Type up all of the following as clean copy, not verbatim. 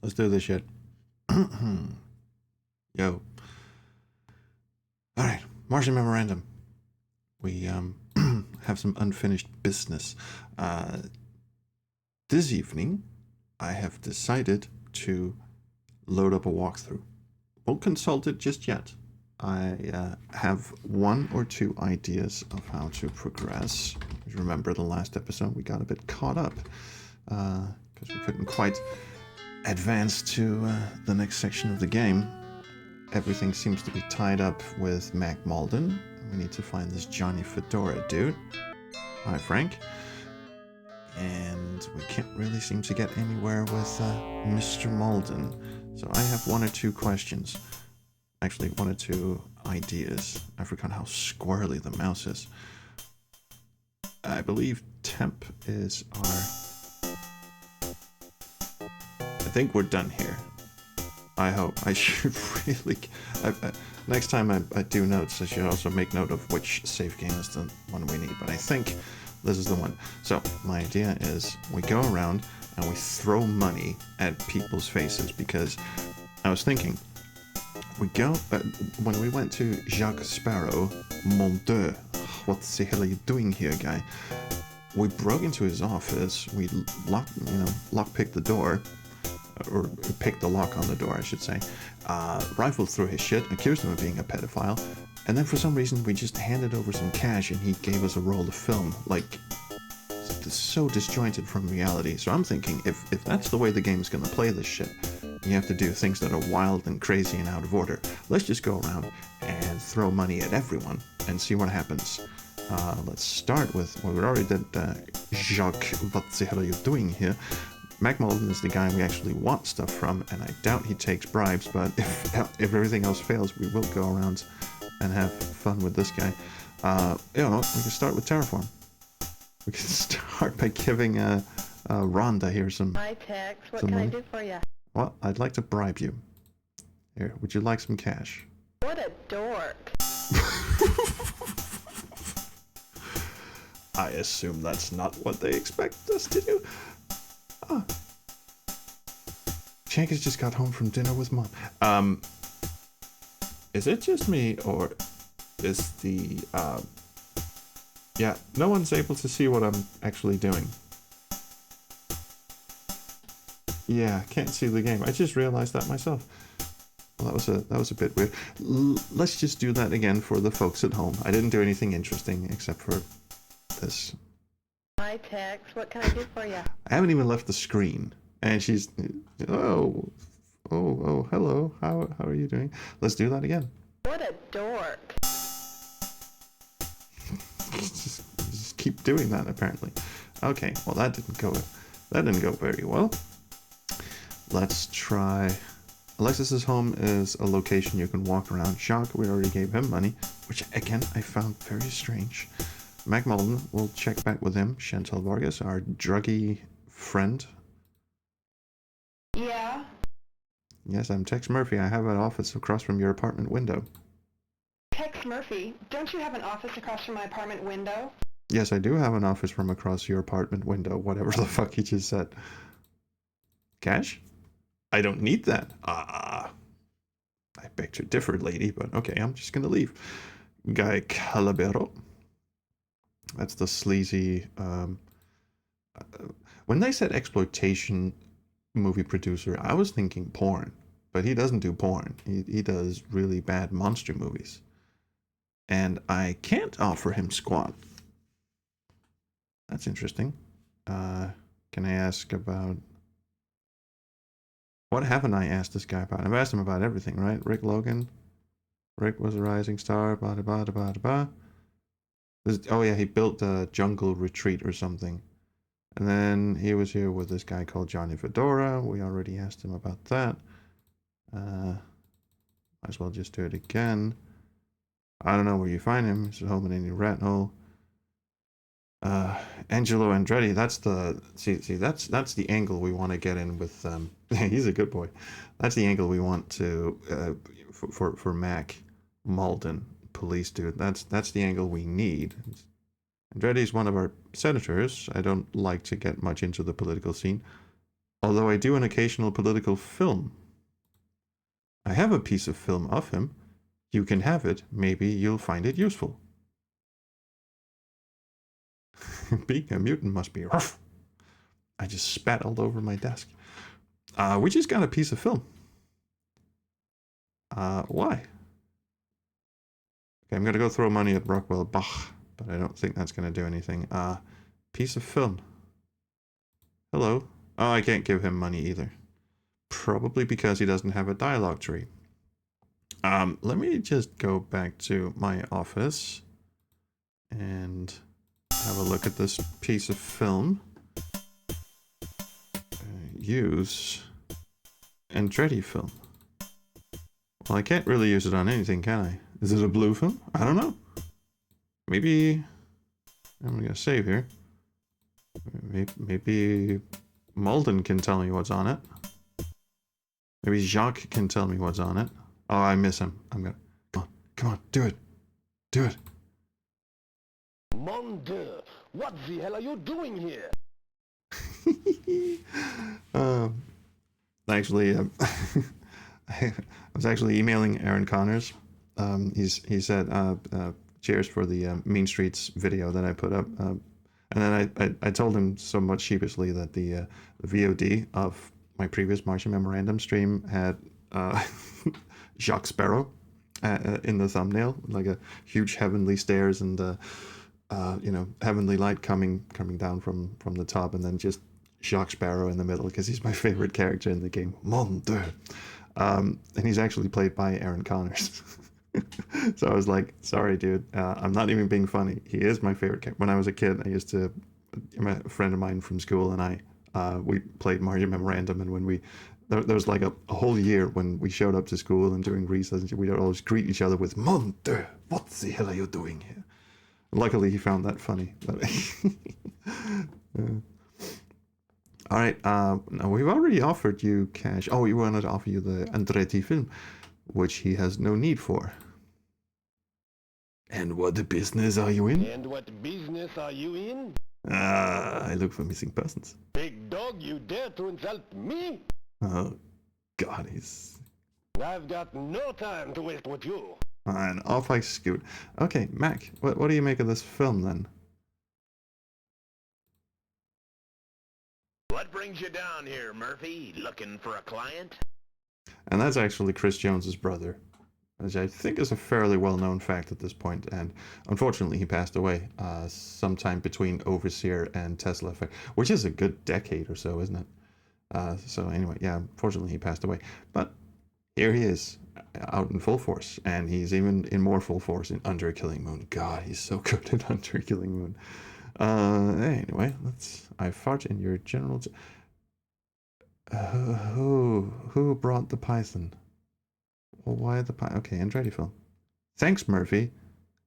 Let's do this shit. Yo. Alright, Martian Memorandum. We have some unfinished business. This evening, I have decided to load up a walkthrough. Won't consult it just yet. I have one or two ideas of how to progress. Remember the last episode, we got a bit caught up because we couldn't quite advance to the next section of the game. Everything seems to be tied up with Malden. We need to find this Johnny Fedora dude. Hi, Frank. And we can't really seem to get anywhere with Mr. Malden. So I have one or two questions. Actually, one or two ideas. I forgot how squirrely the mouse is. I believe temp is our... I think we're done here. I hope. I should really... next time I do notes, I should also make note of which save game is the one we need. But I think this is the one. So, my idea is we go around and we throw money at people's faces. Because I was thinking, we go... when we went to Jacques Sparrow, Mon Dieu, what the hell are you doing here, guy? We broke into his office, we lockpicked the door, or picked the lock on the door, I should say, rifled through his shit, accused him of being a pedophile, and then for some reason we just handed over some cash and he gave us a roll of film. Like, it's so disjointed from reality. So I'm thinking, if that's the way the game's gonna play this shit, you have to do things that are wild and crazy and out of order. Let's just go around and throw money at everyone and see what happens. Let's start with, well, we already did Jacques, what the hell are you doing here? Malden is the guy we actually want stuff from, and I doubt he takes bribes, but if everything else fails, we will go around and have fun with this guy. You know, we can start with Terraform. We can start by giving Rhonda here some... Hi, Tex. What some can money. I do for you? Well, I'd like to bribe you. Here, would you like some cash? What a dork. I assume that's not what they expect us to do. Oh. Jenkins just got home from dinner with Mom. Is it just me, or is the, yeah, no one's able to see what I'm actually doing. Yeah, can't see the game. I just realized that myself. Well, that was a bit weird. Let's just do that again for the folks at home. I didn't do anything interesting except for this. Hi, Tex. What can I do for you? I haven't even left the screen, and she's, oh, hello. How are you doing? Let's do that again. What a dork. just keep doing that apparently. Okay, well that didn't go very well. Let's try. Alexis's home is a location you can walk around. Jacques, we already gave him money, which again I found very strange. Malden, we'll check back with him. Chantal Vargas, our druggy friend. Yeah? Yes, I'm Tex Murphy. I have an office across from your apartment window. Tex Murphy, don't you have an office across from my apartment window? Yes, I do have an office from across your apartment window, whatever the fuck he just said. Cash? I don't need that. I beg to differ, lady, but okay, I'm just gonna leave. Guy Calabero. That's the sleazy, when they said exploitation movie producer, I was thinking porn, but he doesn't do porn. He does really bad monster movies. And I can't offer him squat. That's interesting. Can I ask about... What haven't I asked this guy about? I've asked him about everything, right? Rick Logan. Rick was a rising star, blah, blah, blah, blah, blah. Oh yeah, he built a jungle retreat or something. And then he was here with this guy called Johnny Fedora. We already asked him about that. Might as well just do it again. I don't know where you find him. He's at home in any rat hole. Angelo Andretti, that's the... See, that's the angle we want to get in with... he's a good boy. That's the angle we want to... for Mac Malden. Police dude. That's the angle we need. Andretti's one of our senators. I don't like to get much into the political scene. Although I do an occasional political film. I have a piece of film of him. You can have it. Maybe you'll find it useful. Being a mutant must be rough. I just spat all over my desk. We just got a piece of film. Why? Okay, I'm gonna go throw money at Rockwell Bache, but I don't think that's gonna do anything. Piece of film. Hello. Oh, I can't give him money either. Probably because he doesn't have a dialogue tree. Let me just go back to my office and have a look at this piece of film. Use Andretti film. Well, I can't really use it on anything, can I? Is it a blue film? I don't know. Maybe I'm gonna save here. Maybe Malden can tell me what's on it. Maybe Jacques can tell me what's on it. Oh, I miss him. I'm gonna... Come on, do it. Do it. Mon Dieu, what the hell are you doing here? Actually, I was actually emailing Aaron Connors. He said, cheers for the Mean Streets video that I put up. And then I told him somewhat sheepishly that the VOD of my previous Martian Memorandum stream had Jacques Sparrow in the thumbnail, like a huge heavenly stairs and heavenly light coming down from the top, and then just Jacques Sparrow in the middle because he's my favorite character in the game. Mon Dieu. And he's actually played by Aaron Connors. So I was like, sorry, dude. I'm not even being funny. He is my favorite character. When I was a kid, a friend of mine from school and we played Martian Memorandum, and when there was like a whole year when we showed up to school and during recess, we would always greet each other with, Mon Dieu, what the hell are you doing here? Luckily, he found that funny. But all right, now we've already offered you cash. Oh, we wanted to offer you the Andretti film, which he has no need for. And what business are you in? And what business are you in? I look for missing persons. Big dog, you dare to insult me? Oh, God, I've got no time to waste with you. And off I scoot. Okay, Mac, what do you make of this film then? What brings you down here, Murphy? Looking for a client? And that's actually Chris Jones's brother, which I think is a fairly well-known fact at this point. And unfortunately, he passed away sometime between Overseer and Tesla Effect, which is a good decade or so, isn't it? So anyway, yeah, unfortunately, he passed away. But here he is, out in full force, and he's even in more full force in Under a Killing Moon. God, he's so good at Under a Killing Moon. Anyway, I fart in your general... Who brought the python? Well, why the python? Okay, Andretti film. Thanks, Murphy.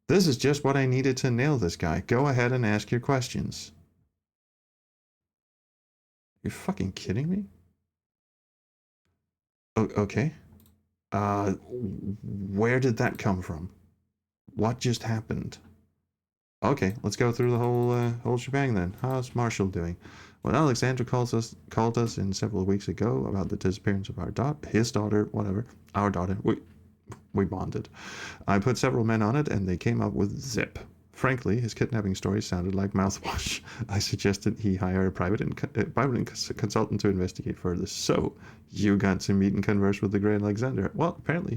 This is just what I needed to nail this guy. Go ahead and ask your questions. You're fucking kidding me? Okay. Where did that come from? What just happened? Okay, let's go through the whole shebang then. How's Marshall doing? Well, Alexander called us in several weeks ago about the disappearance of our our daughter. We bonded. I put several men on it, and they came up with Zip. Frankly, his kidnapping story sounded like mouthwash. I suggested he hire a private consultant to investigate further. So, you got to meet and converse with the great Alexander. Well, apparently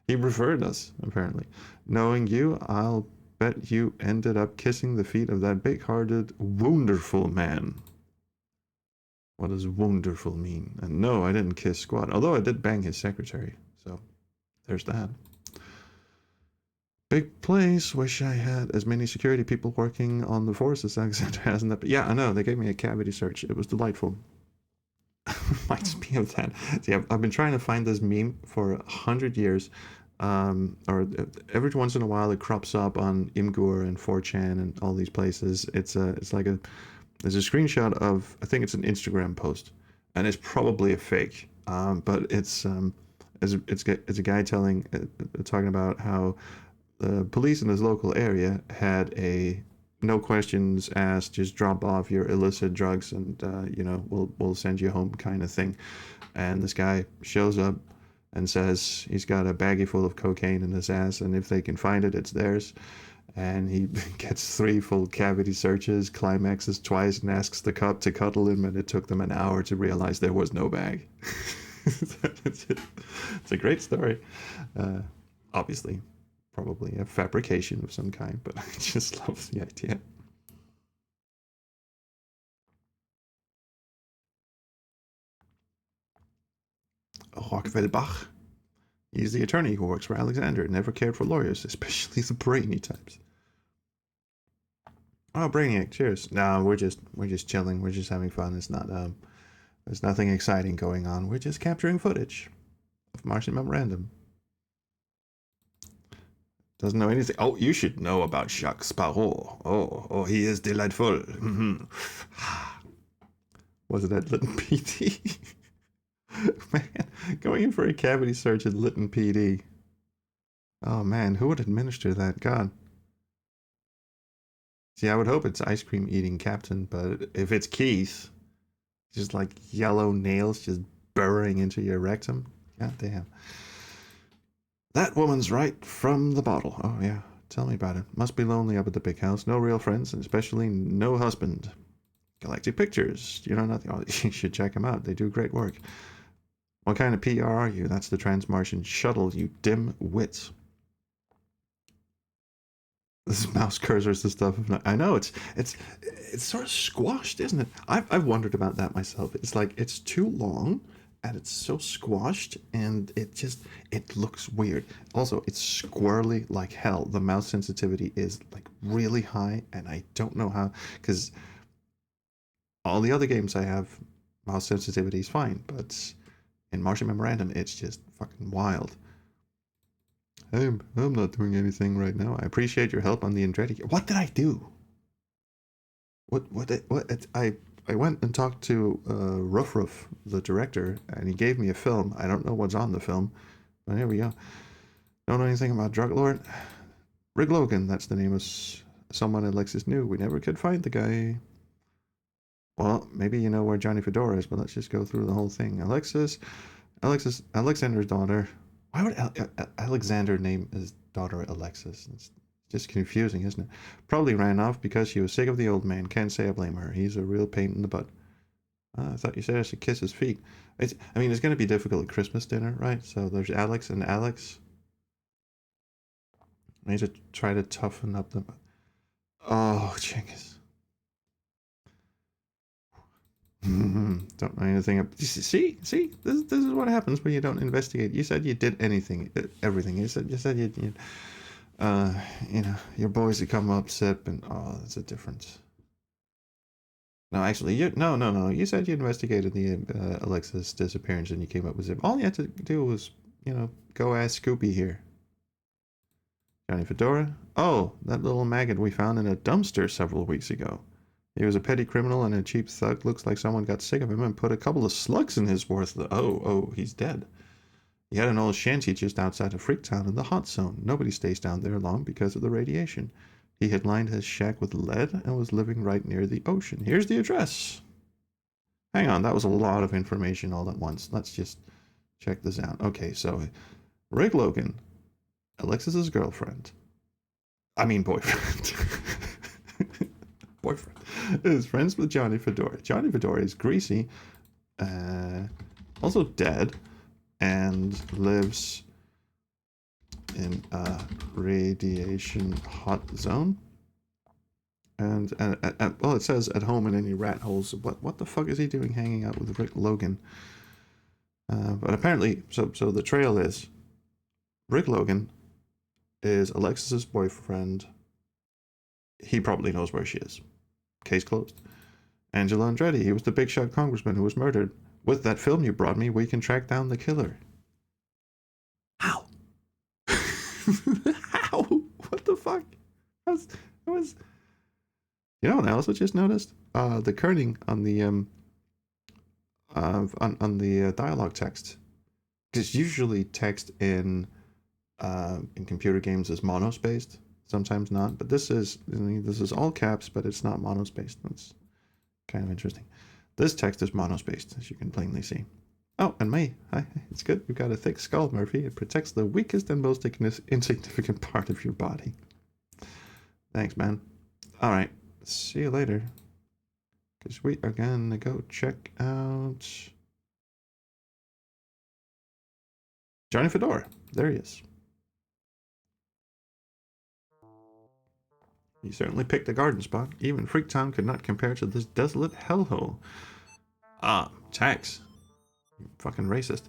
he referred us, apparently. Knowing you, I'll bet you ended up kissing the feet of that big-hearted, wonderful man. What does wonderful mean? And no, I didn't kiss Squad, although I did bang his secretary. So, there's that. Big place. Wish I had as many security people working on the force as Alexander has in that. But yeah, I know. They gave me a cavity search. It was delightful. Reminds me of that. See, I've been trying to find this meme for 100 years. Or every once in a while it crops up on Imgur and 4chan and all these places. There's a screenshot of, I think it's an Instagram post, and it's probably a fake. But it's a guy talking about how the police in his local area had a no questions asked, just drop off your illicit drugs and, we'll send you home kind of thing. And this guy shows up and says he's got a baggie full of cocaine in his ass, and if they can find it, it's theirs. And he gets 3 full cavity searches, climaxes twice, and asks the cop to cuddle him, and it took them an hour to realize there was no bag. It's a great story. Obviously, probably a fabrication of some kind, but I just love the idea. Rockwell Bache. He's the attorney who works for Alexander, never cared for lawyers, especially the brainy types. Oh, Brainiac, cheers. No, we're just chilling. We're just having fun. It's not there's nothing exciting going on. We're just capturing footage of Martian Memorandum. Doesn't know anything. Oh, you should know about Jacques Sparrow. Oh, he is delightful. Was it at Lytton PD? Man, going in for a cavity search at Lytton PD. Oh man, who would administer that? God. See, I would hope it's ice cream eating captain, but if it's Keith, just like yellow nails just burrowing into your rectum. God damn. That woman's right from the bottle. Oh yeah, tell me about it. Must be lonely up at the big house. No real friends, and especially no husband. Galactic Pictures. You know nothing. Oh, you should check them out. They do great work. What kind of PR are you? That's the Trans-Martian shuttle, you dim wit. This mouse cursors the stuff of. I know it's sort of squashed, isn't it? I've wondered about that myself. It's like it's too long, and it's so squashed, and it looks weird. Also, it's squirrely like hell. The mouse sensitivity is like really high, and I don't know how, because all the other games I have, mouse sensitivity is fine, but in Martian Memorandum, it's just fucking wild. I'm not doing anything right now. I appreciate your help on the Interrogating. What did I do? I went and talked to Ruff, the director, and he gave me a film. I don't know what's on the film, but here we go. Don't know anything about Drug Lord. Rick Logan, that's the name of someone Alexis knew. We never could find the guy. Well, maybe you know where Johnny Fedora is, but let's just go through the whole thing. Alexander's daughter. Why would Alexander name his daughter Alexis? It's just confusing, isn't it? Probably ran off because she was sick of the old man. Can't say I blame her. He's a real pain in the butt. I thought you said I should kiss his feet. It's going to be difficult at Christmas dinner, right? So there's Alex and Alex. I need to try to toughen up the... Oh, Jenkins. Don't know anything. See, this is what happens when you don't investigate. You said you did everything. You said you your boys would come up, sip, and that's a difference. No, actually, no. You said you investigated the Alexis disappearance and you came up with zip. All you had to do was, go ask Scoopy here. Johnny Fedora. Oh, that little maggot we found in a dumpster several weeks ago. He was a petty criminal and a cheap thug. Looks like someone got sick of him and put a couple of slugs in his worth. Oh, he's dead. He had an old shanty just outside of Freaktown in the hot zone. Nobody stays down there long because of the radiation. He had lined his shack with lead and was living right near the ocean. Here's the address. Hang on, that was a lot of information all at once. Let's just check this out. Okay, so Rick Logan, Alexis's girlfriend. Boyfriend. Boyfriend is friends with Johnny Fedora. Johnny Fedora is greasy, also dead, and lives in a radiation hot zone. And well, it says at home in any rat holes. What the fuck is he doing hanging out with Rick Logan? But apparently, so the trail is Rick Logan is Alexis's boyfriend. He probably knows where she is. Case closed. Angelo Andretti, he was the big shot congressman who was murdered. With that film you brought me, we can track down the killer. How? How? What the fuck? It was. You know what I also just noticed? The kerning on the on the dialogue text. Because usually text in computer games is monospaced. sometimes not. But this is all caps, but it's not monospaced. That's kind of interesting. This text is monospaced, as you can plainly see. Oh, and May, hi, it's good. You've got a thick skull, Murphy. It protects the weakest and most insignificant part of your body. Thanks, man. All right, see you later. Because we are gonna go check out Johnny Fedora. There he is. You certainly picked a garden spot. Even Freaktown could not compare to this desolate hellhole. Ah, tax. Fucking racist.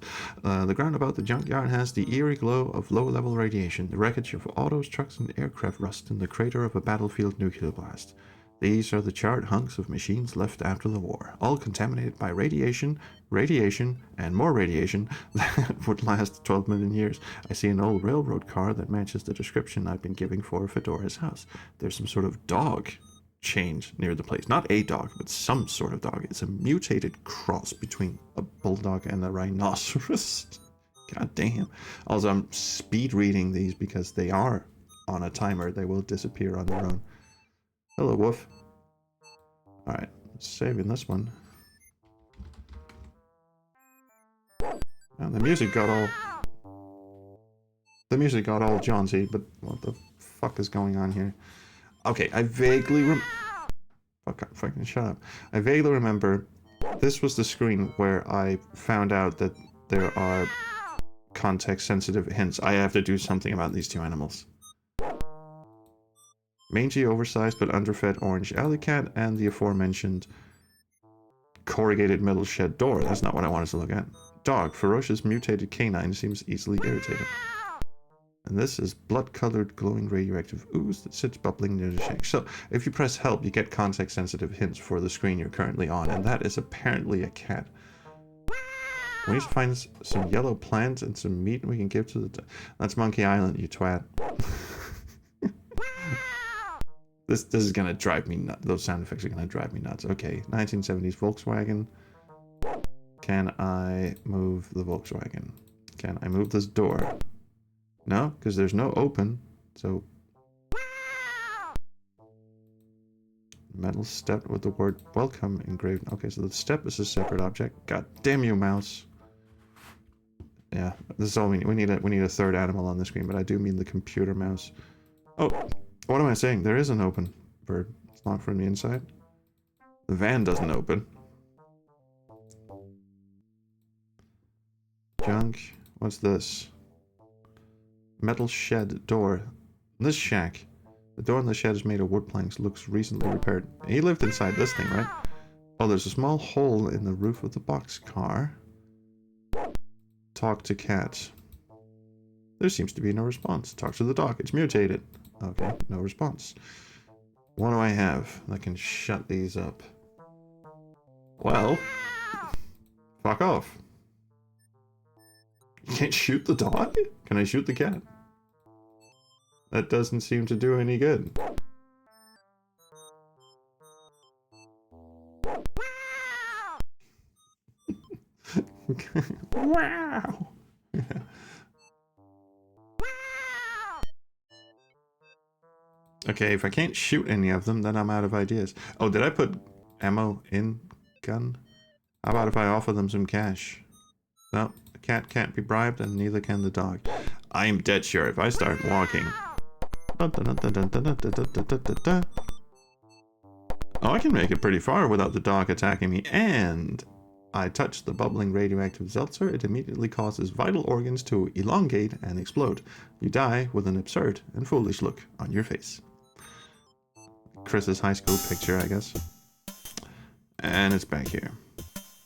The ground about the junkyard has the eerie glow of low-level radiation, the wreckage of autos, trucks, and aircraft rust in the crater of a battlefield nuclear blast. These are the charred hunks of machines left after the war, all contaminated by radiation, and more radiation that would last 12 million years. I see an old railroad car that matches the description I've been giving for Fedora's house. There's some sort of dog chained near the place. Not a dog, but some sort of dog. It's a mutated cross between a bulldog and a rhinoceros. God damn. Also, I'm speed reading these because they are on a timer. They will disappear on their own. Hello, Wolf. Alright, saving this one. And the music got all jaunty, but what the fuck is going on here? Okay, I vaguely fucking shut up. I vaguely remember this was the screen where I found out that there are context-sensitive hints. I have to do something about these two animals. Mangy, oversized, but underfed orange alley cat, and the aforementioned corrugated metal shed door. That's not what I wanted to look at. Dog, ferocious mutated canine, seems easily irritated. And this is blood-colored, glowing radioactive ooze that sits bubbling near the shack. So, if you press help, you get context-sensitive hints for the screen you're currently on, and that is apparently a cat. We need to find some yellow plants and some meat we can give to the... That's Monkey Island, you twat. This is gonna drive me nuts. Those sound effects are gonna drive me nuts. Okay, 1970s Volkswagen. Can I move the Volkswagen? Can I move this door? No, because there's no open. So metal step with the word welcome engraved. Okay, so the step is a separate object. God damn you, mouse. Yeah, this is all we need. We need a third animal on the screen, but I do mean the computer mouse. Oh, what am I saying? There is an open bird. It's not from the inside. The van doesn't open. Junk. What's this? Metal shed door. This shack. The door in the shed is made of wood planks. Looks recently repaired. He lived inside this thing, right? Oh, there's a small hole in the roof of the boxcar. Talk to cat. There seems to be no response. Talk to the dog. It's mutated. Okay, no response. What do I have that can shut these up? Well, fuck off. You can't shoot the dog? Can I shoot the cat? That doesn't seem to do any good. Wow. Okay, if I can't shoot any of them, then I'm out of ideas. Oh, did I put ammo in gun? How about if I offer them some cash? No, the cat can't be bribed, and neither can the dog. I'm dead sure if I start walking. Oh, I can make it pretty far without the dog attacking me, and I touch the bubbling radioactive seltzer. It immediately causes vital organs to elongate and explode. You die with an absurd and foolish look on your face. Chris's high school picture, I guess. And it's back here.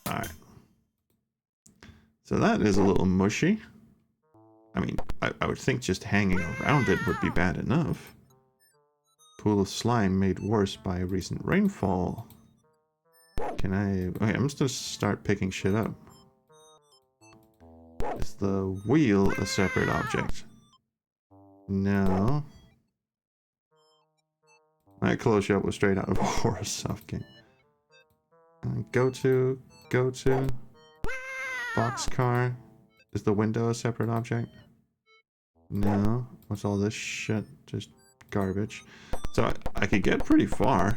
Alright. So that is a little mushy. I mean, I would think just hanging around it would be bad enough. Pool of slime made worse by recent rainfall. Can I... Okay, I'm just gonna start picking shit up. Is the wheel a separate object? No. That close-up was straight out of a horror soft game. Go to... Boxcar. Is the window a separate object? No. What's all this shit? Just garbage. So I could get pretty far.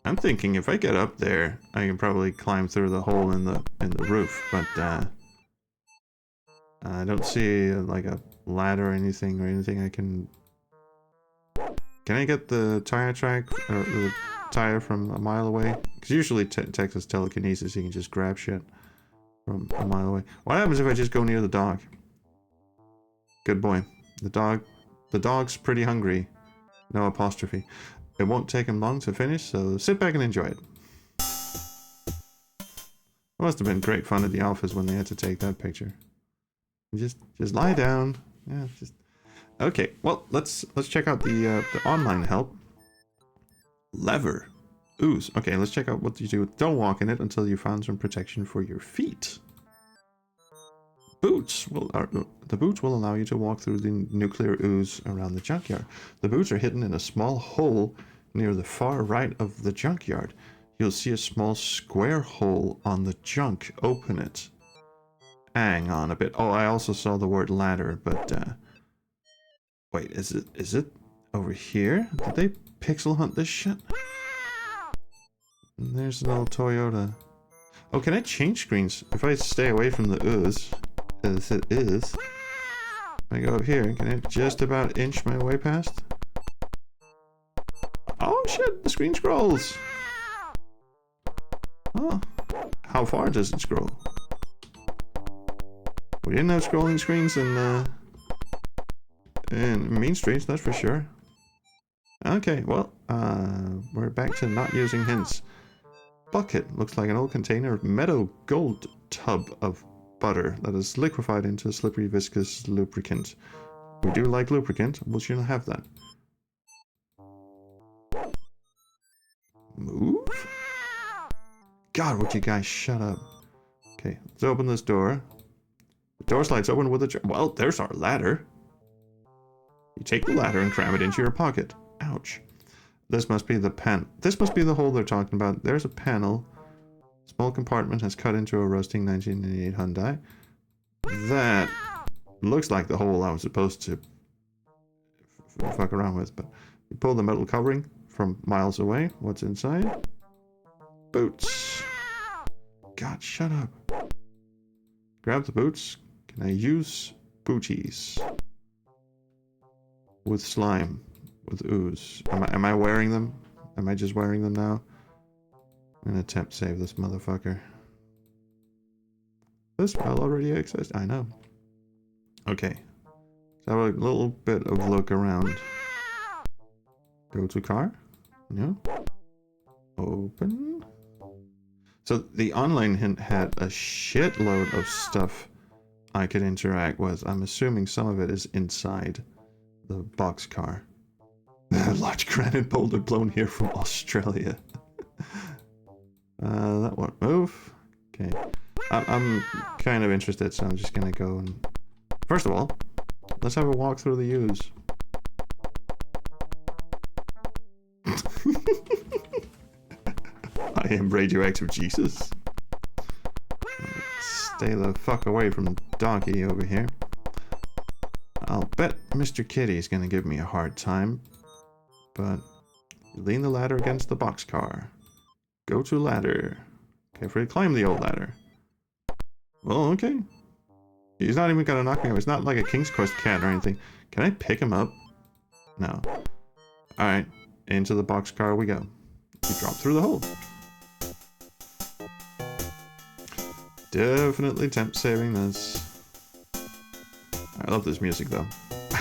I'm thinking if I get up there, I can probably climb through the hole in the roof, but I don't see like a ladder or anything I can... Can I get the tire track or the tire from a mile away? Because usually Texas telekinesis, you can just grab shit from a mile away. What happens if I just go near the dog? Good boy. The dog's pretty hungry. No apostrophe. It won't take him long to finish, so sit back and enjoy it. It must have been great fun at the office when they had to take that picture. Just lie down. Yeah, just... Okay, well, let's check out the online help. Lever. Ooze. Okay, let's check out what you do. Don't walk in it until you found some protection for your feet. Boots the boots will allow you to walk through the nuclear ooze around the junkyard. The boots are hidden in a small hole near the far right of the junkyard. You'll see a small square hole on the junk. Open it. Hang on a bit. Oh, I also saw the word ladder, but wait, is it over here? Did they pixel hunt this shit? And there's an old Toyota. Oh, can I change screens? If I stay away from the ooze, as it is, I go up here, can I just about inch my way past? Oh shit, the screen scrolls! Oh, how far does it scroll? We didn't have scrolling screens in Main Street, that's for sure. Okay, well, we're back to not using hints. Bucket looks like an old container of meadow gold tub of butter that is liquefied into a slippery viscous lubricant. We do like lubricant, we shouldn't have that. Move? God, would you guys shut up? Okay, let's open this door. The door slides open with a... Well, there's our ladder. You take the ladder and cram it into your pocket. Ouch. This must be the pen. This must be the hole they're talking about. There's a panel. Small compartment has cut into a rusting 1988 Hyundai. That looks like the hole I was supposed to fuck around with, but you pull the metal covering from miles away. What's inside? Boots. God, shut up. Grab the boots. Can I use booties? With slime. With ooze. Am I wearing them? Am I just wearing them now? I'm gonna attempt save this motherfucker. This file already exists. I know. Okay. So have a little bit of look around. Go to car. No. Open. So the online hint had a shitload of stuff I could interact with. I'm assuming some of it is inside the boxcar. Large granite boulder blown here from Australia. That won't move. Okay. I'm kind of interested, so I'm just gonna go and... First of all, let's have a walk through the ooze. I am radioactive Jesus. Stay the fuck away from Donkey over here. I'll bet Mr. Kitty is gonna give me a hard time. But lean the ladder against the boxcar. Go to ladder. Carefully climb the old ladder. Well, okay. He's not even gonna knock me over. It's not like a King's Quest cat or anything. Can I pick him up? No. Alright. Into the boxcar we go. You drop through the hole. Definitely temp saving this. I love this music though.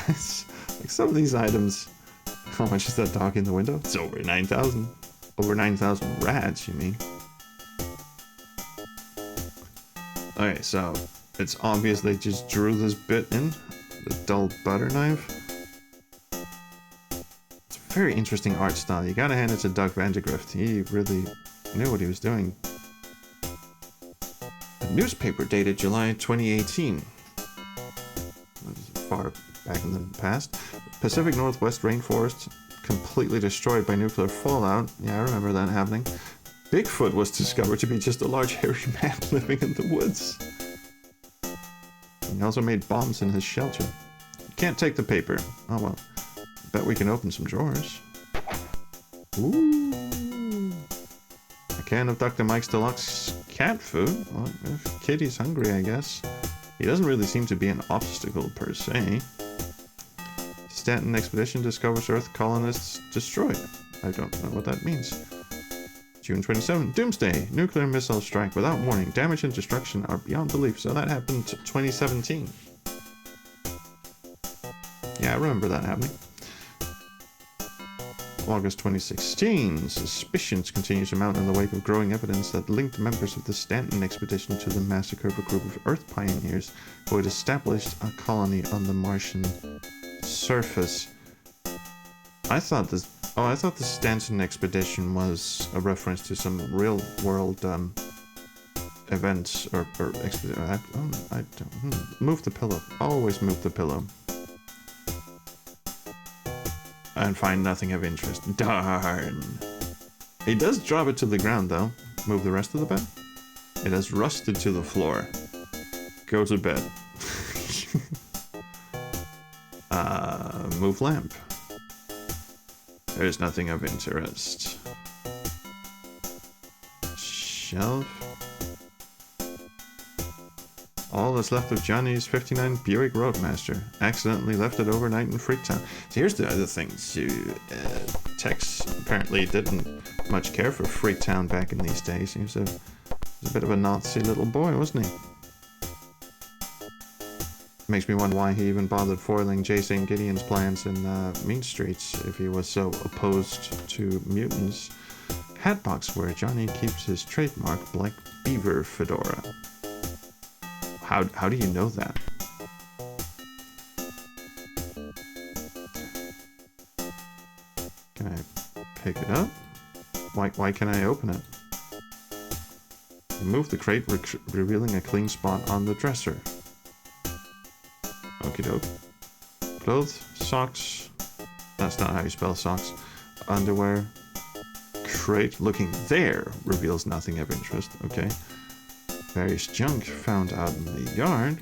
It's like some of these items. How much is that dog in the window? It's over 9,000. Over 9,000 rats, you mean? Okay, so it's obvious they just drew this bit in. The dull butter knife. It's a very interesting art style. You gotta hand it to Doug Vandergrift. He really knew what he was doing. A newspaper dated July 2018. That's far back in the past. Pacific Northwest rainforest completely destroyed by nuclear fallout. Yeah, I remember that happening. Bigfoot was discovered to be just a large hairy man living in the woods. He also made bombs in his shelter. Can't take the paper. Oh well. Bet we can open some drawers. Ooh. A can of Dr. Mike's Deluxe cat food? Well, if Kitty's hungry, I guess. He doesn't really seem to be an obstacle per se. Stanton expedition discovers Earth colonists destroyed. I don't know what that means. June 27, Doomsday. Nuclear missile strike without warning. Damage and destruction are beyond belief. So that happened 2017. Yeah, I remember that happening. August 2016. Suspicions continue to mount in the wake of growing evidence that linked members of the Stanton expedition to the massacre of a group of Earth pioneers who had established a colony on the Martian surface. I thought the Stanton expedition was a reference to some real-world events or expedition. I don't. Move the pillow. Always move the pillow. And find nothing of interest. Darn. He does drop it to the ground, though. Move the rest of the bed. It has rusted to the floor. Go to bed. Move lamp. There's nothing of interest. Shelf. All that's left of Johnny's 59 Buick Roadmaster. Accidentally left it overnight in Freaktown. So here's the other thing too. Tex apparently didn't much care for Freaktown back in these days. He was a bit of a Nazi little boy, wasn't he? Makes me wonder why he even bothered foiling J. St. Gideon's plans in Mean Streets if he was so opposed to mutants. Hatbox, where Johnny keeps his trademark Black Beaver fedora. How do you know that? Can I pick it up? Why can I open it? Remove the crate, revealing a clean spot on the dresser. Okie doke. Clothes, socks. That's not how you spell socks. Underwear. Crate looking there reveals nothing of interest. Okay. Various junk found out in the yard.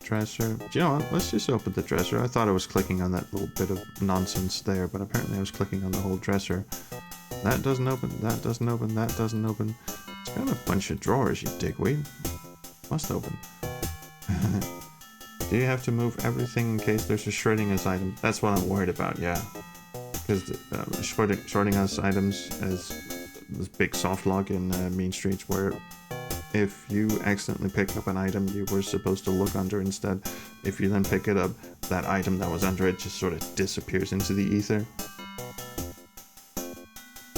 Dresser. Do you know what? Let's just open the dresser. I thought I was clicking on that little bit of nonsense there, but apparently I was clicking on the whole dresser. That doesn't open. That doesn't open. That doesn't open. It's got a bunch of drawers, you digweed. Must open. Do you have to move everything in case there's a Schrodinger's item? That's what I'm worried about, yeah. Because Schrodinger's items is this big soft log in Mean Streets where if you accidentally pick up an item you were supposed to look under instead, if you then pick it up, that item that was under it just sort of disappears into the ether.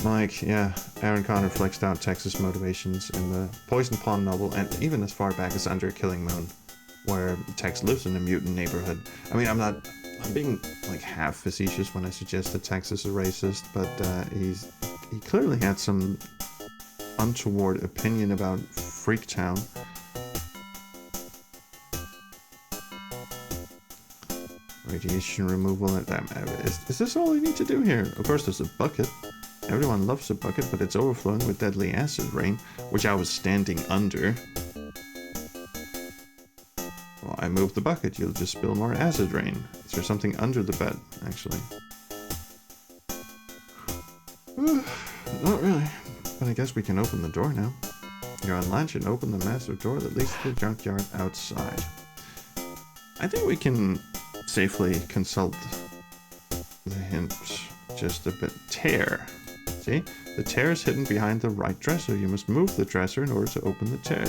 Like, yeah, Aaron Connor flexed out Texas motivations in the Poison Pond novel, and even as far back as Under Killing Moon, where Tex lives in a mutant neighborhood. I mean, I'm being like half facetious when I suggest that Tex is a racist, but he clearly had some untoward opinion about Freaktown. Radiation removal. Is this all I need to do here? Of course, there's a bucket. Everyone loves a bucket, but it's overflowing with deadly acid rain, which I was standing under. Well, I moved the bucket. You'll just spill more acid rain. Is there something under the bed, actually? Not really. But I guess we can open the door now. You unlatch and open the massive door that leads to the junkyard outside. I think we can safely consult the hint just a bit. Tear. See? The tear is hidden behind the right dresser. You must move the dresser in order to open the tear.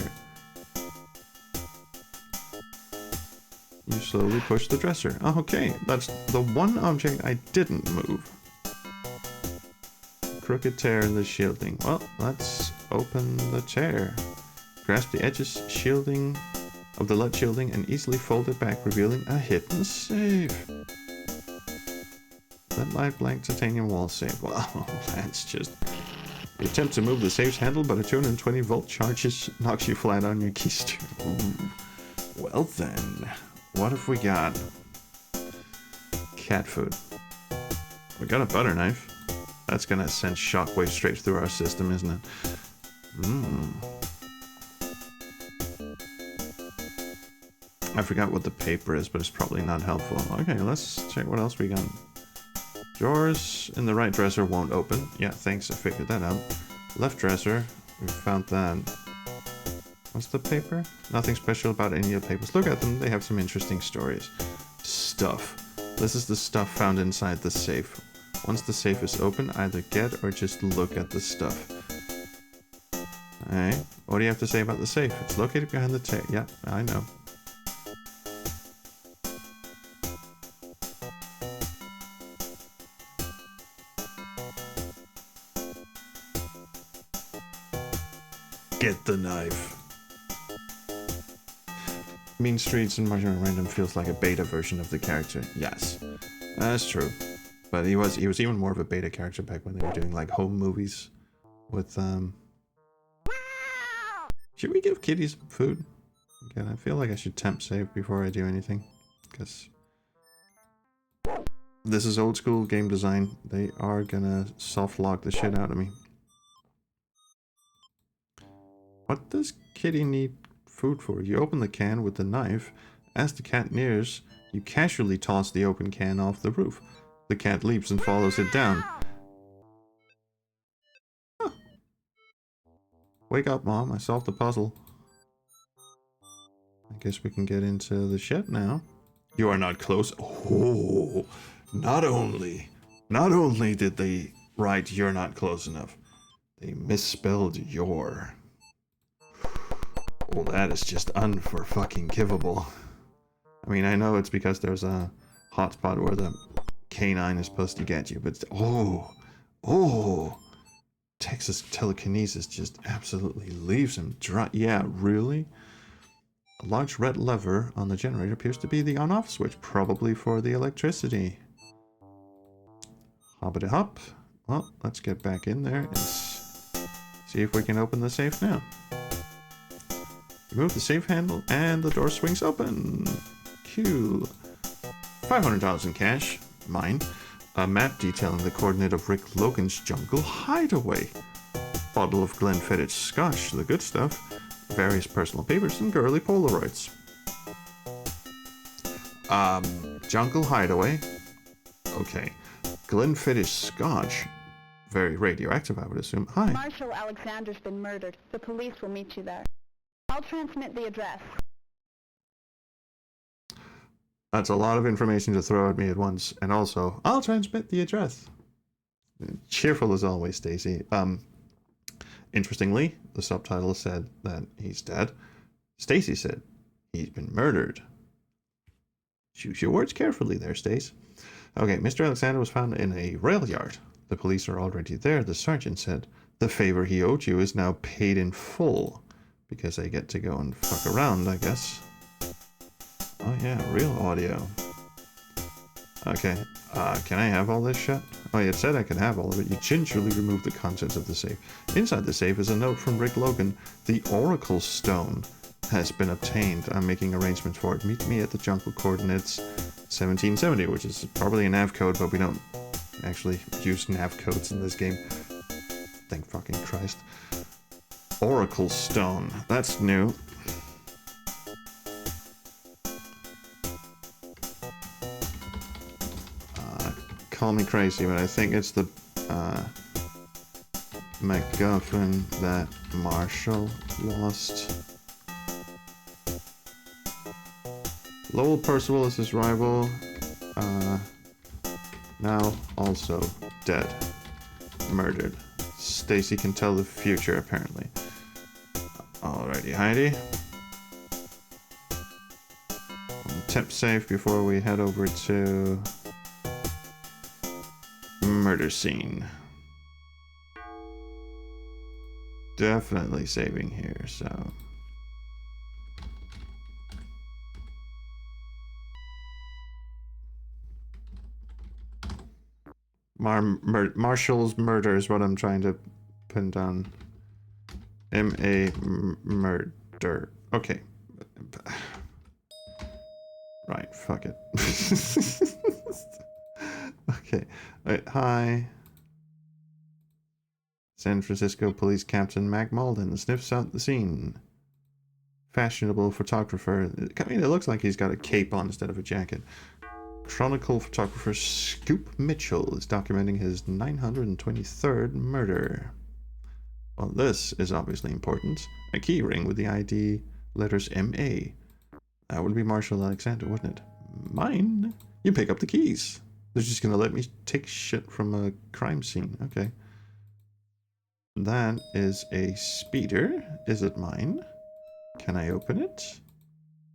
You slowly push the dresser. Oh, okay, that's the one object I didn't move. Crooked tear in the shielding. Well, let's open the tear. Grasp the edges shielding of the lead shielding and easily fold it back, revealing a hidden safe. Lead light blank titanium wall safe. Wow, that's just... You attempt to move the safe's handle, but a 220 volt charge knocks you flat on your keister. Ooh. Well then, what have we got? Cat food. We got a butter knife. That's gonna send shockwaves straight through our system, isn't it? I forgot what the paper is, but it's probably not helpful. Okay, let's check what else we got. Drawers in the right dresser won't open. Yeah, thanks, I figured that out. Left dresser, we found that. What's the paper? Nothing special about any of the papers. Look at them, they have some interesting stories. Stuff. This is the stuff found inside the safe. Once the safe is open, either get or just look at the stuff. Alright, what do you have to say about the safe? It's located behind the tape. Yeah, I know. Get the knife. Mean Streets and Martian Memorandum feels like a beta version of the character. Yes, that's true. But he was even more of a beta character back when they were doing like home movies with Should we give kitties food? Again, I feel like I should temp save before I do anything, because this is old school game design. They are gonna soft lock the shit out of me. What does kitty need food for? You open the can with the knife. As the cat nears, you casually toss the open can off the roof. The cat leaps and follows it down. Huh. Wake up, Mom. I solved the puzzle. I guess we can get into the shed now. You are not close. Oh, not only did they write "you're not close enough," they misspelled "your." Well, that is just unfor-fucking-givable. I mean, I know it's because there's a hotspot where the canine is supposed to get you, but Texas telekinesis just absolutely leaves him dry. Yeah, really? A large red lever on the generator appears to be the on-off switch, probably for the electricity. Hoppity hop. Well, let's get back in there and see if we can open the safe now. Remove the safe handle and the door swings open. Cool. 500,000 cash. Mine. A map detailing the coordinate of Rick Logan's jungle hideaway. Bottle of Glenfiddich scotch, the good stuff. Various personal papers and girly Polaroids. Jungle hideaway. Okay. Glenfiddich scotch. Very radioactive, I would assume. Hi. Marshal Alexander's been murdered. The police will meet you there. I'll transmit the address. That's a lot of information to throw at me at once. And also, I'll transmit the address. Cheerful as always, Stacy. Interestingly, the subtitle said that he's dead. Stacy said he's been murdered. Choose your words carefully there, Stace. Okay, Mr. Alexander was found in a rail yard. The police are already there. The sergeant said the favor he owed you is now paid in full. Because I get to go and fuck around, I guess. Oh yeah, real audio. Okay, can I have all this shit? Oh, it said I could have all of it. You gingerly remove the contents of the safe. Inside the safe is a note from Rick Logan. The Oracle Stone has been obtained. I'm making arrangements for it. Meet me at the jungle coordinates 1770, which is probably a nav code, but we don't actually use nav codes in this game. Thank fucking Christ. Oracle Stone. That's new. Call me crazy, but I think it's the MacGuffin that Marshall lost. Lowell Percival is his rival. Now also dead. Murdered. Stacy can tell the future, apparently. Alrighty, Heidi. Temp safe before we head over to murder scene. Definitely saving here, so. Marshall's murder is what I'm trying to pin down. M.A. murder. Okay. Right, fuck it. Okay. Right, hi. San Francisco Police Captain Mac Malden sniffs out the scene. fashionable photographer. I mean, it looks like he's got a cape on instead of a jacket. Chronicle photographer Scoop Mitchell is documenting his 923rd murder. Well, this is obviously important. A key ring with the ID letters MA. That would be Martian Alexander, wouldn't it? Mine? You pick up the keys. They're just gonna let me take shit from a crime scene. Okay. That is a speeder. Is it mine? Can I open it?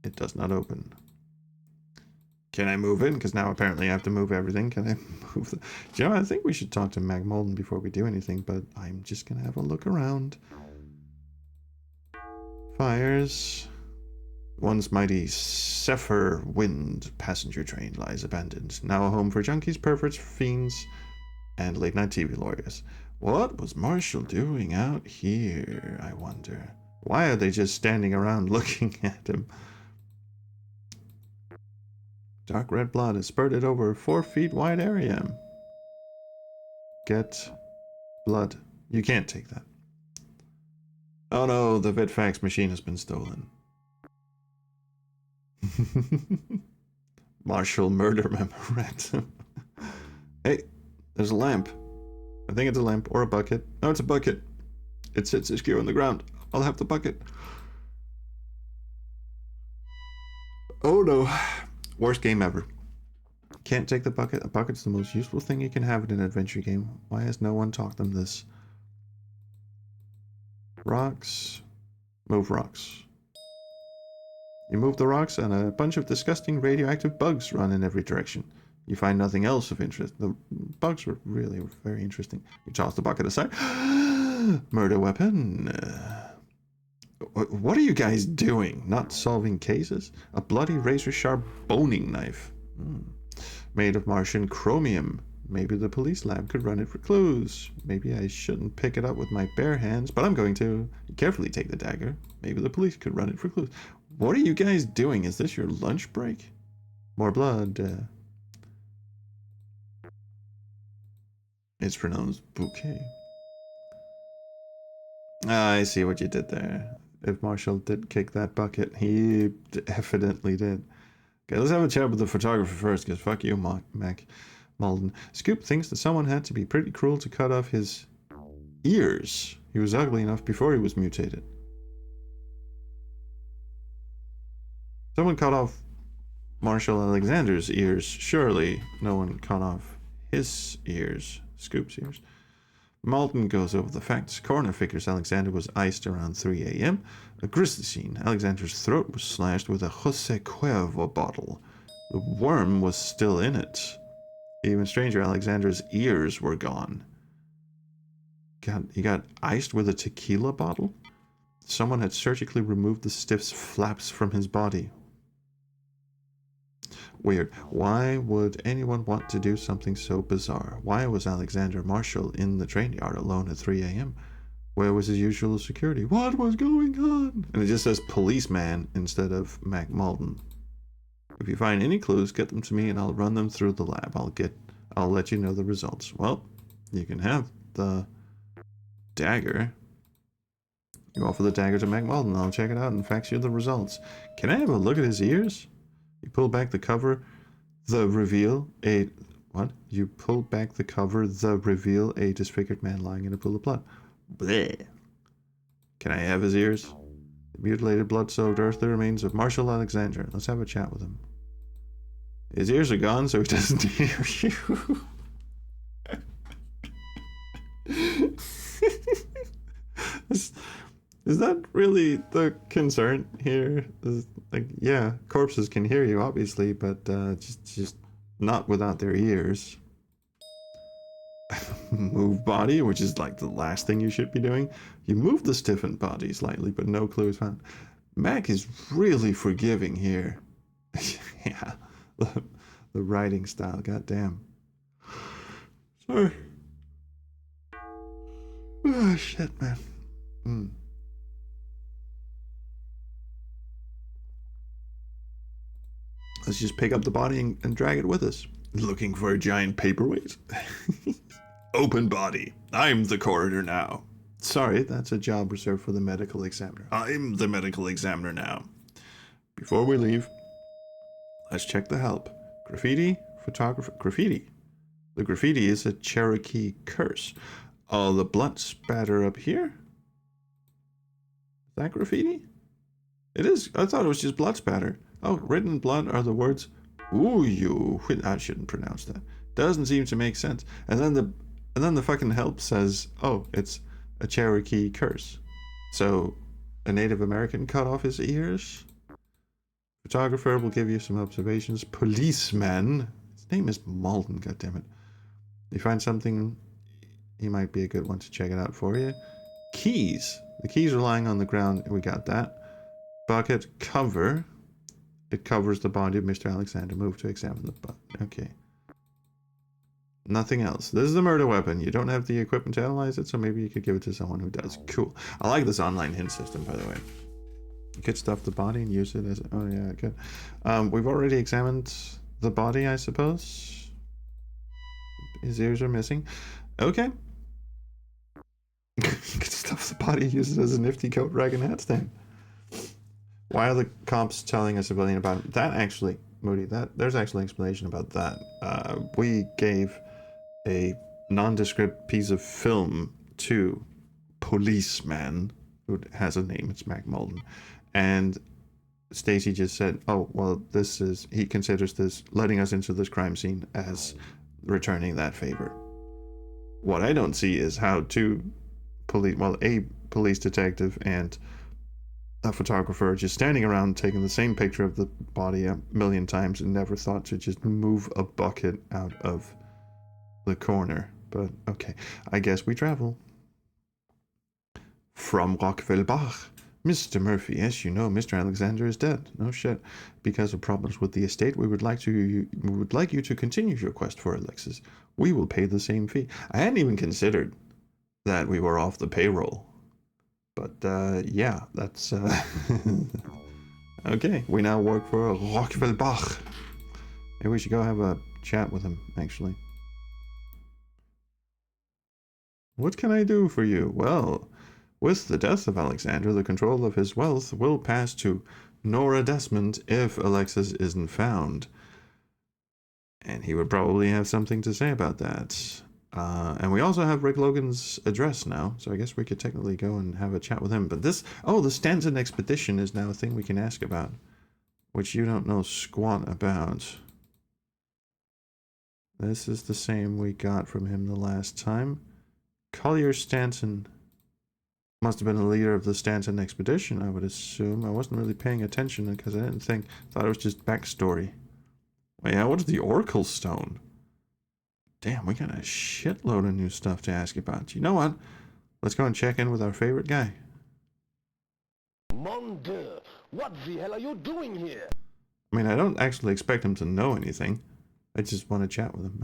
It does not open. Can I move it? Because now apparently I have to move everything. Can I move the... Do you know, I think we should talk to Malden before we do anything, but I'm just going to have a look around. Fires. Once mighty Zephyr Wind passenger train lies abandoned. Now a home for junkies, perverts, fiends, and late-night TV lawyers. What was Marshall doing out here, I wonder? Why are they just standing around looking at him? Dark red blood is spurted over a 4 feet wide area. Get blood. You can't take that. Oh no, the VidFax machine has been stolen. Martial murder memorandum. Hey, there's a lamp. I think it's a lamp or a bucket. No, it's a bucket. It sits askew on the ground. I'll have the bucket. Oh no. Worst game ever. Can't take the bucket. A bucket's the most useful thing you can have in an adventure game. Why has no one taught them this? Rocks. Move rocks. You move the rocks and a bunch of disgusting radioactive bugs run in every direction. You find nothing else of interest. The bugs were really very interesting. You toss the bucket aside. Murder weapon. What are you guys doing? Not solving cases? A bloody razor-sharp boning knife. Made of Martian chromium. Maybe the police lab could run it for clues. Maybe I shouldn't pick it up with my bare hands, but I'm going to. Carefully take the dagger. Maybe the police could run it for clues. What are you guys doing? Is this your lunch break? More blood. It's pronounced bouquet. I see what you did there. If Marshall did kick that bucket, he definitely did. Okay, let's have a chat with the photographer first, because fuck you, Malden. Scoop thinks that someone had to be pretty cruel to cut off his ears. He was ugly enough before he was mutated. Someone cut off Martian Alexander's ears. Surely no one cut off his ears. Scoop's ears. Malden goes over the facts. Coroner figures Alexander was iced around 3 a.m. A grisly scene. Alexander's throat was slashed with a Jose Cuervo bottle. The worm was still in it. Even stranger, Alexander's ears were gone. God, he got iced with a tequila bottle? Someone had surgically removed the stiff flaps from his body. Weird. Why would anyone want to do something so bizarre? Why was Alexander Marshall in the train yard alone at 3 a.m.? Where was his usual security? What was going on? And it just says policeman instead of Mac Malden. If you find any clues, get them to me and I'll run them through the lab. I'll let you know the results. Well, you can have the dagger. You offer the dagger to Mac Malden. I'll check it out and fax you the results. Can I have a look at his ears? You pull back the cover, reveal a disfigured man lying in a pool of blood. Bleh. Can I have his ears? The mutilated, blood-soaked earthly remains of Martian Alexander. Let's have a chat with him. His ears are gone, so he doesn't hear you. Is that really the concern here? Like, yeah, corpses can hear you, obviously, but just not without their ears. Move body, which is like the last thing you should be doing. You move the stiffened body slightly, but no clue is found. Mac is really forgiving here. Yeah, the writing style, goddamn. Sorry. Oh, shit, man. Let's just pick up the body and drag it with us. Looking for a giant paperweight? Open body. I'm the coroner now. Sorry, that's a job reserved for the medical examiner. I'm the medical examiner now. Before we leave, let's check the help. Graffiti, photographer, graffiti. The graffiti is a Cherokee curse. Oh, the blood spatter up here? Is that graffiti? It is. I thought it was just blood spatter. Oh, written in blood are the words, ooh, you. I shouldn't pronounce that. Doesn't seem to make sense. And then the fucking help says, oh, it's a Cherokee curse. So, a Native American cut off his ears? Photographer will give you some observations. Policeman. His name is Malden, goddammit. You find something, he might be a good one to check it out for you. Keys. The keys are lying on the ground. We got that. Bucket cover. It covers the body of Mr. Alexander. Move to examine the butt. Okay. Nothing else. This is the murder weapon. You don't have the equipment to analyze it, so maybe you could give it to someone who does. Cool. I like this online hint system, by the way. You could stuff the body and use it as... Oh, yeah, good. We've already examined the body, I suppose. His ears are missing. Okay. You could stuff the body, use it as a nifty coat rack and hat stand. Why are the cops telling a civilian about it? That actually, Moody, there's actually an explanation about that. We gave a nondescript piece of film to policeman, who has a name, it's Mac Malden, and Stacy just said, oh, well, he considers this, letting us into this crime scene as returning that favor. What I don't see is how a police detective and a photographer just standing around taking the same picture of the body a million times and never thought to just move a bucket out of the corner. But okay, I guess we travel. From Rockwell, Bache. Mr. Murphy, as you know, Mr. Alexander is dead. No shit. Because of problems with the estate, we would like you to continue your quest for Alexis. We will pay the same fee. I hadn't even considered that we were off the payroll. But, yeah, that's, okay, we now work for Rockwell Bache. Maybe we should go have a chat with him, actually. What can I do for you? Well, with the death of Alexander, the control of his wealth will pass to Nora Desmond if Alexis isn't found. And he would probably have something to say about that. And we also have Rick Logan's address now, so I guess we could technically go and have a chat with him. But the Stanton expedition is now a thing we can ask about, which you don't know squat about. This is the same we got from him the last time. Collier Stanton must have been the leader of the Stanton expedition, I would assume. I wasn't really paying attention because I thought it was just backstory. Well, yeah, what is the Oracle Stone? Damn, we got a shitload of new stuff to ask about. You know what? Let's go and check in with our favorite guy. Mon Dieu, what the hell are you doing here? I mean, I don't actually expect him to know anything. I just want to chat with him.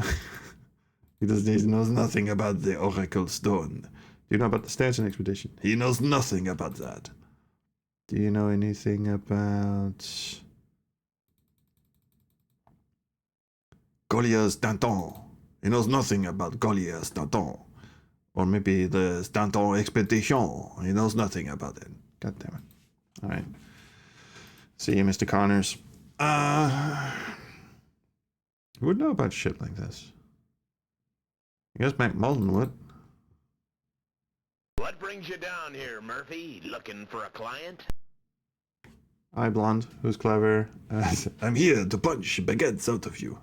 He knows nothing about the Oracle Stone. Do you know about the Stanton expedition? He knows nothing about that. Do you know anything about Collier's Stanton? He knows nothing about Collier's Stanton. Or maybe the Stanton expedition. He knows nothing about it. God damn it. Alright. See you, Mr. Connors. Who would know about shit like this? I guess Mac Malden would. What brings you down here, Murphy? Looking for a client? Hi, blonde. Who's clever? I'm here to punch baguettes out of you.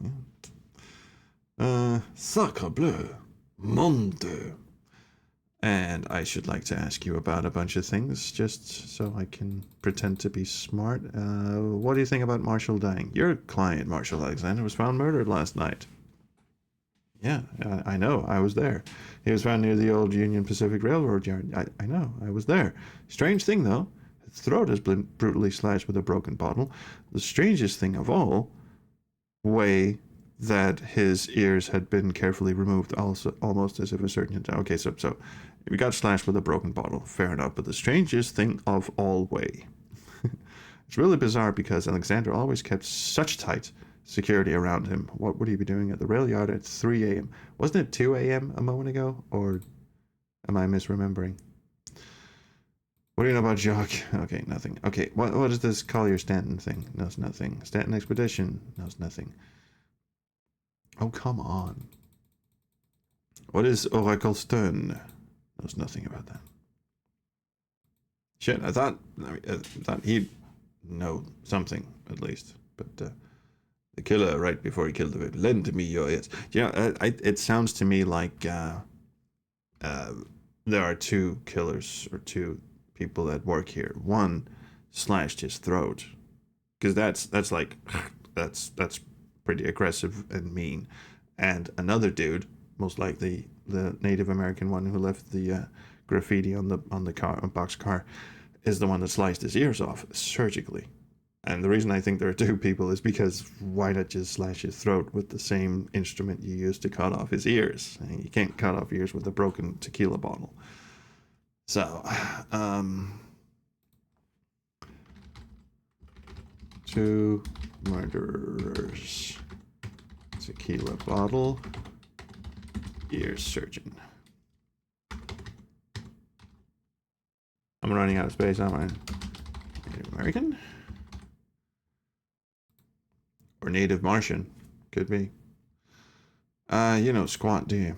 Sacre bleu. Mon Dieu. And I should like to ask you about a bunch of things, just so I can pretend to be smart. What do you think about Marshall dying? Your client, Marshall Alexander, was found murdered last night. Yeah, I know. I was there. He was found near the old Union Pacific Railroad yard. I know. I was there. Strange thing, though. His throat has been brutally slashed with a broken bottle. The strangest thing of all, way that his ears had been carefully removed, also almost as if a surgeon had... Okay, so we got slashed with a broken bottle. Fair enough. But the strangest thing of all way. It's really bizarre because Alexander always kept such tight security around him. What would he be doing at the rail yard at 3 a.m.? Wasn't it 2 a.m. a moment ago? Or am I misremembering? What do you know about Jock? Okay, nothing. Okay, what is this Collier Stanton thing? Knows nothing. Stanton Expedition? Knows nothing. Oh, come on. What is Oracle Stone? Knows nothing about that. Shit, I thought he'd know something, at least. But the killer, right before he killed the victim, lend me your ears. It sounds to me like there are two killers, or two people that work here. One slashed his throat, because that's pretty aggressive and mean. And another dude, most likely the Native American one who left the graffiti on the boxcar, is the one that sliced his ears off surgically. And the reason I think there are two people is because why not just slash his throat with the same instrument you use to cut off his ears? I mean, you can't cut off ears with a broken tequila bottle. So, two murderers, tequila bottle, ear surgeon. I'm running out of space, aren't I? Native American? Or Native Martian. Could be. You know squat, do you?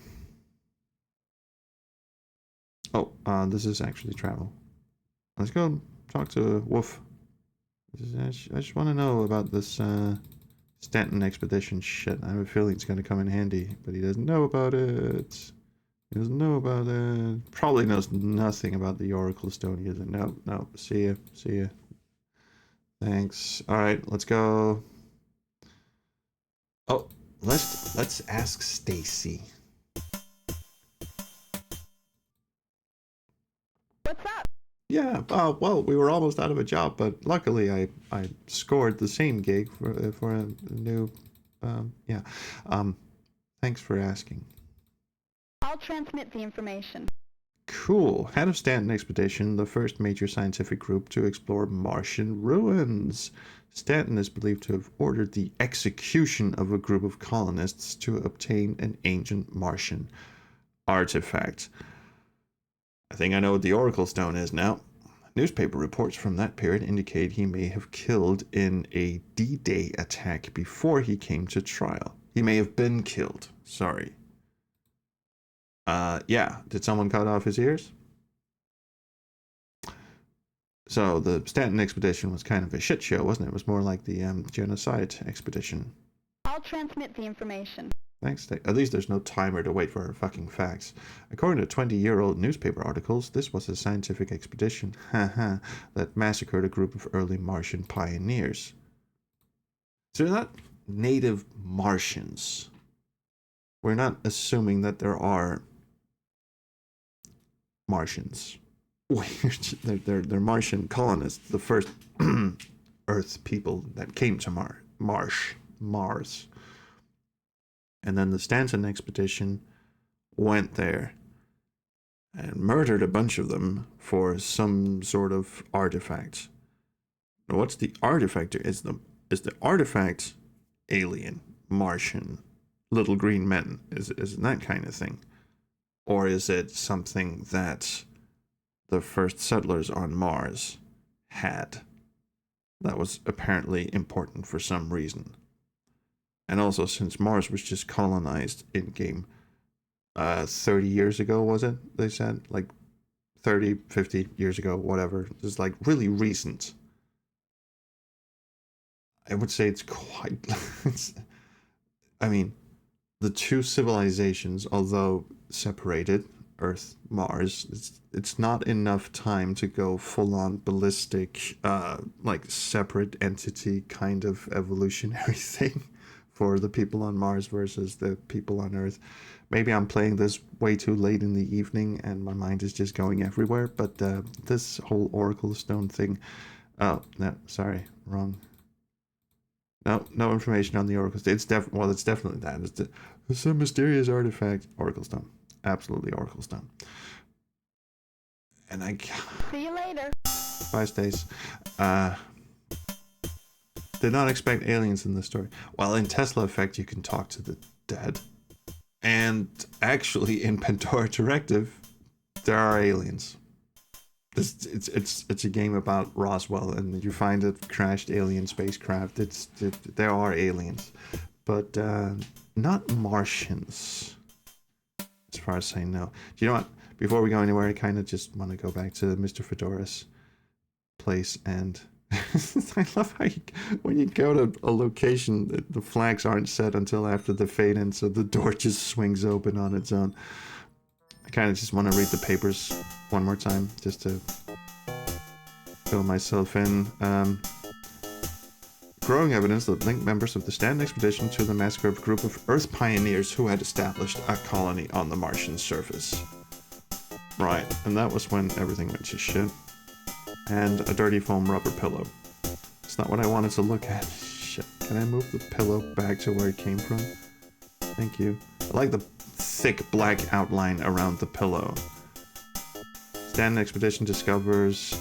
Oh, this is actually travel. Let's go talk to Wolf. I just want to know about this Stanton expedition shit. I have a feeling it's going to come in handy, but he doesn't know about it. He doesn't know about it. Probably knows nothing about the Oracle Stone either. No. See ya. Thanks. All right, let's go. Oh, let's ask Stacy. What's up? Yeah. Well, we were almost out of a job, but luckily I scored the same gig for a new. Yeah. Thanks for asking. I'll transmit the information. Cool. Head of Stanton Expedition, the first major scientific group to explore Martian ruins. Stanton is believed to have ordered the execution of a group of colonists to obtain an ancient Martian artifact. I think I know what the Oracle Stone is now. Newspaper reports from that period indicate he may have killed in a D-Day attack before he came to trial. He may have been killed. Sorry. Yeah. Did someone cut off his ears? So the Stanton expedition was kind of a shit show, wasn't it? It was more like the genocide expedition. I'll transmit the information. Thanks. At least there's no timer to wait for her fucking facts. According to 20-year-old newspaper articles, this was a scientific expedition, that massacred a group of early Martian pioneers. So they're not native Martians. We're not assuming that there are Martians. They're Martian colonists, the first Earth people that came to Mars. And then the Stanton expedition went there and murdered a bunch of them for some sort of artifact. Now, what's the artifact? Is the artifact alien, Martian, little green men? Is it that kind of thing? Or is it something that the first settlers on Mars had that was apparently important for some reason? And also, since Mars was just colonized in-game 30 years ago, was it? They said, like 30, 50 years ago, whatever. It's like really recent. I would say it's quite... I mean, the two civilizations, although separated, Earth, Mars, it's not enough time to go full-on ballistic, like separate entity kind of evolutionary thing for the people on Mars versus the people on Earth. Maybe I'm playing this way too late in the evening and my mind is just going everywhere, but this whole Oracle Stone thing... Oh, no, sorry, wrong. No information on the Oracle Stone. It's definitely that. It's a mysterious artifact. Oracle Stone. Absolutely Oracle Stone. And I... See you later. Bye, Stace. Did not expect aliens in this story. Well, in Tesla Effect, you can talk to the dead. And actually, in Pandora Directive, there are aliens. It's a game about Roswell, and you find a crashed alien spacecraft. There are aliens, but not Martians, as far as I know. Do you know what? Before we go anywhere, I kind of just want to go back to Mr. Fedora's place, and I love how when you go to a location, the flags aren't set until after the fade in, so the door just swings open on its own. I kind of just want to read the papers one more time, just to fill myself in. Growing evidence that linked members of the Stanton expedition to the massacre of a group of Earth pioneers who had established a colony on the Martian surface. Right, and that was when everything went to shit. And a dirty foam rubber pillow. It's not what I wanted to look at. Shit, can I move the pillow back to where it came from? Thank you. I like the thick black outline around the pillow. Stanton expedition discovers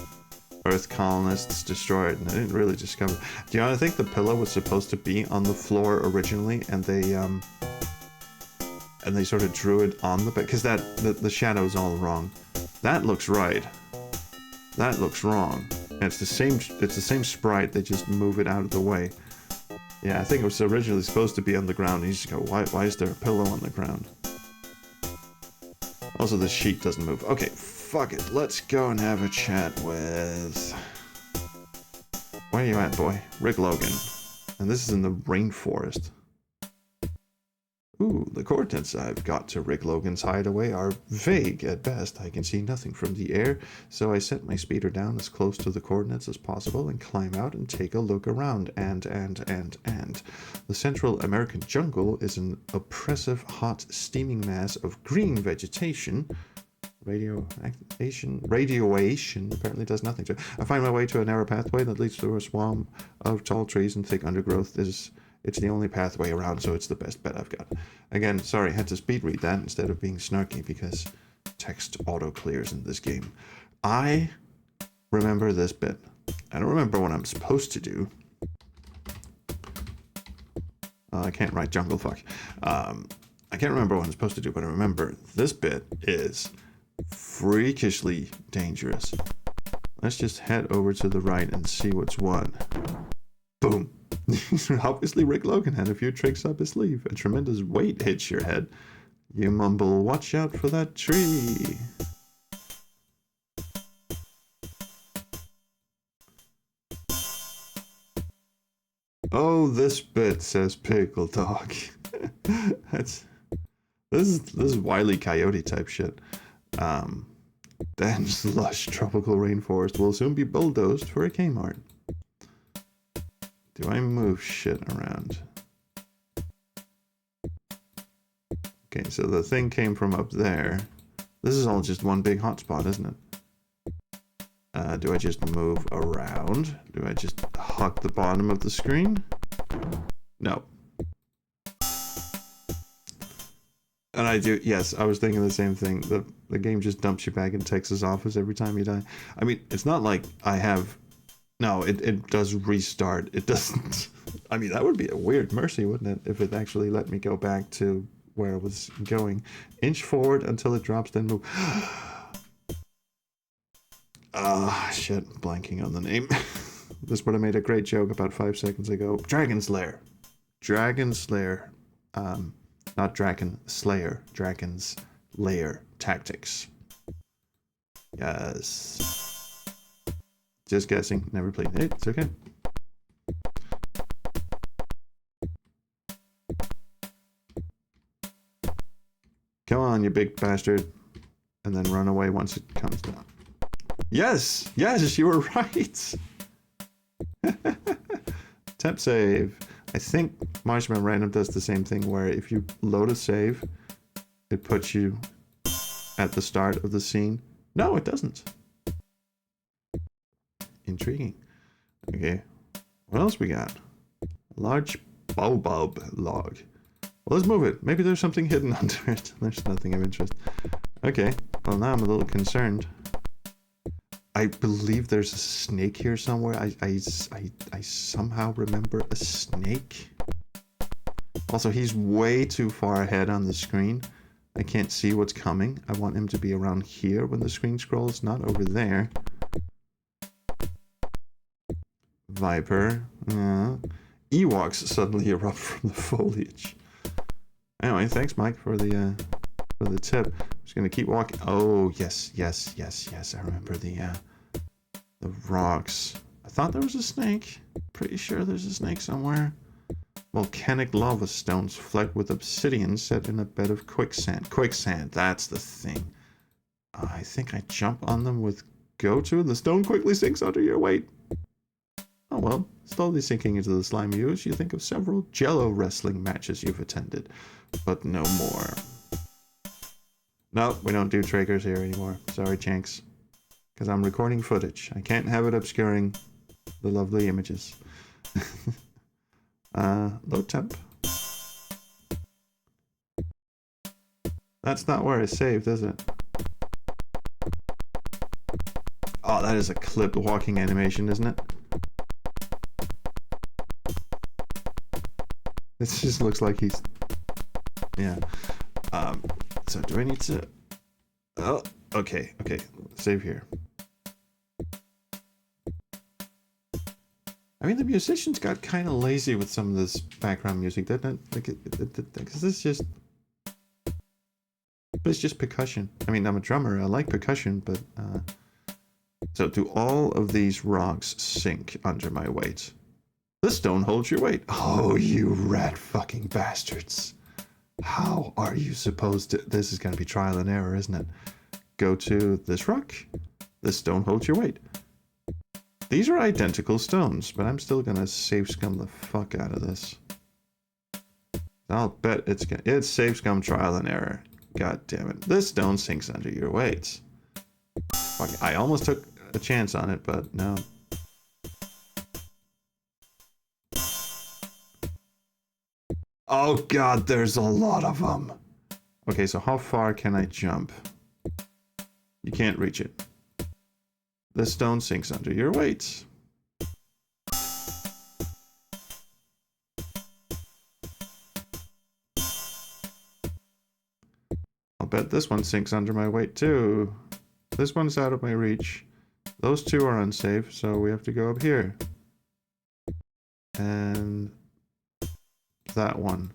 Earth colonists destroyed. And I didn't really discover. Do you know, I think the pillow was supposed to be on the floor originally, and they sort of drew it on the bed, because the shadow's all wrong. That looks right. That looks wrong. And it's the same sprite, they just move it out of the way. Yeah, I think it was originally supposed to be on the ground. You just go, why is there a pillow on the ground? Also, the sheet doesn't move. Okay, fuck it. Let's go and have a chat with... Where are you at, boy? Rick Logan. And this is in the rainforest. Ooh, the coordinates I've got to Rick Logan's hideaway are vague at best. I can see nothing from the air, so I set my speeder down as close to the coordinates as possible and climb out and take a look around. And. The Central American jungle is an oppressive, hot, steaming mass of green vegetation. Radiation apparently does nothing to it. I find my way to a narrow pathway that leads through a swarm of tall trees and thick undergrowth. It's the only pathway around, so it's the best bet I've got. Again, sorry, I had to speed read that instead of being snarky because text auto clears in this game. I remember this bit. I don't remember what I'm supposed to do. I can't write jungle fuck. I can't remember what I'm supposed to do, but I remember this bit is freakishly dangerous. Let's just head over to the right and see what's what. Boom. Obviously, Rick Logan had a few tricks up his sleeve. A tremendous weight hits your head. You mumble, watch out for that tree. Oh, this bit, says Pickle Dog. This is Wile E. Coyote type shit. Dense, lush tropical rainforest will soon be bulldozed for a Kmart. Do I move shit around? Okay, so the thing came from up there. This is all just one big hotspot, isn't it? Do I just move around? Do I just hug the bottom of the screen? No. And I do, yes, I was thinking the same thing. The game just dumps you back in Texas office every time you die. I mean, it's not like I have... No, it does restart. It doesn't... I mean, that would be a weird mercy, wouldn't it? If it actually let me go back to where I was going. Inch forward until it drops, then move. Shit. Blanking on the name. This would have made a great joke about 5 seconds ago. Dragon's Lair. Dragon's Lair. Not Dragon Slayer. Dragon's Lair tactics. Yes. Just guessing. Never played it. It's okay. Come on, you big bastard. And then run away once it comes down. Yes! Yes, you were right! Temp save. I think Martian Memorandum does the same thing where if you load a save, it puts you at the start of the scene. No, it doesn't. Intriguing. Okay. What else we got? Large baobab log. Well, let's move it. Maybe there's something hidden under it. There's nothing of interest. Okay. Well, now I'm a little concerned. I believe there's a snake here somewhere. I somehow remember a snake. Also, he's way too far ahead on the screen. I can't see what's coming. I want him to be around here when the screen scrolls, not over there. Viper. Ewoks suddenly erupt from the foliage. Anyway, thanks, Mike, for the tip. I'm just gonna keep walking. Oh, yes. I remember the rocks. I thought there was a snake. Pretty sure there's a snake somewhere. Volcanic lava stones flecked with obsidian set in a bed of quicksand. Quicksand, that's the thing. I think I jump on them with go to. The stone quickly sinks under your weight. Oh well, slowly sinking into the slimy ooze, you think of several jello wrestling matches you've attended, but no more. No, we don't do triggers here anymore. Sorry, Chanks. Because I'm recording footage. I can't have it obscuring the lovely images. Low temp. That's not where I saved, is it? Oh, that is a clipped walking animation, isn't it? This just looks like he's... Yeah. So do I need to... Oh, okay. Save here. I mean, the musicians got kind of lazy with some of this background music, didn't it? Because this just... It's just percussion. I mean, I'm a drummer. I like percussion, but... So do all of these rocks sink under my weight? This stone holds your weight. Oh, you rat fucking bastards. How are you supposed to... This is going to be trial and error, isn't it? Go to this rock. This stone holds your weight. These are identical stones, but I'm still going to save scum the fuck out of this. I'll bet it's save scum trial and error. God damn it. This stone sinks under your weight. Fuck, I almost took a chance on it, but no. Oh god, there's a lot of them. Okay, so how far can I jump? You can't reach it. This stone sinks under your weight. I'll bet this one sinks under my weight too. This one's out of my reach. Those two are unsafe, so we have to go up here. And that one.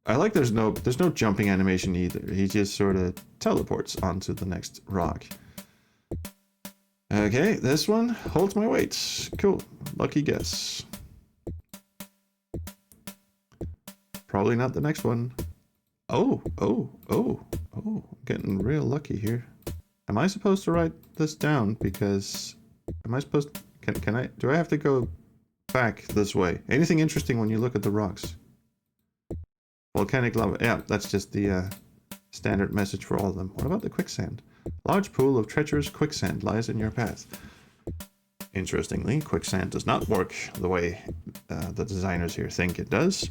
I like there's no jumping animation either. He just sort of teleports onto the next rock. Okay, this one holds my weight. Cool. Lucky guess. Probably not the next one. Oh. Getting real lucky here. Am I supposed to write this down? Because am I supposed to, can I, do I have to go back this way? Anything interesting when you look at the rocks? Volcanic lava. Yeah, that's just the standard message for all of them. What about the quicksand? Large pool of treacherous quicksand lies in your path. Interestingly, quicksand does not work the way the designers here think it does.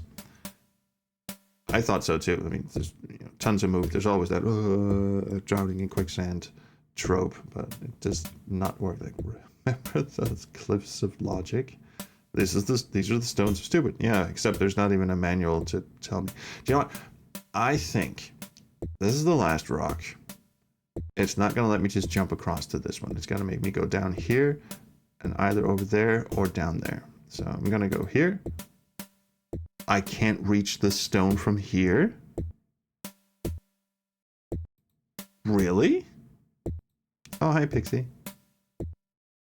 I thought so too. I mean, there's tons of moves. There's always that drowning in quicksand trope, but it does not work. Like, remember those cliffs of logic? These are the stones of stupid. Yeah, except there's not even a manual to tell me. Do you know what? I think this is the last rock. It's not going to let me just jump across to this one. It's going to make me go down here and either over there or down there. So I'm going to go here. I can't reach the stone from here. Really? Oh, hi, Pixie.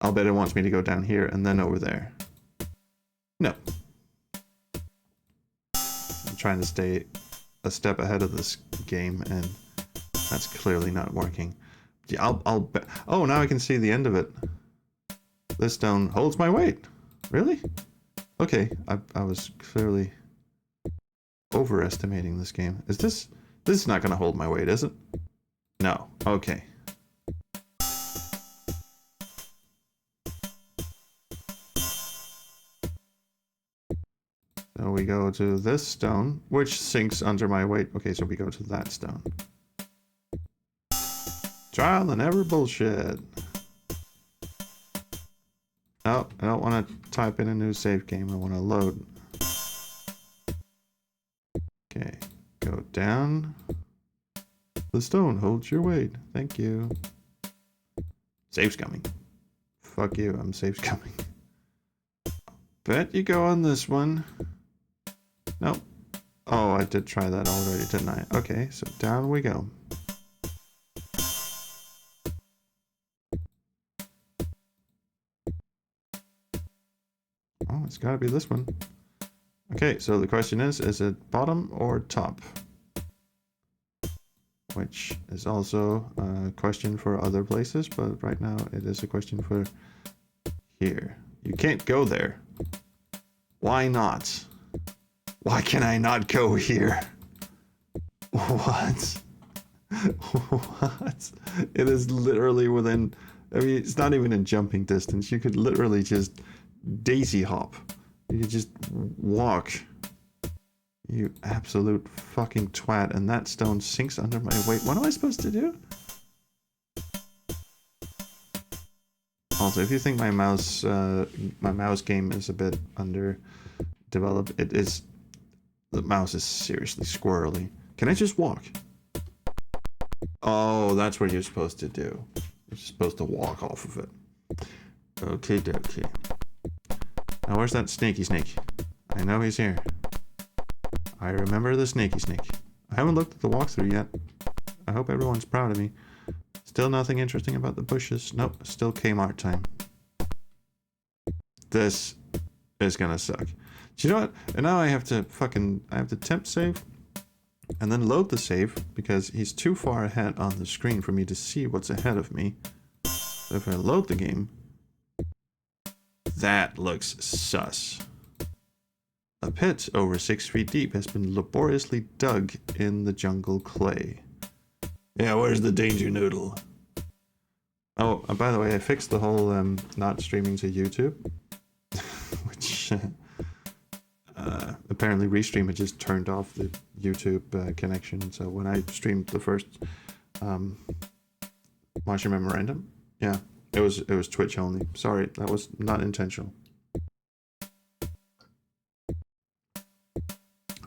I'll bet it wants me to go down here and then over there. No. I'm trying to stay a step ahead of this game, and that's clearly not working. Yeah, I'll bet. Oh, now I can see the end of it. This stone holds my weight. Really? Okay, I was clearly overestimating this game. Is this is not going to hold my weight, is it? No. Okay. So we go to this stone, which sinks under my weight. Okay, so we go to that stone. Trial and error bullshit. Oh, I don't want to type in a new save game. I want to load. Okay, go down. The stone holds your weight. Thank you. Save scumming. Fuck you, I'm save scumming. Bet you go on this one. Nope. Oh, I did try that already, didn't I? Okay, so down we go. Oh, it's gotta be this one. Okay, so the question is it bottom or top? Which is also a question for other places, but right now it is a question for here. You can't go there. Why not? Why can I not go here? What? What? It is literally within... I mean, it's not even in jumping distance. You could literally just daisy hop. You could just walk. You absolute fucking twat. And that stone sinks under my weight. What am I supposed to do? Also, if you think my mouse game is a bit underdeveloped, it is. The mouse is seriously squirrely. Can I just walk? Oh, that's what you're supposed to do. You're supposed to walk off of it. Okay, dokie. Now, where's that snaky snake? I know he's here. I remember the snaky snake. I haven't looked at the walkthrough yet. I hope everyone's proud of me. Still nothing interesting about the bushes. Nope, still Kmart time. This is gonna suck. Do you know what? And now I have to temp save and then load the save because he's too far ahead on the screen for me to see what's ahead of me. So if I load the game, that looks sus. A pit over 6 feet deep has been laboriously dug in the jungle clay. Yeah, where's the danger noodle? Oh, by the way, I fixed the whole not streaming to YouTube, which apparently Restream had just turned off the YouTube connection. So when I streamed the first Martian Memorandum, yeah, it was Twitch only. Sorry, that was not intentional.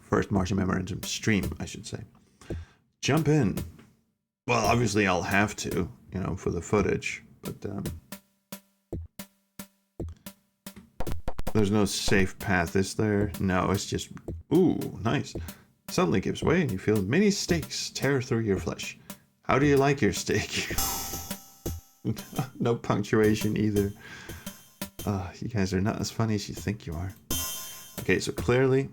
First Martian Memorandum stream, I should say. Jump in. Well, obviously I'll have to, you know, for the footage, but there's no safe path, is there? No, it's just, ooh, nice. Suddenly gives way and you feel many stakes tear through your flesh. How do you like your steak? No punctuation either. You guys are not as funny as you think you are. Okay, so clearly,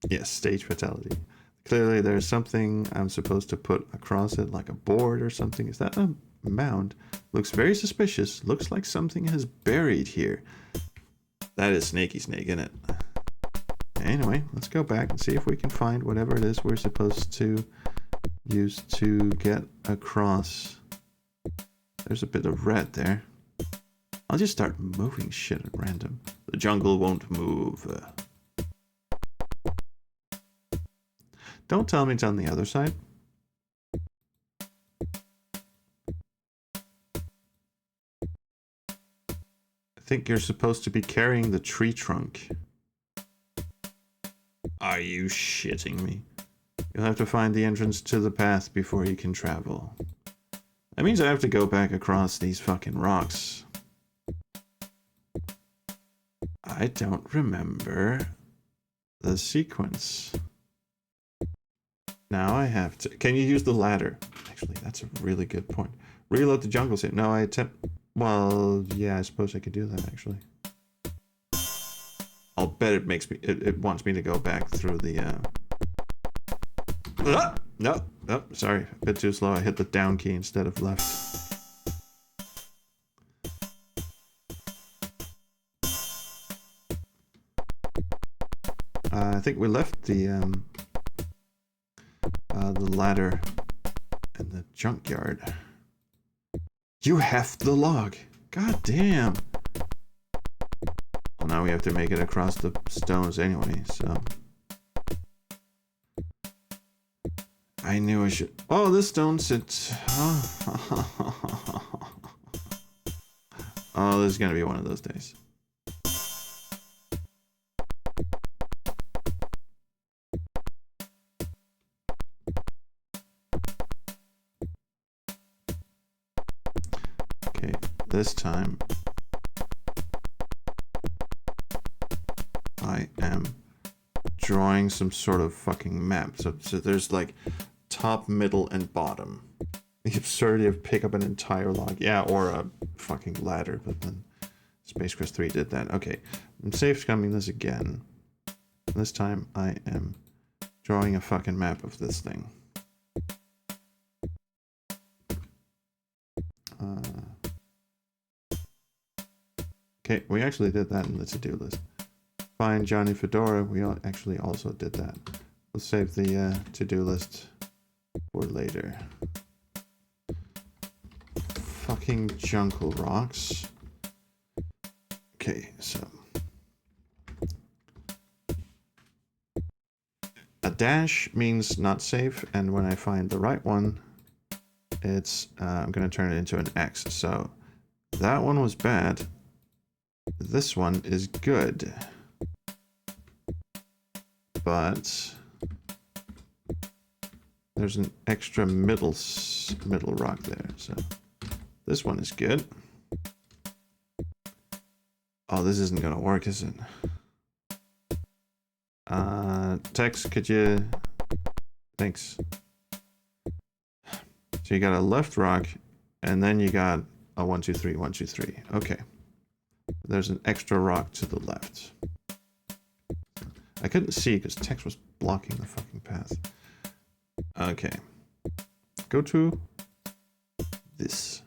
yes, stage fatality. Clearly there's something I'm supposed to put across it, like a board or something. Is that a mound? Looks very suspicious. Looks like something is buried here. That is snaky snake, isn't it? Anyway, let's go back and see if we can find whatever it is we're supposed to use to get across. There's a bit of red there. I'll just start moving shit at random. The jungle won't move. Don't tell me it's on the other side. I think you're supposed to be carrying the tree trunk. Are you shitting me? You'll have to find the entrance to the path before you can travel. That means I have to go back across these fucking rocks. I don't remember the sequence. Now I have to... Can you use the ladder? Actually, that's a really good point. Reload the jungle set. No, I attempt... Well, yeah, I suppose I could do that, actually. I'll bet it makes me... It wants me to go back through the... No, sorry. A bit too slow. I hit the down key instead of left. I think we left the ladder in the junkyard. You heft the log. God damn. Well, now we have to make it across the stones anyway, so... I knew I should... Oh, this stone sits... Oh, this is gonna be one of those days. Okay, this time... I am drawing some sort of fucking map. So there's like top, middle, and bottom. The absurdity of pick up an entire log. Yeah, or a fucking ladder, but then Space Quest 3 did that. Okay, I'm safe coming this again. This time I am drawing a fucking map of this thing. Okay, we actually did that in the to-do list. Find Johnny Fedora, we actually also did that. Let's save the to-do list for later. Fucking Jungle Rocks. Okay, so a dash means not safe, and when I find the right one, it's I'm gonna turn it into an X. So that one was bad. This one is good, but there's an extra middle rock there. So this one is good. Oh, this isn't gonna work, is it? Tex, could you... Thanks. So you got a left rock, and then you got a 1, 2, 3, 1, 2, 3. Okay. There's an extra rock to the left. I couldn't see because Tex was blocking the fucking path. Okay. Go to this.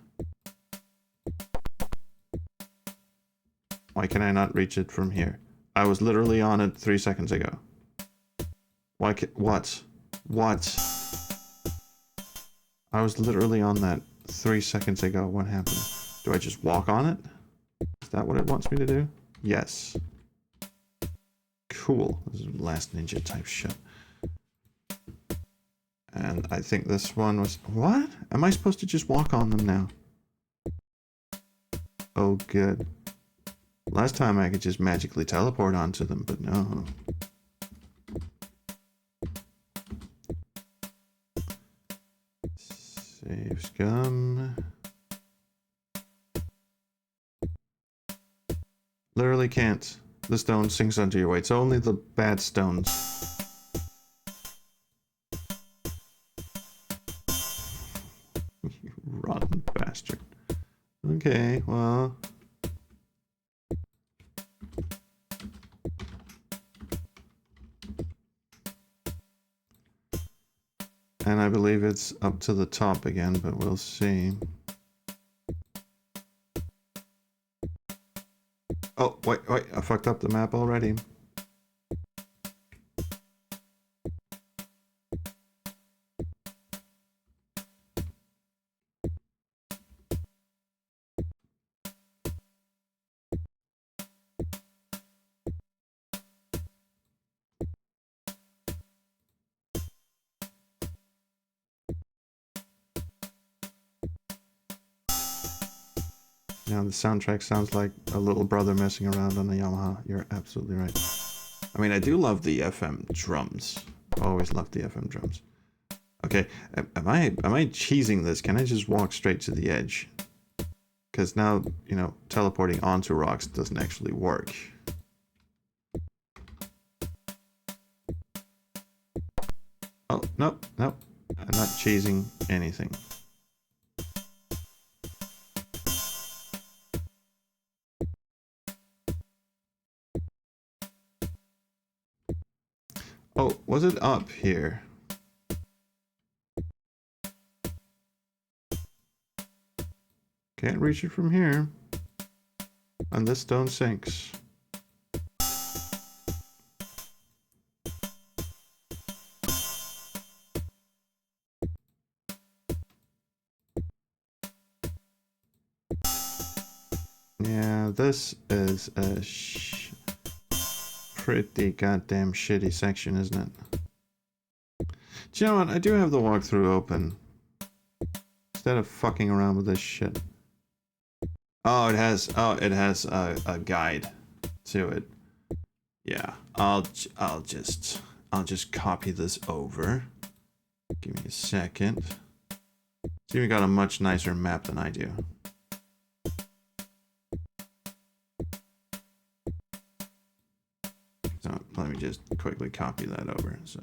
Why can I not reach it from here? I was literally on it 3 seconds ago. Why can... What? What? I was literally on that 3 seconds ago. What happened? Do I just walk on it? Is that what it wants me to do? Yes. Cool. This is Last Ninja type shit. And I think this one was... What? Am I supposed to just walk on them now? Oh, good. Last time I could just magically teleport onto them, but no. Save scum. Literally can't. The stone sinks under your weight. It's only the bad stones. You rotten bastard. Okay, well... And I believe it's up to the top again, but we'll see. Oh, wait, I fucked up the map already. Yeah, the soundtrack sounds like a little brother messing around on the Yamaha. You're absolutely right. I mean, I do love the FM drums. Always loved the FM drums. Okay, am I cheesing this? Can I just walk straight to the edge? Because now, you know, teleporting onto rocks doesn't actually work. Oh, nope. I'm not cheesing anything. Oh, was it up here? Can't reach it from here. And this stone sinks. Yeah, this is a pretty goddamn shitty section, isn't it? Do you know what? I do have the walkthrough open. Instead of fucking around with this shit. Oh, it has a guide to it. Yeah, I'll just copy this over. Give me a second. See, we got a much nicer map than I do. So let me just quickly copy that over. So.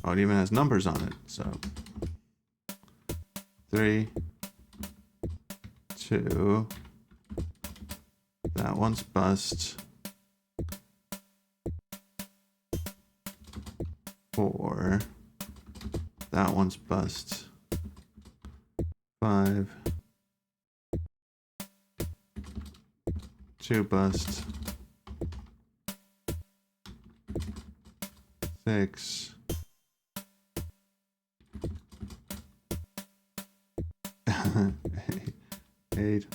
Oh, it even has numbers on it. So 3, 2. That one's bust. 4. That one's bust. 5. 2 bust. 6. 8.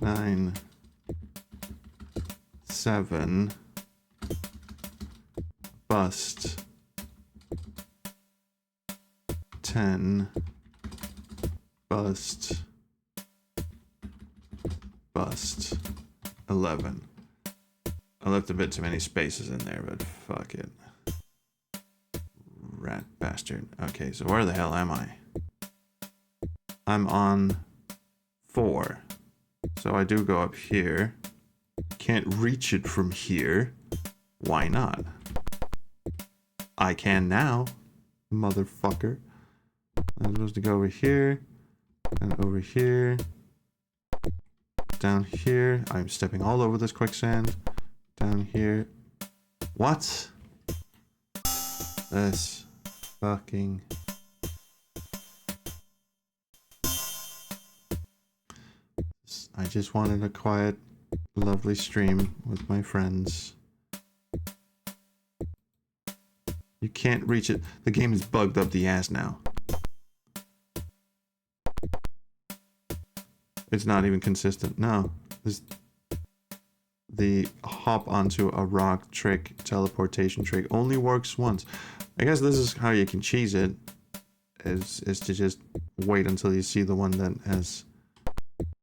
9. 7. Bust. 10. Bust. Bust. 11. I left a bit too many spaces in there, but fuck it. Rat bastard. Okay, so where the hell am I? I'm on 4. So I do go up here. Can't reach it from here. Why not? I can now, motherfucker. I'm supposed to go over here, and over here, down here. I'm stepping all over this quicksand. Down here. What? This fucking... I just wanted a quiet, lovely stream with my friends. You can't reach it. The game is bugged up the ass now. It's not even consistent. No. The hop onto a rock trick, teleportation trick, only works once. I guess this is how you can cheese it. Is to just wait until you see the one that has...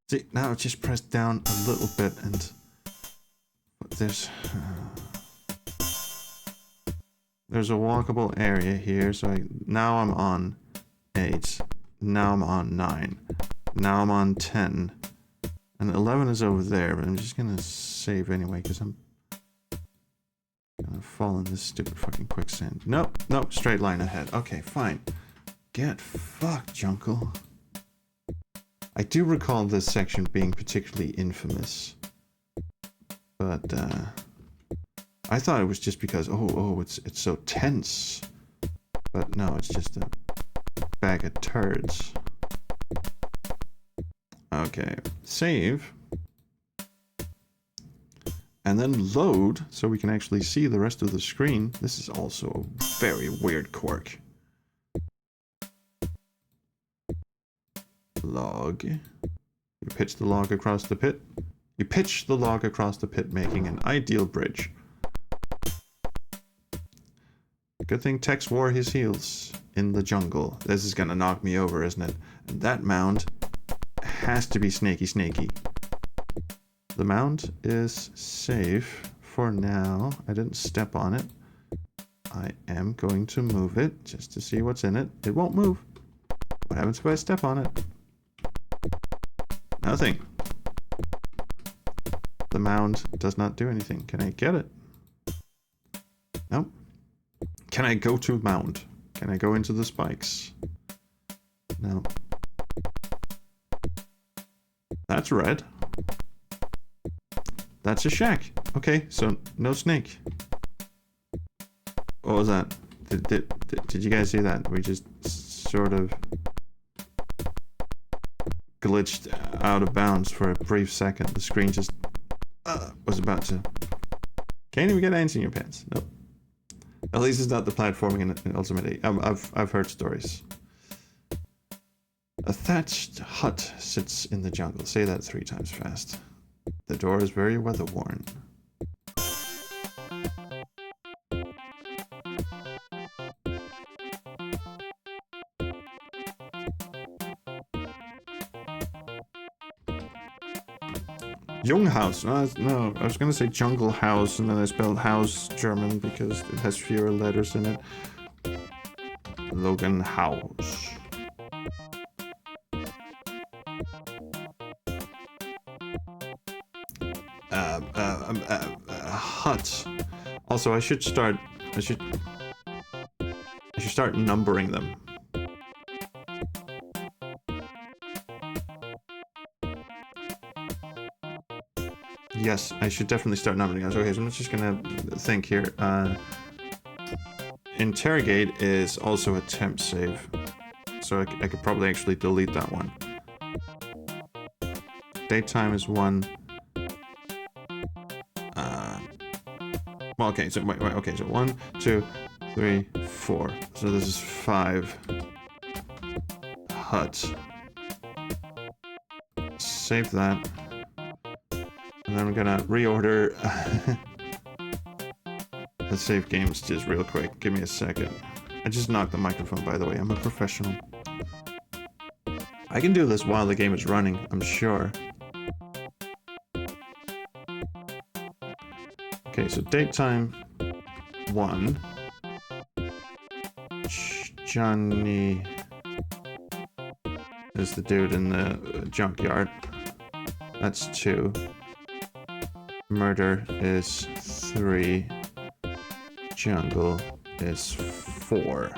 See, now just press down a little bit and... There's a walkable area here, so now I'm on 8. Now I'm on 9. Now I'm on 10. And 11 is over there, but I'm just gonna save anyway, because I'm gonna fall in this stupid fucking quicksand. Nope, nope, straight line ahead. Okay, fine. Get fucked, Junkle. I do recall this section being particularly infamous. But, I thought it was just because, it's so tense. But no, it's just a bag of turds. Okay, save. And then load, so we can actually see the rest of the screen. This is also a very weird quirk. Log. You pitch the log across the pit. You pitch the log across the pit, making an ideal bridge. Good thing Tex wore his heels in the jungle. This is gonna knock me over, isn't it? And that mound has to be snaky. The mound is safe for now. I didn't step on it. I am going to move it just to see what's in it. It won't move. What happens if I step on it? Nothing. The mound does not do anything. Can I get it? Nope. Can I go to mound? Can I go into the spikes? No. That's red. That's a shack. Okay, so no snake. What was that? Did you guys see that? We just sort of glitched out of bounds for a brief second. The screen just was about to... Can't even get ants in your pants. Nope. At least it's not the platforming in Ultimate 8. I've heard stories. A thatched hut sits in the jungle. Say that 3 times fast. The door is very weather-worn. Junghaus. No, I was gonna say jungle house, and then I spelled house German because it has fewer letters in it. Logan House. hut. Also, I should start numbering them. Yes, I should definitely start numbering them. Okay, so I'm just gonna think here. Interrogate is also a temp save. So I could probably actually delete that one. Daytime is 1. Well, okay, so wait, okay, so 1, 2, 3, 4. So this is 5. Hut. Save that. And then we're gonna reorder the save games just real quick. Give me a second. I just knocked the microphone, by the way. I'm a professional. I can do this while the game is running, I'm sure. Okay, so daytime 1. Johnny is the dude in the junkyard. That's 2. Murder is 3. Jungle is 4.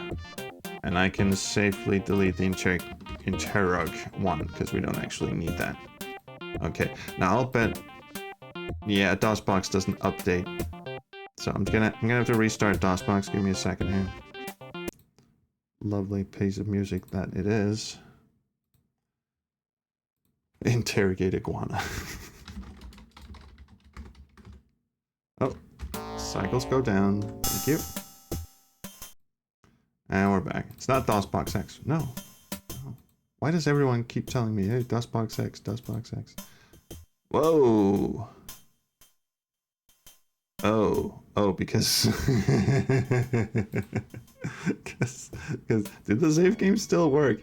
And I can safely delete the interrog 1 because we don't actually need that. Okay, now I'll bet. Yeah, DOSBox doesn't update, so I'm gonna have to restart DOSBox. Give me a second here. Lovely piece of music that it is. Interrogate iguana. Oh, cycles go down. Thank you. And we're back. It's not DOSBox X. No. Why does everyone keep telling me, hey, DOSBox X, DOSBox X? Whoa. Oh, because... because do the save games still work?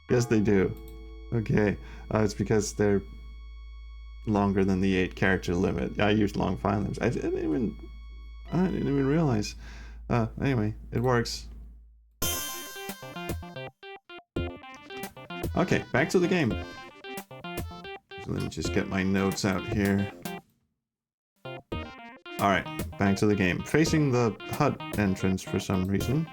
Yes, they do. Okay. It's because they're longer than the 8 character limit. I used long file names. I didn't even realize. Anyway, it works. Okay, back to the game. So let me just get my notes out here. Alright, back to the game. Facing the hut entrance for some reason.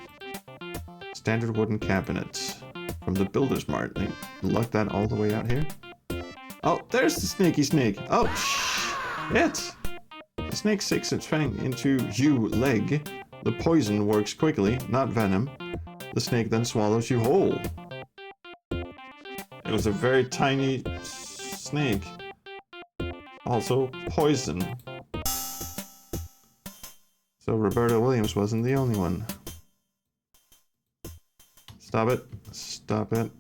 Standard wooden cabinets from the Builder's Mart. They lucked that all the way out here. Oh, there's the sneaky snake. Oh, shit. The snake sinks its fang into you leg. The poison works quickly, not venom. The snake then swallows you whole. It was a very tiny snake. Also poison. So Roberta Williams wasn't the only one. Stop it. Stop it.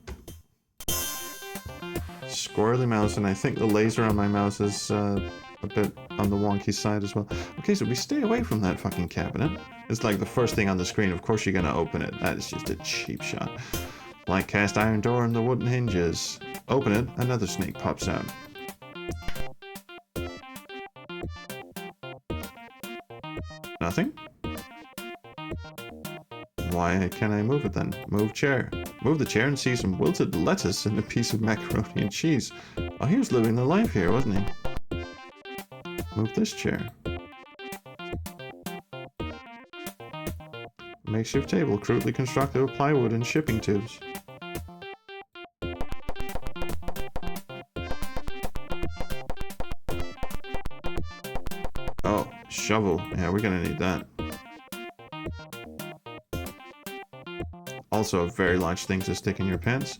Squirrely mouse, and I think the laser on my mouse is a bit on the wonky side as well. Okay, so we stay away from that fucking cabinet. It's like the first thing on the screen. Of course you're gonna open it. That is just a cheap shot. Like cast iron door and the wooden hinges. Open it, another snake pops out. Nothing? Why can't I move it then? Move chair. Move the chair and see some wilted lettuce and a piece of macaroni and cheese. Oh, he was living the life here, wasn't he? Move this chair. Makeshift table, crudely constructed with plywood and shipping tubes. Oh, shovel. Yeah, we're gonna need that. Also a very large thing to stick in your pants.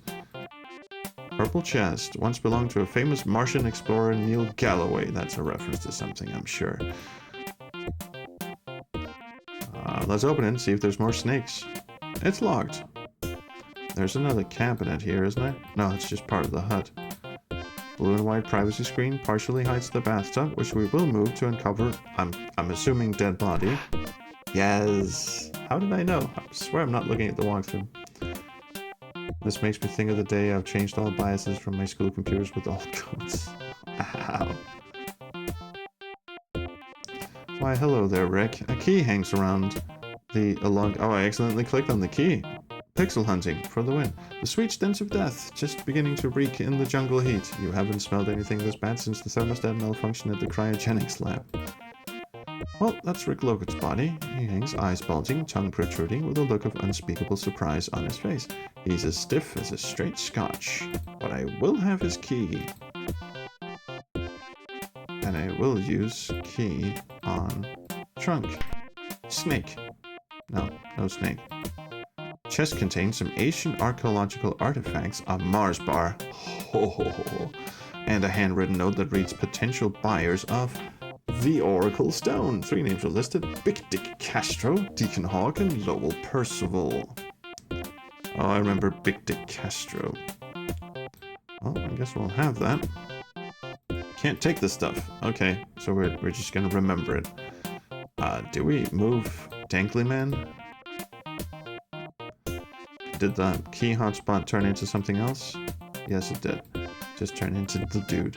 Purple chest. Once belonged to a famous Martian explorer, Neil Galloway. That's a reference to something, I'm sure. Let's open it and see if there's more snakes. It's locked. There's another cabinet here, isn't there? No, it's just part of the hut. Blue and white privacy screen partially hides the bathtub, which we will move to uncover, I'm assuming, dead body. Yes. How did I know? I swear I'm not looking at the walkthrough. This makes me think of the day I've changed all biases from my school computers with all codes. Ow. Why, hello there, Rick. A key hangs around the along. Oh, I accidentally clicked on the key. Pixel hunting for the win. The sweet stench of death just beginning to reek in the jungle heat. You haven't smelled anything this bad since the thermostat malfunction at the cryogenics lab. Well, that's Rick Logan's body. He hangs, eyes bulging, tongue protruding, with a look of unspeakable surprise on his face. He's as stiff as a straight scotch. But I will have his key. And I will use key on trunk. Snake. No snake. Chest contains some ancient archaeological artifacts, a Mars bar, and a handwritten note that reads potential buyers of the Oracle Stone. 3 names are listed: Big Dick Castro, Deacon Hawk, and Lowell Percival. Oh, I remember Big Dick Castro. Well, I guess we'll have that. Can't take this stuff. Okay, so we're just gonna remember it. Do we move Dankly Man? Did the key hotspot turn into something else? Yes, it did. Just turn into the dude.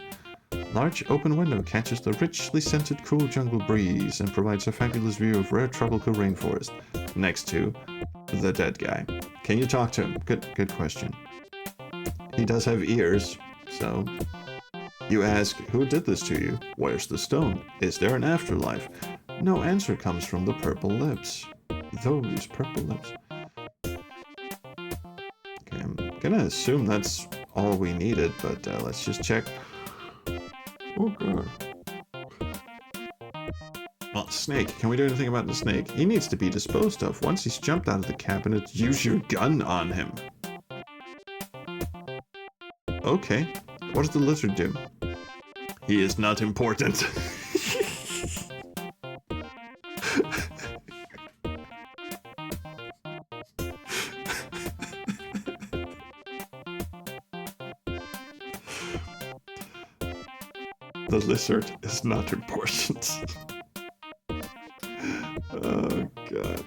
Large open window catches the richly scented cool jungle breeze and provides a fabulous view of rare tropical rainforest next to the dead guy. Can you talk to him? Good question. He does have ears, so... You ask, who did this to you? Where's the stone? Is there an afterlife? No answer comes from the purple lips. Those purple lips. Okay, I'm gonna assume that's all we needed, but let's just check. Oh god. Well, snake. Can we do anything about the snake? He needs to be disposed of. Once he's jumped out of the cabinet, use your gun on him. Okay. What does the lizard do? He is not important. The lizard is not important. Oh, God.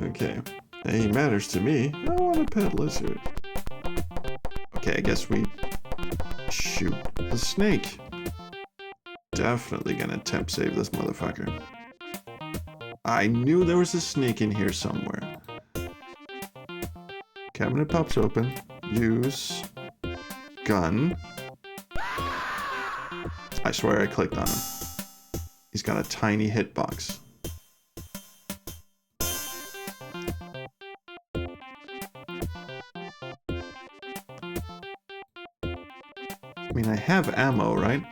Okay. He matters to me. I want a pet lizard. Okay, I guess we shoot the snake. Definitely gonna temp save this motherfucker. I knew there was a snake in here somewhere. Cabinet pops open. Use gun. I swear I clicked on him. He's got a tiny hitbox. I mean, I have ammo, right?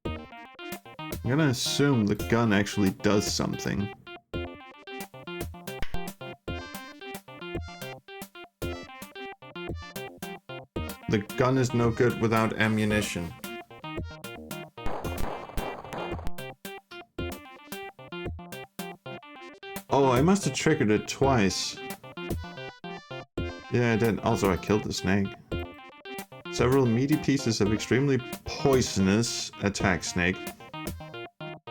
I'm gonna assume the gun actually does something. The gun is no good without ammunition. Oh, I must have triggered it twice. Yeah, I did. Also, I killed the snake. Several meaty pieces of extremely poisonous attack snake.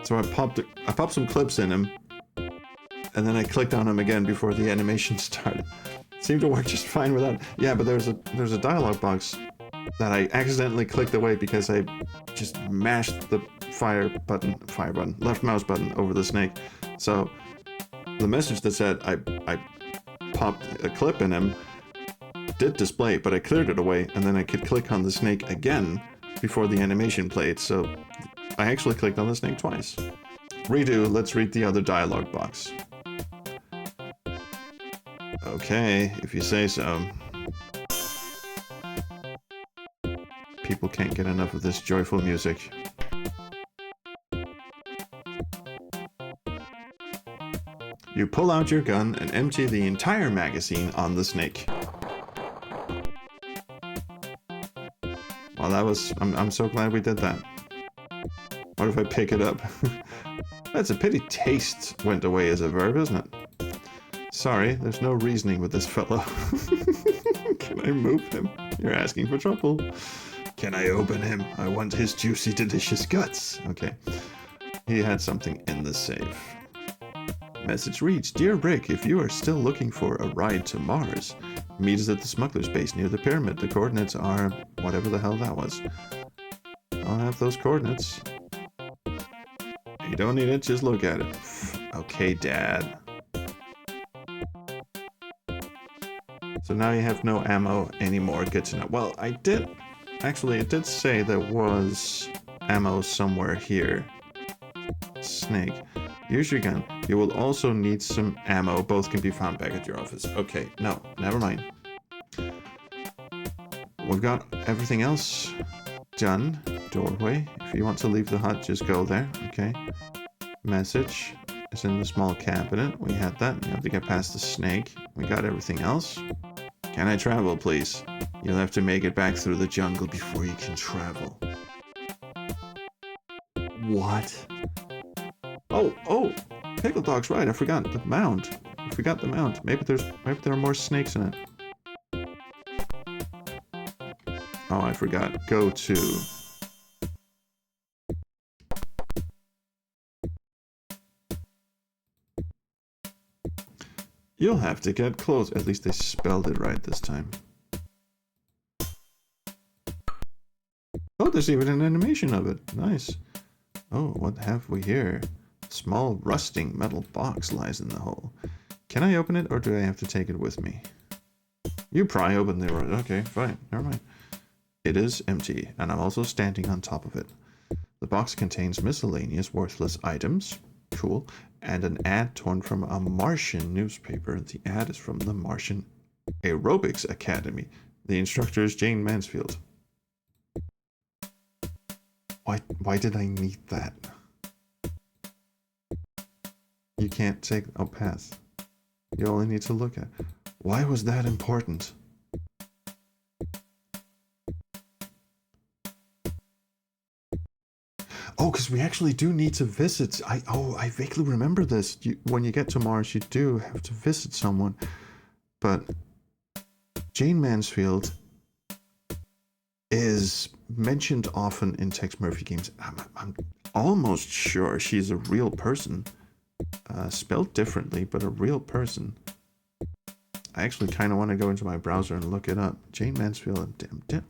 So I popped some clips in him, and then I clicked on him again before the animation started. It seemed to work just fine without. Yeah, but there's a dialogue box that I accidentally clicked away because I just mashed the fire button, left mouse button over the snake. So the message that said I popped a clip in him did display, but I cleared it away, and then I could click on the snake again before the animation played, so I actually clicked on the snake twice. Redo, let's read the other dialogue box. Okay, if you say so. People can't get enough of this joyful music. You pull out your gun and empty the entire magazine on the snake. Well, that was... I'm so glad we did that. What if I pick it up? That's a pity taste went away as a verb, isn't it? Sorry, there's no reasoning with this fellow. Can I move him? You're asking for trouble. Can I open him? I want his juicy, delicious guts. Okay. He had something in the safe. Message reads, Dear Rick, if you are still looking for a ride to Mars, meet us at the smuggler's base near the pyramid. The coordinates are whatever the hell that was. I'll have those coordinates. You don't need it, just look at it. Okay, Dad. So now you have no ammo anymore. Good to know. Well, it did say there was ammo somewhere here. Snake. Use your gun. You will also need some ammo. Both can be found back at your office. Okay, no, never mind. We've got everything else done. Doorway. If you want to leave the hut, just go there. Okay. Message. It's in the small cabinet. We had that. You have to get past the snake. We got everything else. Can I travel, please? You'll have to make it back through the jungle before you can travel. What? Oh, Pickle Dog's right. I forgot the mound. I forgot the mound. Maybe there are more snakes in it. Oh, I forgot. Go to. You'll have to get close. At least they spelled it right this time. Oh, there's even an animation of it. Nice. Oh, what have we here? Small rusting metal box lies in the hole. Can I open it, or do I have to take it with me? You pry open the... Okay, fine. Never mind. It is empty, and I'm also standing on top of it. The box contains miscellaneous worthless items. Cool. And an ad torn from a Martian newspaper. The ad is from the Martian Aerobics Academy. The instructor is Jane Mansfield. Why did I need that? You can't take... Oh, pass. You only need to look at... Why was that important? Oh, because we actually do need to visit. I vaguely remember this. When you get to Mars, you do have to visit someone. But Jane Mansfield is mentioned often in Tex Murphy games. I'm almost sure she's a real person. Spelled differently, but a real person. I actually kind of want to go into my browser and look it up. Jane Mansfield, I'm dead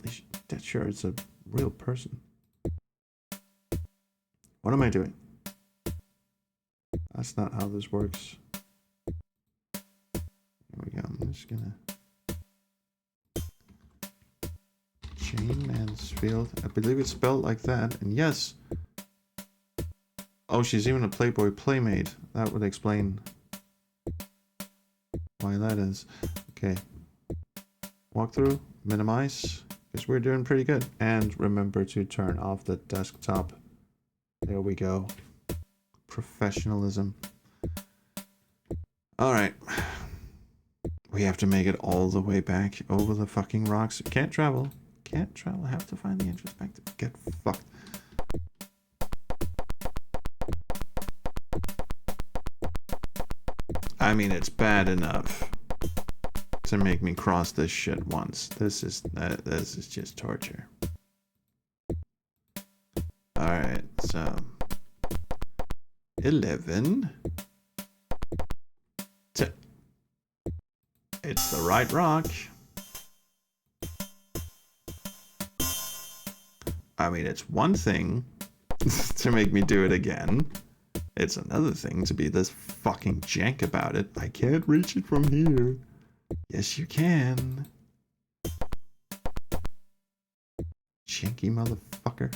sure it's a real person. What am I doing? That's not how this works. There we go. I'm just gonna... Jane Mansfield. I believe it's spelled like that. And yes. Oh, she's even a Playboy Playmate. That would explain why that is. Okay. Walkthrough. Minimize. Because we're doing pretty good. And remember to turn off the desktop. There we go. Professionalism. Alright. We have to make it all the way back over the fucking rocks. Can't travel. Can't travel. I have to find the entrance back to get fucked. I mean, it's bad enough to make me cross this shit once. This is just torture. Alright, so 11. It's the right rock. I mean, it's one thing to make me do it again. It's another thing to be this fucking jank about it. I can't reach it from here. Yes, you can. Janky motherfucker.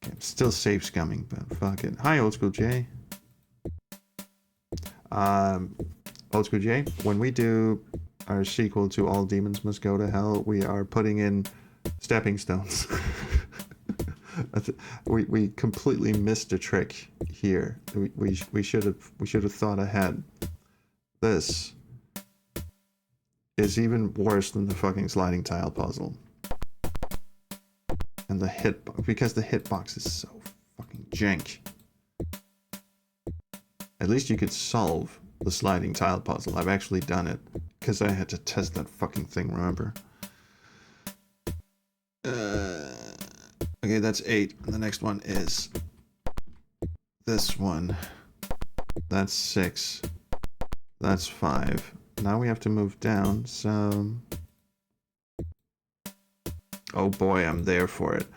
Okay, I'm still safe scumming, but fuck it. Hi, Old School Jay. Old School Jay, when we do our sequel to All Demons Must Go to Hell, we are putting in stepping stones. we completely missed a trick here. We should have thought ahead. This is even worse than the fucking sliding tile puzzle. And the because the hitbox is so fucking jank. At least you could solve the sliding tile puzzle. I've actually done it because I had to test that fucking thing, remember? Okay, that's 8. And the next one is this one. That's 6. That's 5. Now we have to move down, so... Oh boy, I'm there for it.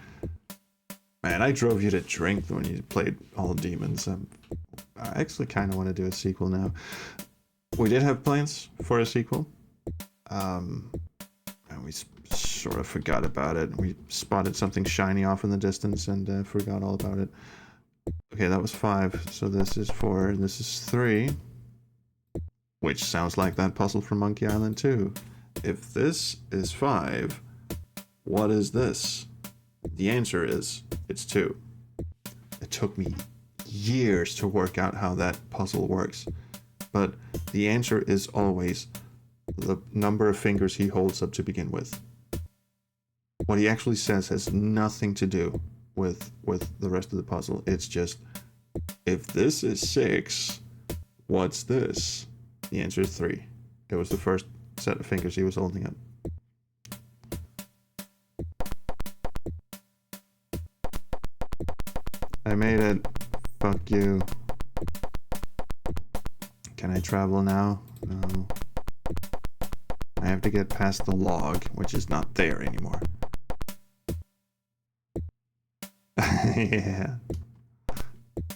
Man, I drove you to drink when you played All Demons. I actually kind of want to do a sequel now. we did have plans for a sequel. And we sort of forgot about it. We spotted something shiny off in the distance and forgot all about it. Okay, that was 5. So this is 4. This is 3. Which sounds like that puzzle from Monkey Island 2. If this is 5, what is this? The answer is, it's 2. It took me years to work out how that puzzle works. But the answer is always the number of fingers he holds up to begin with. What he actually says has nothing to do with the rest of the puzzle. It's just, if this is 6, what's this? The answer is 3. It was the first set of fingers he was holding up. I made it. Fuck you. Can I travel now? No. I have to get past the log, which is not there anymore. Yeah.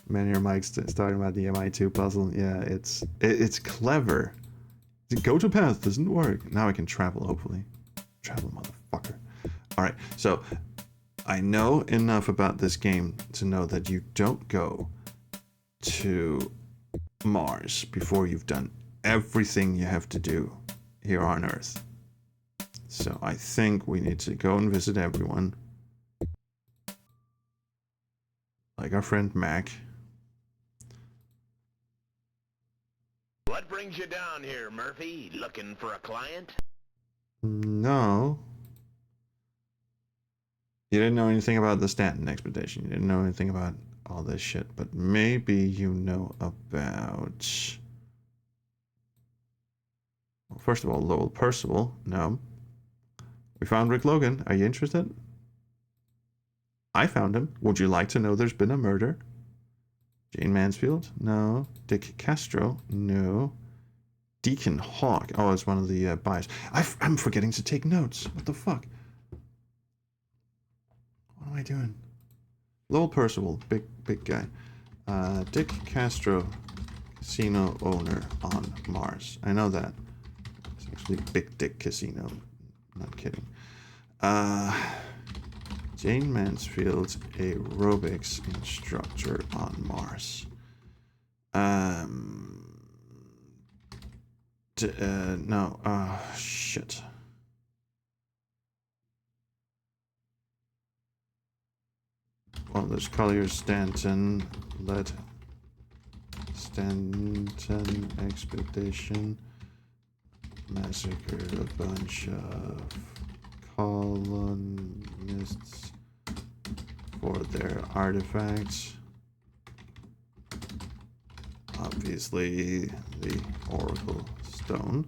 Man, your mic's talking about the MI2 puzzle. Yeah, it's clever. The go-to path doesn't work. Now I can travel, hopefully. Travel, motherfucker. Alright, so I know enough about this game to know that you don't go to Mars before you've done everything you have to do here on Earth. So I think we need to go and visit everyone. Like our friend Mac. What brings you down here, Murphy? Looking for a client? No. You didn't know anything about the Stanton expedition. You didn't know anything about all this shit. But maybe you know about... Well, first of all, Lowell Percival. No. We found Rick Logan. Are you interested? I found him. Would you like to know there's been a murder? Jane Mansfield? No. Dick Castro? No. Deacon Hawk? Oh, it's one of the Bache. I'm forgetting to take notes. What the fuck? What am I doing? Lowell Percival, big guy. Dick Castro, casino owner on Mars. I know that. It's actually Big Dick Casino. Not kidding. Jane Mansfield, aerobics instructor on Mars. No. Shit. Well, there's Collier Stanton. Led Stanton expedition. Massacred a bunch of colonists for their artifacts. Obviously, the Oracle Stone.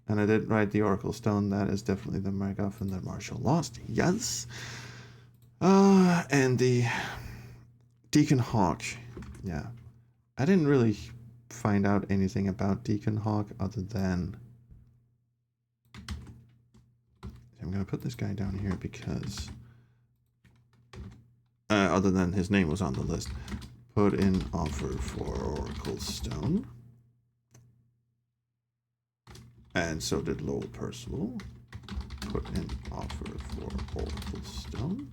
And I did write the Oracle Stone. That is definitely the MacGuffin that Marshall lost. Yes. And the Deacon Hawk. Yeah. I didn't really find out anything about Deacon Hawk other than... I'm going to put this guy down here because... other than his name was on the list. Put in offer for Oracle Stone. And so did Lowell Percival. Put in offer for Oracle Stone.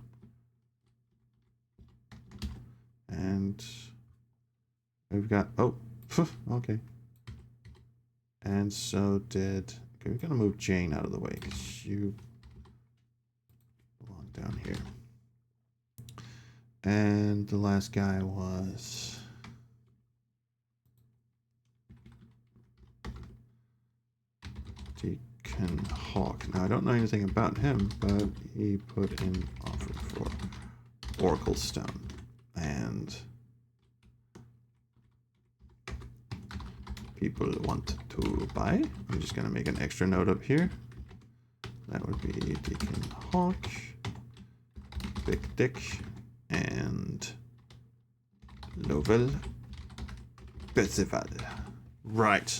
And we've got... Oh, okay. And so did... Okay, we're going to move Jane out of the way because you belong down here. And the last guy was... Deacon Hawk. Now, I don't know anything about him, but he put in offer for Oracle Stone. And people want to buy. I'm just going to make an extra note up here. That would be Deacon Hawk, Big Dick, and Lowell Percival. Right.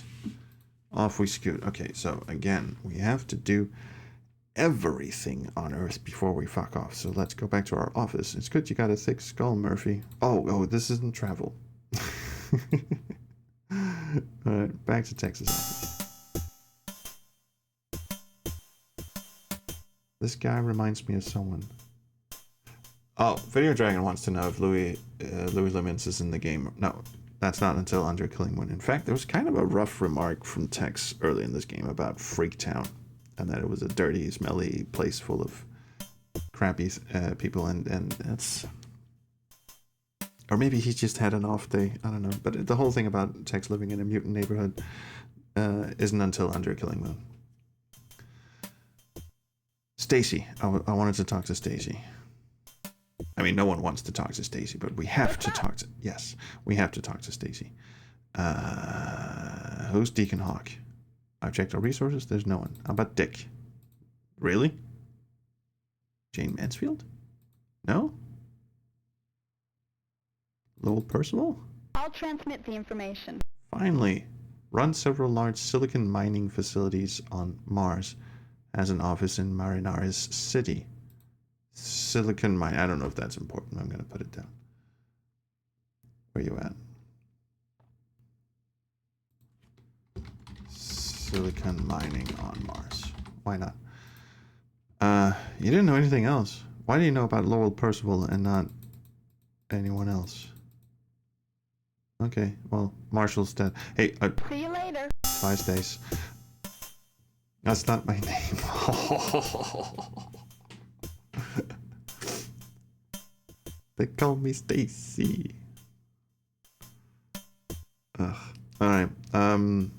Off we scoot. Okay, so again, we have to do everything on Earth before we fuck off. So let's go back to our office. It's good you got a thick skull, Murphy. Oh, this isn't travel. Alright, back to Texas office. This guy reminds me of someone. Oh, Video Dragon wants to know if Louis Lemons is in the game. No, that's not until Under Killing Moon. In fact, there was kind of a rough remark from Tex early in this game about Freaktown, and that it was a dirty, smelly place full of crappy people, and that's... Or maybe he just had an off day, I don't know. But the whole thing about Tex living in a mutant neighborhood isn't until Under Killing Moon. Stacy. I wanted to talk to Stacy. I mean, no one wants to talk to Stacy, but we have to talk to... Yes, we have to talk to Stacy. Who's Deacon Hawk? I've checked our resources. There's no one. How about Dick? Really? Jane Mansfield? No? Lowell Percival? I'll transmit the information. Finally. Runs several large silicon mining facilities on Mars. Has an office in Marinaris City. Silicon mine. I don't know if that's important. I'm going to put it down. Where you at? Silicon mining on Mars. Why not? You didn't know anything else. Why do you know about Lowell Percival and not anyone else? Okay, well, Marshall's dead. Hey, See you later. bye, Stace. That's not my name. They call me Stacy. Ugh. All right. Can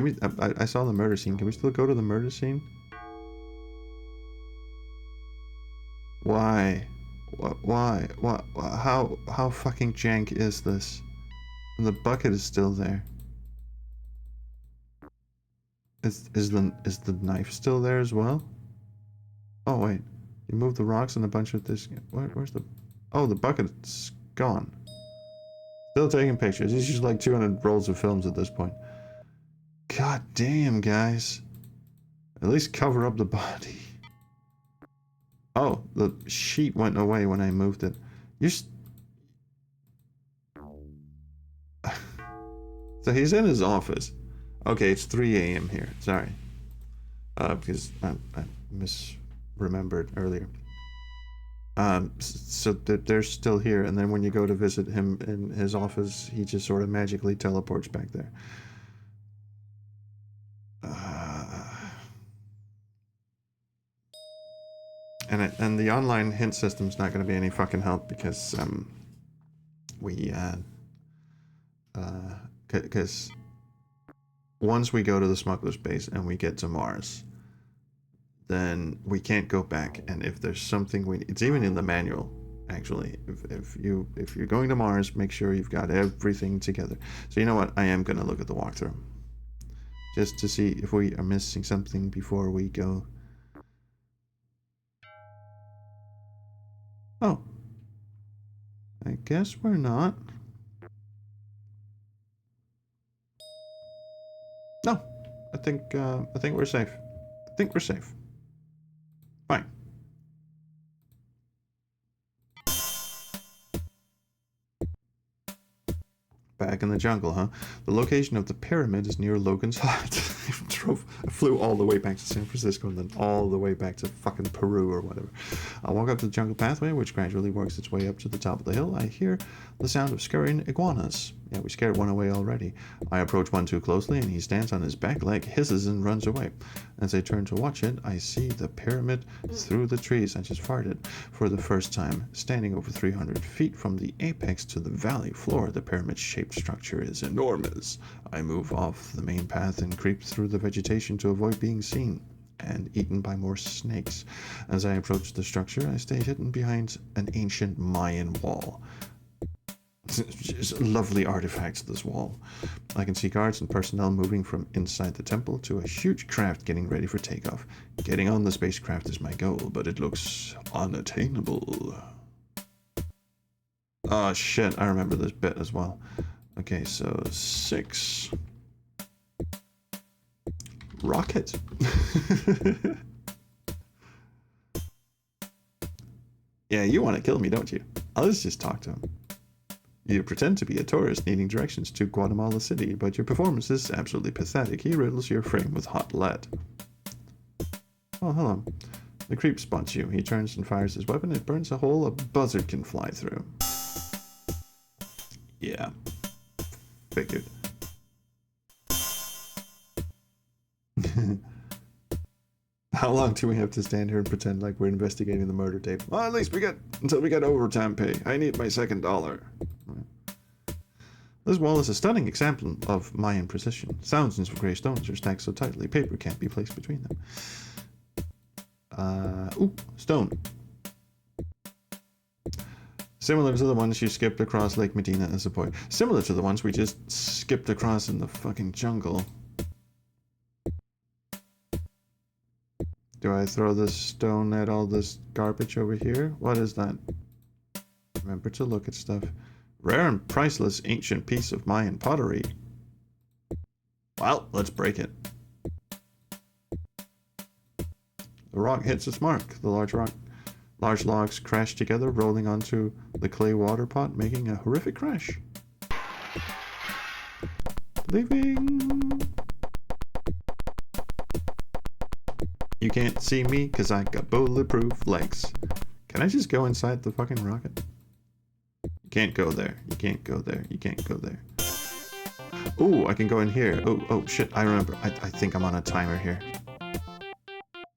we? I saw the murder scene. Can we still go to the murder scene? Why? Why? What? How fucking jank is this? And the bucket is still there. Is the knife still there as well? Oh wait, you moved the rocks and a bunch of this. Where's the? Oh, the bucket's gone. Still taking pictures. He's just like 200 rolls of films at this point. God damn, guys. At least cover up the body. Oh, the sheet went away when I moved it. So he's in his office. Okay, it's 3 a.m. here. Sorry. Because I misremembered earlier. So they're still here, and then when you go to visit him in his office, he just sort of magically teleports back there. And the online hint system's not going to be any fucking help because because once we go to the smuggler's base and we get to Mars, then we can't go back. And if there's something it's even in the manual, actually. If you're going to Mars, make sure you've got everything together. So you know what? I am going to look at the walkthrough just to see if we are missing something before we go. Oh, I guess we're not. No, I think we're safe. I think we're safe. Fine. Back in the jungle, huh? The location of the pyramid is near Logan's hut. I flew all the way back to San Francisco and then all the way back to fucking Peru or whatever. I walk up to the jungle pathway, which gradually works its way up to the top of the hill. I hear the sound of scurrying iguanas. Yeah, we scared one away already. I approach one too closely and he stands on his back leg, hisses and runs away. As I turn to watch it, I see the pyramid through the trees. I just farted for the first time. Standing over 300 feet from the apex to the valley floor, the pyramid-shaped structure is enormous. I move off the main path and creep through the vegetation to avoid being seen and eaten by more snakes. As I approach the structure, I stay hidden behind an ancient Mayan wall. Just lovely artifacts, this wall. I can see guards and personnel moving from inside the temple to a huge craft getting ready for takeoff. Getting on the spacecraft is my goal, but it looks unattainable. Oh shit, I remember this bit as well. Okay, so 6. Rocket. Yeah, you want to kill me, don't you? Let's just talk to him. You pretend to be a tourist needing directions to Guatemala City, but your performance is absolutely pathetic. He riddles your frame with hot lead. Oh, hello. The creep spots you. He turns and fires his weapon. It burns a hole a buzzard can fly through. Yeah. Figured. How long do we have to stand here and pretend like we're investigating the murder tape? Well, at least until we get overtime pay. I need my second $1. This wall is a stunning example of Mayan precision. Thousands of gray stones are stacked so tightly, paper can't be placed between them. Ooh, stone. Similar to the ones you skipped across Lake Medina as a boy. Similar to the ones we just skipped across in the fucking jungle. Do I throw this stone at all this garbage over here? What is that? Remember to look at stuff. Rare and priceless ancient piece of Mayan pottery. Well, let's break it. The rock hits its mark. The large logs crash together, rolling onto the clay water pot, making a horrific crash. Leaving. You can't see me because I got bulletproof legs. Can I just go inside the fucking rocket? You can't go there. You can't go there. You can't go there. Ooh, I can go in here. Oh shit, I remember. I think I'm on a timer here.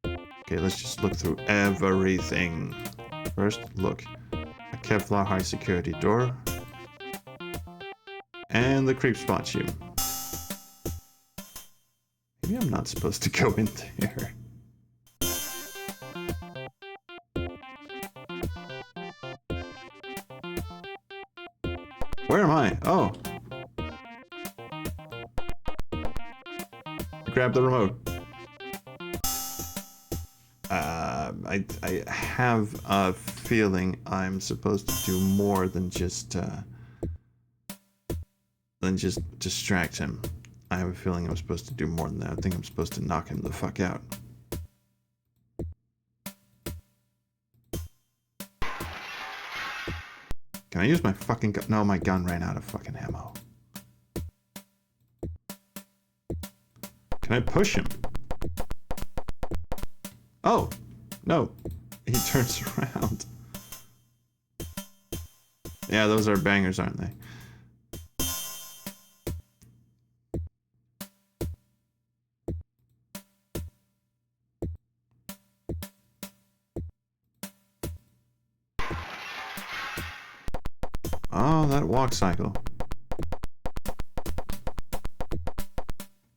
Okay, let's just look through everything. First, look. A Kevlar high security door. And the creep spots you. Maybe I'm not supposed to go in there. Where am I? Oh. Grab the remote. I have a feeling I'm supposed to do more than just distract him. I have a feeling I'm supposed to do more than that. I think I'm supposed to knock him the fuck out. Can I use my fucking gun? No, my gun ran out of fucking ammo. Can I push him? Oh, no. He turns around. Yeah, those are bangers, aren't they? Oh, that walk cycle.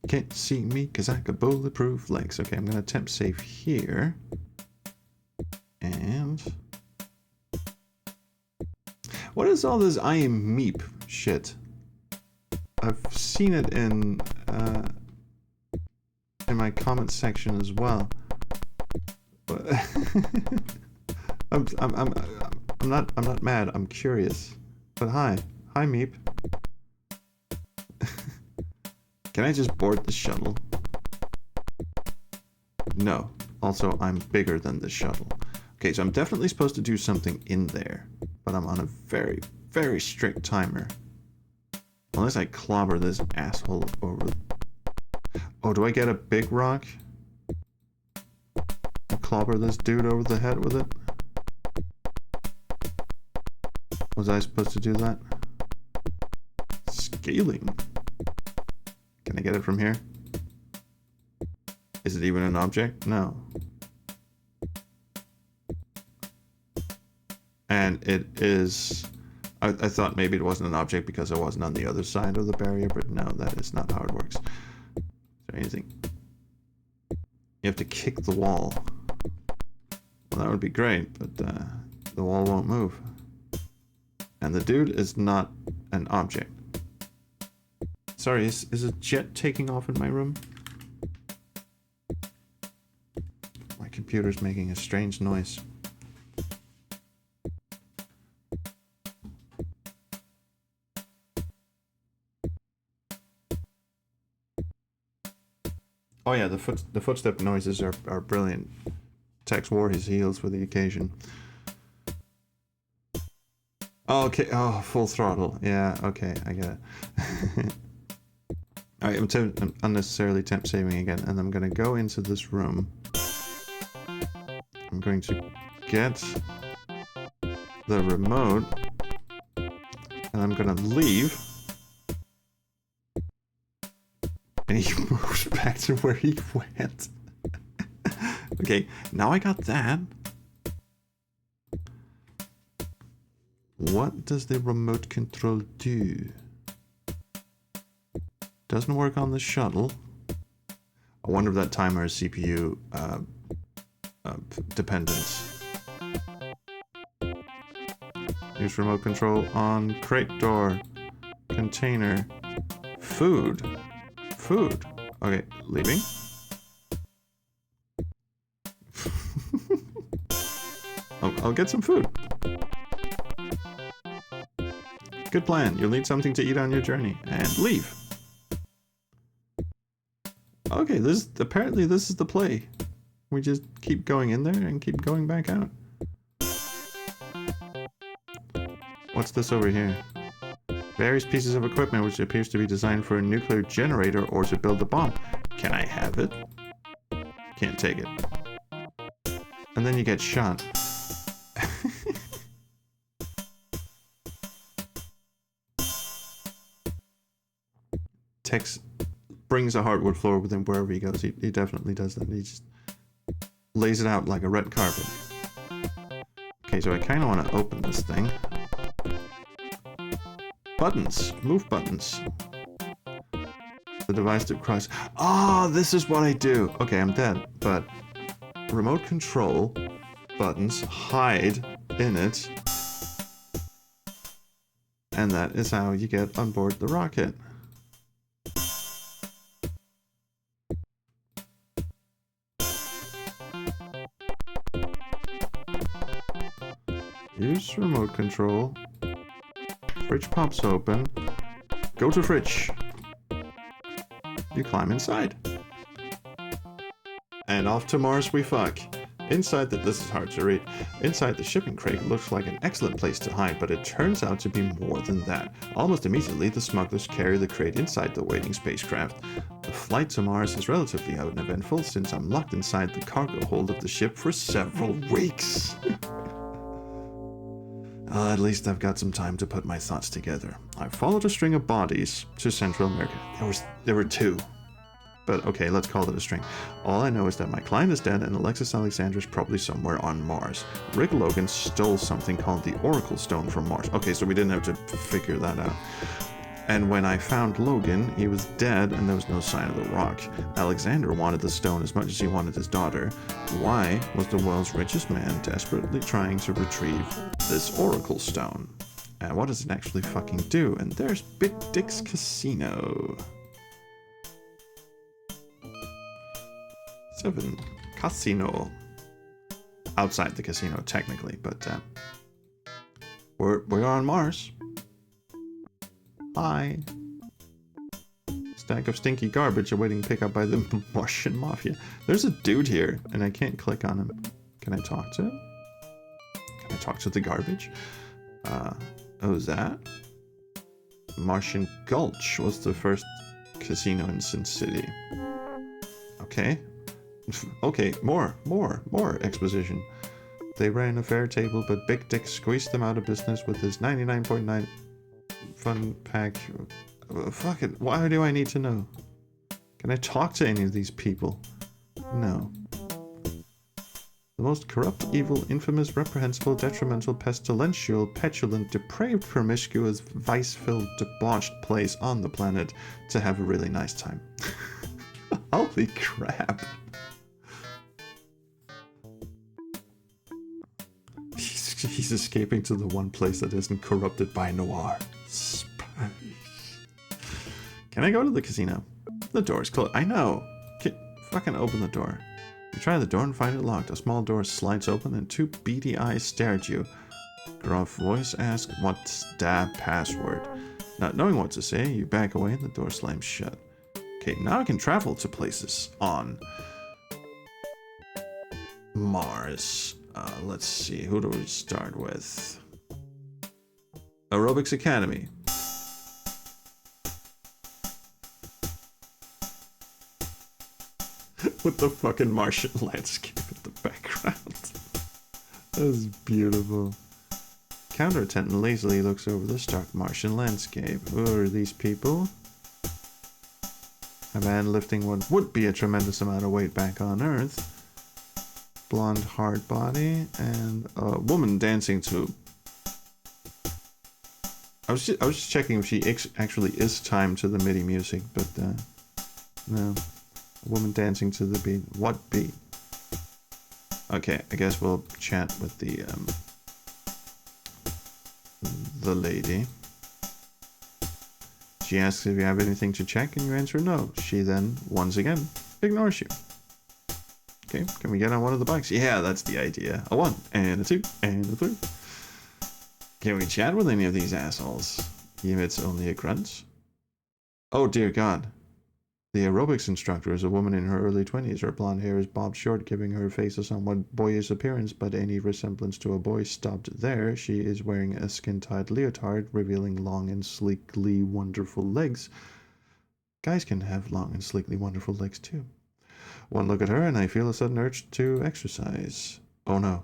Can't see me because I got bulletproof legs. Okay, I'm going to attempt save here. And... what is all this I am meep shit? I've seen it in my comment section as well. I'm not mad, I'm curious. But hi meep. Can I just board the shuttle? No. Also, I'm bigger than the shuttle. Okay, so I'm definitely supposed to do something in there. But I'm on a very, very strict timer. Unless I clobber this asshole over... oh, do I get a big rock? And clobber this dude over the head with it? Was I supposed to do that? Scaling. Can I get it from here? Is it even an object? No. And it is... I thought maybe it wasn't an object because I wasn't on the other side of the barrier, but no, that is not how it works. Is there anything? You have to kick the wall. Well, that would be great, but the wall won't move. And the dude is not an object. Sorry, is a jet taking off in my room? My computer's making a strange noise. Oh yeah, the footstep noises are brilliant. Tex wore his heels for the occasion. Oh, okay. Oh, full throttle. Yeah, okay, I get it. Alright, I'm unnecessarily temp saving again, and I'm gonna go into this room. I'm going to get the remote, and I'm gonna leave. And he moves back to where he went. Okay, now I got that. What does the remote control do? Doesn't work on the shuttle. I wonder if that timer is CPU dependent. Use remote control on crate door, container, food. Food. Okay, leaving. I'll get some food. Good plan. You'll need something to eat on your journey. And leave. Okay, apparently this is the play. We just keep going in there and keep going back out. What's this over here? Various pieces of equipment which appears to be designed for a nuclear generator or to build a bomb. Can I have it? Can't take it. And then you get shot. Tex brings a hardwood floor with him wherever he goes. He definitely does that. He just lays it out like a red carpet. Okay, so I kind of want to open this thing. Buttons. Move buttons. The device that cries. Ah, this is what I do. Okay, I'm dead. But remote control buttons hide in it. And that is how you get on board the rocket. Use remote control. Fridge pops open. Go to fridge. You climb inside. And off to Mars we fuck. Inside this is hard to read. Inside the shipping crate looks like an excellent place to hide, but it turns out to be more than that. Almost immediately, the smugglers carry the crate inside the waiting spacecraft. The flight to Mars is relatively uneventful since I'm locked inside the cargo hold of the ship for several weeks. At least I've got some time to put my thoughts together. I followed a string of bodies to Central America. There were two. But okay, let's call it a string. All I know is that my client is dead and Alexis Alexander is probably somewhere on Mars. Rick Logan stole something called the Oracle Stone from Mars. Okay, so we didn't have to figure that out. And when I found Logan, he was dead and there was no sign of the rock. Alexander wanted the stone as much as he wanted his daughter. Why was the world's richest man desperately trying to retrieve this Oracle Stone? And what does it actually fucking do? And there's Big Dick's Casino. 7. Casino. Outside the casino, technically, but we're on Mars. Hi. Stack of stinky garbage awaiting pickup by the Martian Mafia. There's a dude here, and I can't click on him. Can I talk to him? Can I talk to the garbage? Oh, is that? Martian Gulch was the first casino in Sin City. Okay. Okay, more exposition. They ran a fair table, but Big Dick squeezed them out of business with his 99.9 fun pack. Fuck it, why do I need to know? Can I talk to any of these people? No. The most corrupt, evil, infamous, reprehensible, detrimental, pestilential, petulant, depraved, promiscuous, vice-filled, debauched place on the planet to have a really nice time. Holy crap. He's escaping to the one place that isn't corrupted by noir. Space. Can I go to the casino? The door's closed. I know. Fucking open the door. You try the door and find it locked. A small door slides open and two beady eyes stare at you. Gruff voice asks, "What's that password?" Not knowing what to say, you back away and the door slams shut. Okay, now I can travel to places on Mars. Let's see, who do we start with? Aerobics Academy. With the fucking Martian landscape in the background. That's beautiful. Counter attendant lazily looks over the stark Martian landscape. Who are these people? A man lifting what would be a tremendous amount of weight back on Earth. Blonde hard body and a woman dancing to. I was just checking if she actually is timed to the MIDI music, but no. A woman dancing to the beat. What beat? Okay, I guess we'll chat with the lady. She asks if you have anything to check, and you answer no. She then, once again, ignores you. Okay, can we get on one of the bikes? Yeah, that's the idea. A 1, and a 2, and a 3. Can we chat with any of these assholes? Even if it's only a grunt? Oh dear God. The aerobics instructor is a woman in her early 20s. Her blonde hair is bobbed short, giving her face a somewhat boyish appearance, but any resemblance to a boy stopped there. She is wearing a skin-tight leotard, revealing long and sleekly wonderful legs. Guys can have long and sleekly wonderful legs too. One look at her and I feel a sudden urge to exercise. Oh no.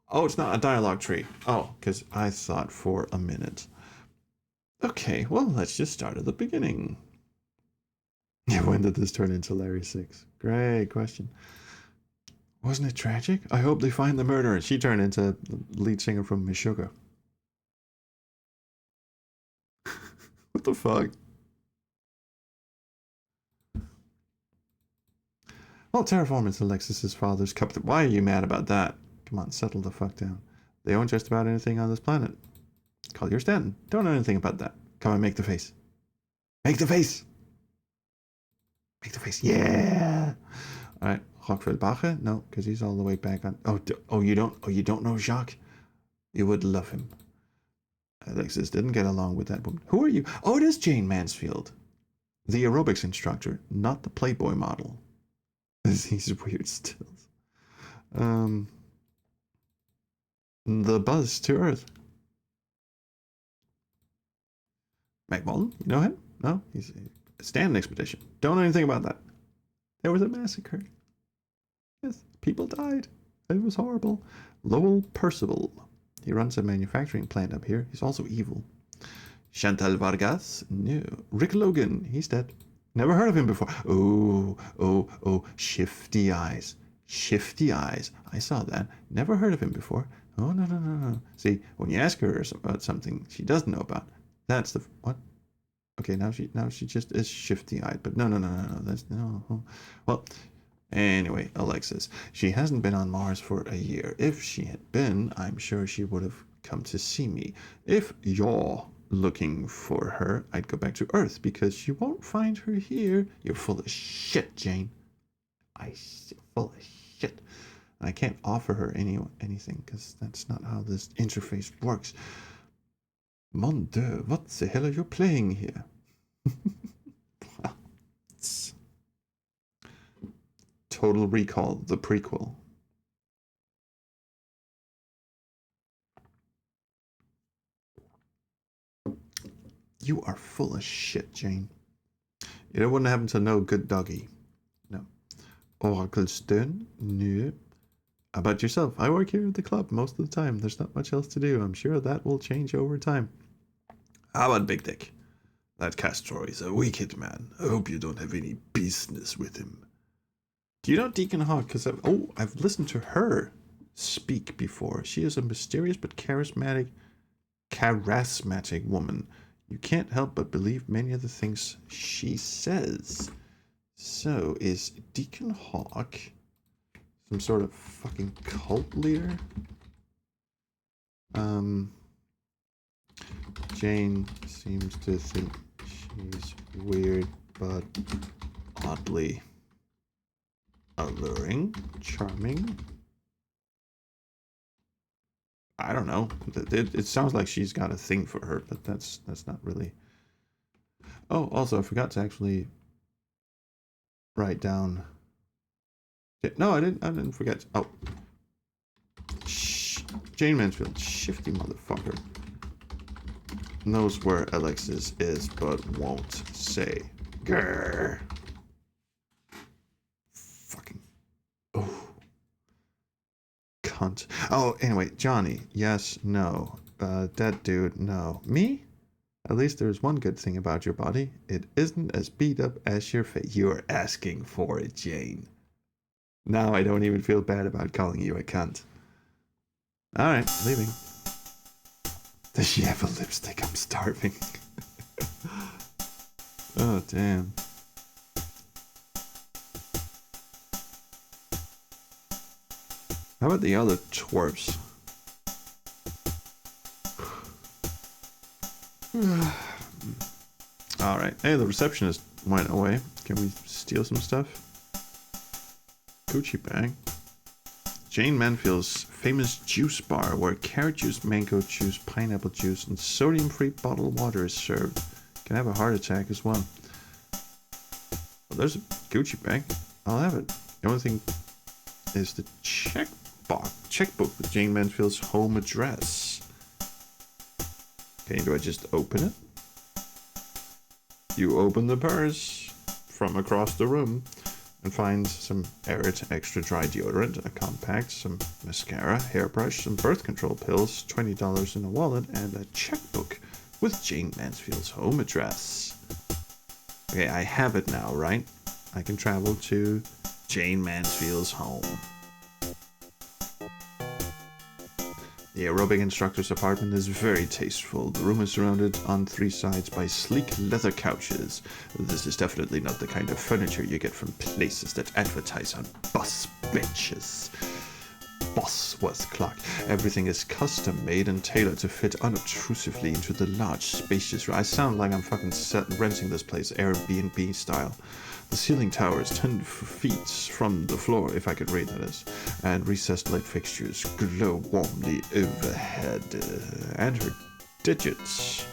Oh, it's not a dialogue tree. Oh, because I thought for a minute. Okay, well, let's just start at the beginning. When did this turn into Larry 6? Great question. Wasn't it tragic? I hope they find the murderer. She turned into the lead singer from Meshuggah. What the fuck? Well, terraform is Alexis's father's cup. Why are you mad about that? Come on, settle the fuck down. They own just about anything on this planet. Call your Stanton. Don't know anything about that. Come on, make the face. Make the face! Make the face. Yeah! Alright, Rockwell Bache? No, because he's all the way back on. You don't know Jacques? You would love him. Alexis didn't get along with that woman. Who are you? Oh, it is Jane Mansfield. The aerobics instructor, not the Playboy model. These weird stills. The buzz to Earth. Malden, you know him? No? He's a Stanton expedition. Don't know anything about that. There was a massacre. Yes, people died. It was horrible. Lowell Percival. He runs a manufacturing plant up here. He's also evil. Chantal Vargas? No. Rick Logan. He's dead. Never heard of him before. Oh. Shifty eyes. Shifty eyes. I saw that. Never heard of him before. Oh, no. See, when you ask her about something she doesn't know about, that's the... What? Okay, now she just is shifty-eyed. But no. That's... No. Well, anyway, Alexis. She hasn't been on Mars for a year. If she had been, I'm sure she would have come to see me. If you're looking for her, I'd go back to Earth, because you won't find her here. You're full of shit, Jane. Full of shit. I can't offer her anything, because that's not how this interface works. Mon Dieu, what the hell are you playing here? Total Recall, the prequel. You are full of shit, Jane. It wouldn't happen to no good doggy. No. Oracle Stone? No. How about yourself? I work here at the club most of the time. There's not much else to do. I'm sure that will change over time. How about Big Dick? That Castro is a wicked man. I hope you don't have any business with him. Do you know Deacon Hawk? Because I've listened to her speak before. She is a mysterious but charismatic woman. You can't help but believe many of the things she says. So, is Deacon Hawk some sort of fucking cult leader? Jane seems to think she's weird, but oddly alluring, charming. I don't know. It sounds like she's got a thing for her, but that's not really. Oh, also, I forgot to actually write down. No, I didn't forget. Oh. Shh. Jane Mansfield, shifty motherfucker. Knows where Alexis is, but won't say. Grrr. Fucking. Oh. Cunt. Oh, anyway, Johnny. Yes, no. Dead dude, no. Me? At least there's one good thing about your body. It isn't as beat up as your face. You're asking for it, Jane. Now I don't even feel bad about calling you a cunt. Alright, leaving. Does she have a lipstick? I'm starving. Oh, damn. How about the other twerps? Alright. Hey, the receptionist went away. Can we steal some stuff? Gucci bag. Jane Mansfield's famous juice bar where carrot juice, mango juice, pineapple juice, and sodium-free bottled water is served. Can have a heart attack as well. Well, there's a Gucci bag. I'll have it. The only thing is the checkbook with Jane Mansfield's home address. Okay, do I just open it? You open the purse from across the room and find some Arid extra dry deodorant, a compact, some mascara, hairbrush, some birth control pills, $20 in a wallet, and a checkbook with Jane Mansfield's home address. Okay, I have it now, right? I can travel to Jane Mansfield's home. The aerobic instructor's apartment is very tasteful. The room is surrounded on 3 sides by sleek leather couches. This is definitely not the kind of furniture you get from places that advertise on bus benches. Bosworth clock. Everything is custom made and tailored to fit unobtrusively into the large, spacious room. I sound like I'm fucking renting this place Airbnb style. The ceiling tower is 10 feet from the floor, if I could read that is, and recessed light fixtures glow warmly overhead. And her digits.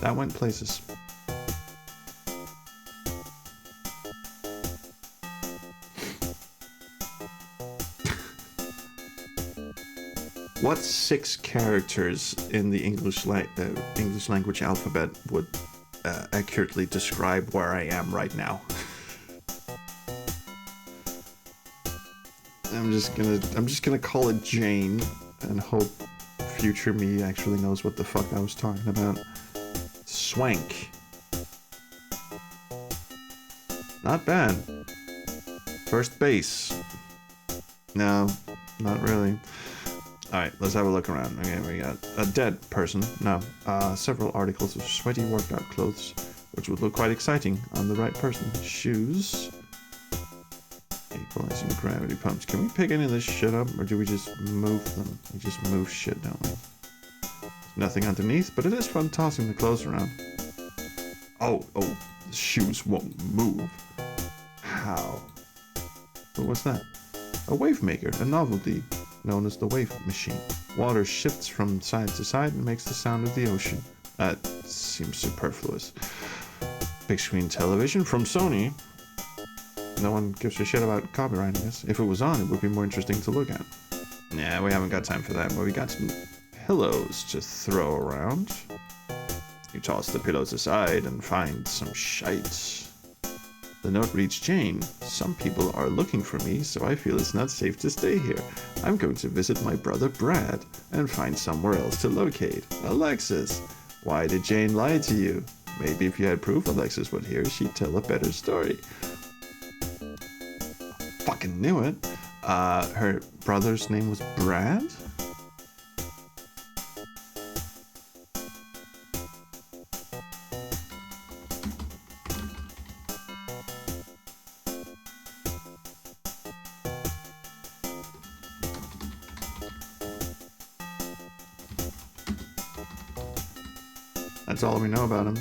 That went places. What 6 characters in the English language alphabet would accurately describe where I am right now? I'm just gonna call it Jane and hope future me actually knows what the fuck I was talking about. Swank. Not bad. First base. No, not really. Alright, let's have a look around. Okay, we got a dead person. No. Several articles of sweaty workout clothes, which would look quite exciting on the right person. Shoes. Equalizing gravity pumps. Can we pick any of this shit up, or do we just move them? We just move shit, don't we? Nothing underneath, but it is fun tossing the clothes around. Oh, the shoes won't move. How? What was that? A wave maker, a novelty known as the wave machine. Water shifts from side to side and makes the sound of the ocean. That seems superfluous. Big screen television from Sony. No one gives a shit about copyrighting this. If it was on, it would be more interesting to look at. Yeah, we haven't got time for that, but we got some pillows to throw around. You toss the pillows aside and find some shite. The note reads, Jane, some people are looking for me, so I feel it's not safe to stay here. I'm going to visit my brother Brad and find somewhere else to locate. Alexis, why did Jane lie to you? Maybe if you had proof Alexis would hear, she'd tell a better story. Fucking knew it. Her brother's name was Brad? That's all we know about him.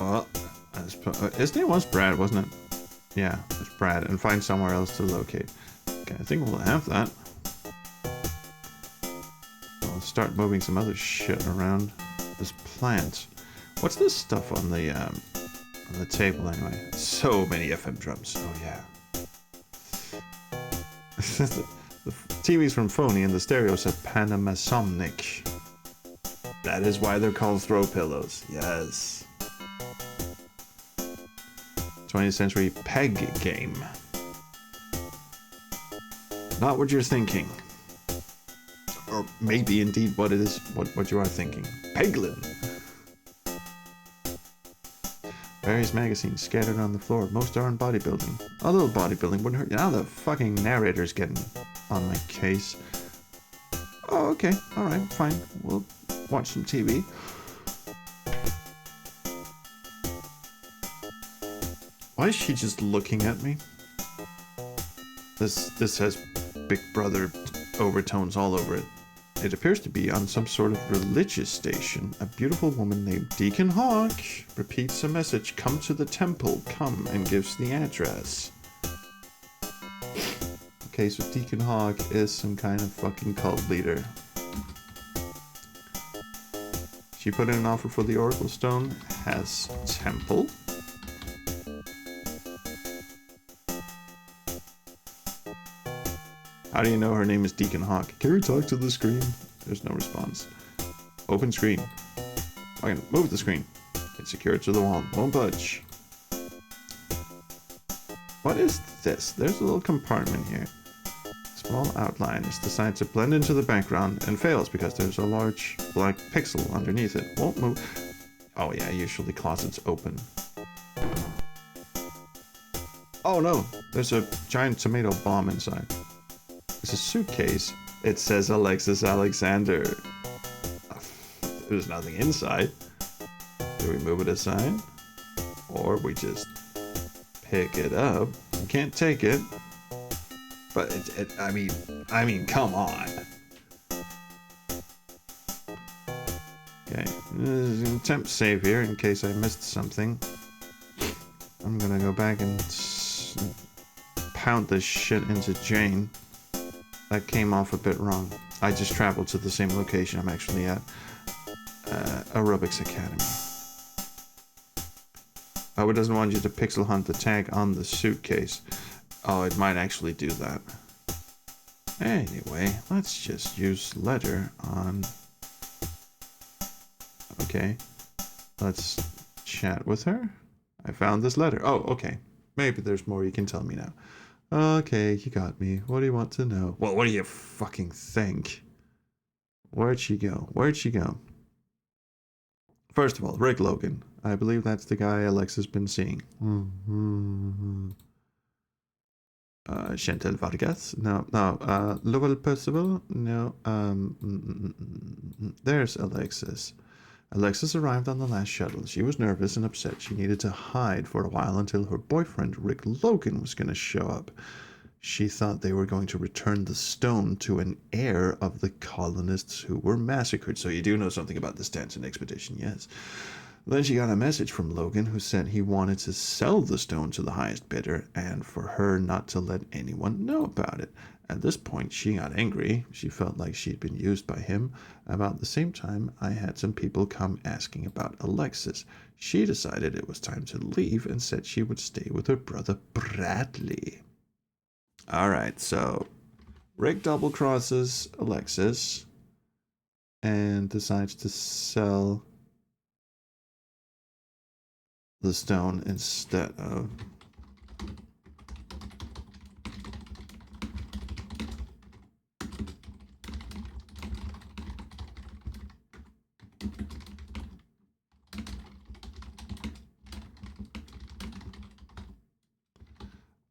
Well, his name was Brad, wasn't it? Yeah, it's Brad, and find somewhere else to locate. Okay, I think we'll have that. We'll start moving some other shit around. This plant. What's this stuff on the On the table, anyway. So many FM drums. Oh, yeah. The TV's from Phony and the stereo said Panamazomnic. That is why they're called throw pillows. Yes. 20th century peg game. Not what you're thinking. Or maybe indeed what it is, what you are thinking. Peglin. Various magazines scattered on the floor. Most are on bodybuilding. A little bodybuilding wouldn't hurt. Now the fucking narrator's getting on my case. Oh, okay. Alright, fine. We'll watch some TV. Why is she just looking at me? This has Big Brother overtones all over it. It appears to be on some sort of religious station. A beautiful woman named Deacon Hawk repeats a message. Come to the temple. Come, and gives the address. Okay, so Deacon Hawk is some kind of fucking cult leader. She put in an offer for the Oracle Stone. Has temple. How do you know her name is Deacon Hawk? Can we talk to the screen? There's no response. Open screen. Okay, move the screen. It's secured to the wall. Won't budge. What is this? There's a little compartment here. Small outline is designed to blend into the background and fails because there's a large black pixel underneath it. Won't move. Oh yeah, usually closets open. Oh no, there's a giant tomato bomb inside. It's a suitcase. It says Alexis Alexander. There's nothing inside. Do we move it aside? Or we just pick it up? You can't take it. But I mean, come on. Okay, attempt save here in case I missed something. I'm gonna go back and pound this shit into Jane. That came off a bit wrong. I just traveled to the same location I'm actually at. Aerobics Academy. Oh, it doesn't want you to pixel hunt the tag on the suitcase. Oh, it might actually do that. Anyway, let's just use letter on... Okay. Let's chat with her. I found this letter. Oh, okay. Maybe there's more you can tell me now. Okay, you got me. What do you want to know? Well, what do you fucking think? Where'd she go? Where'd she go? First of all, Rick Logan. I believe that's the guy Alexa's been seeing. Chantal Vargas? No. Lowell Percival? No. There's Alexis. Alexis arrived on the last shuttle. She was nervous and upset. She needed to hide for a while until her boyfriend, Rick Logan, was going to show up. She thought they were going to return the stone to an heir of the colonists who were massacred. So you do know something about the Stanton expedition, yes. Then she got a message from Logan who said he wanted to sell the stone to the highest bidder and for her not to let anyone know about it. At this point, she got angry. She felt like she'd been used by him. About the same time, I had some people come asking about Alexis. She decided it was time to leave and said she would stay with her brother Bradley. Alright, so Rick double crosses Alexis and decides to sell the stone instead of...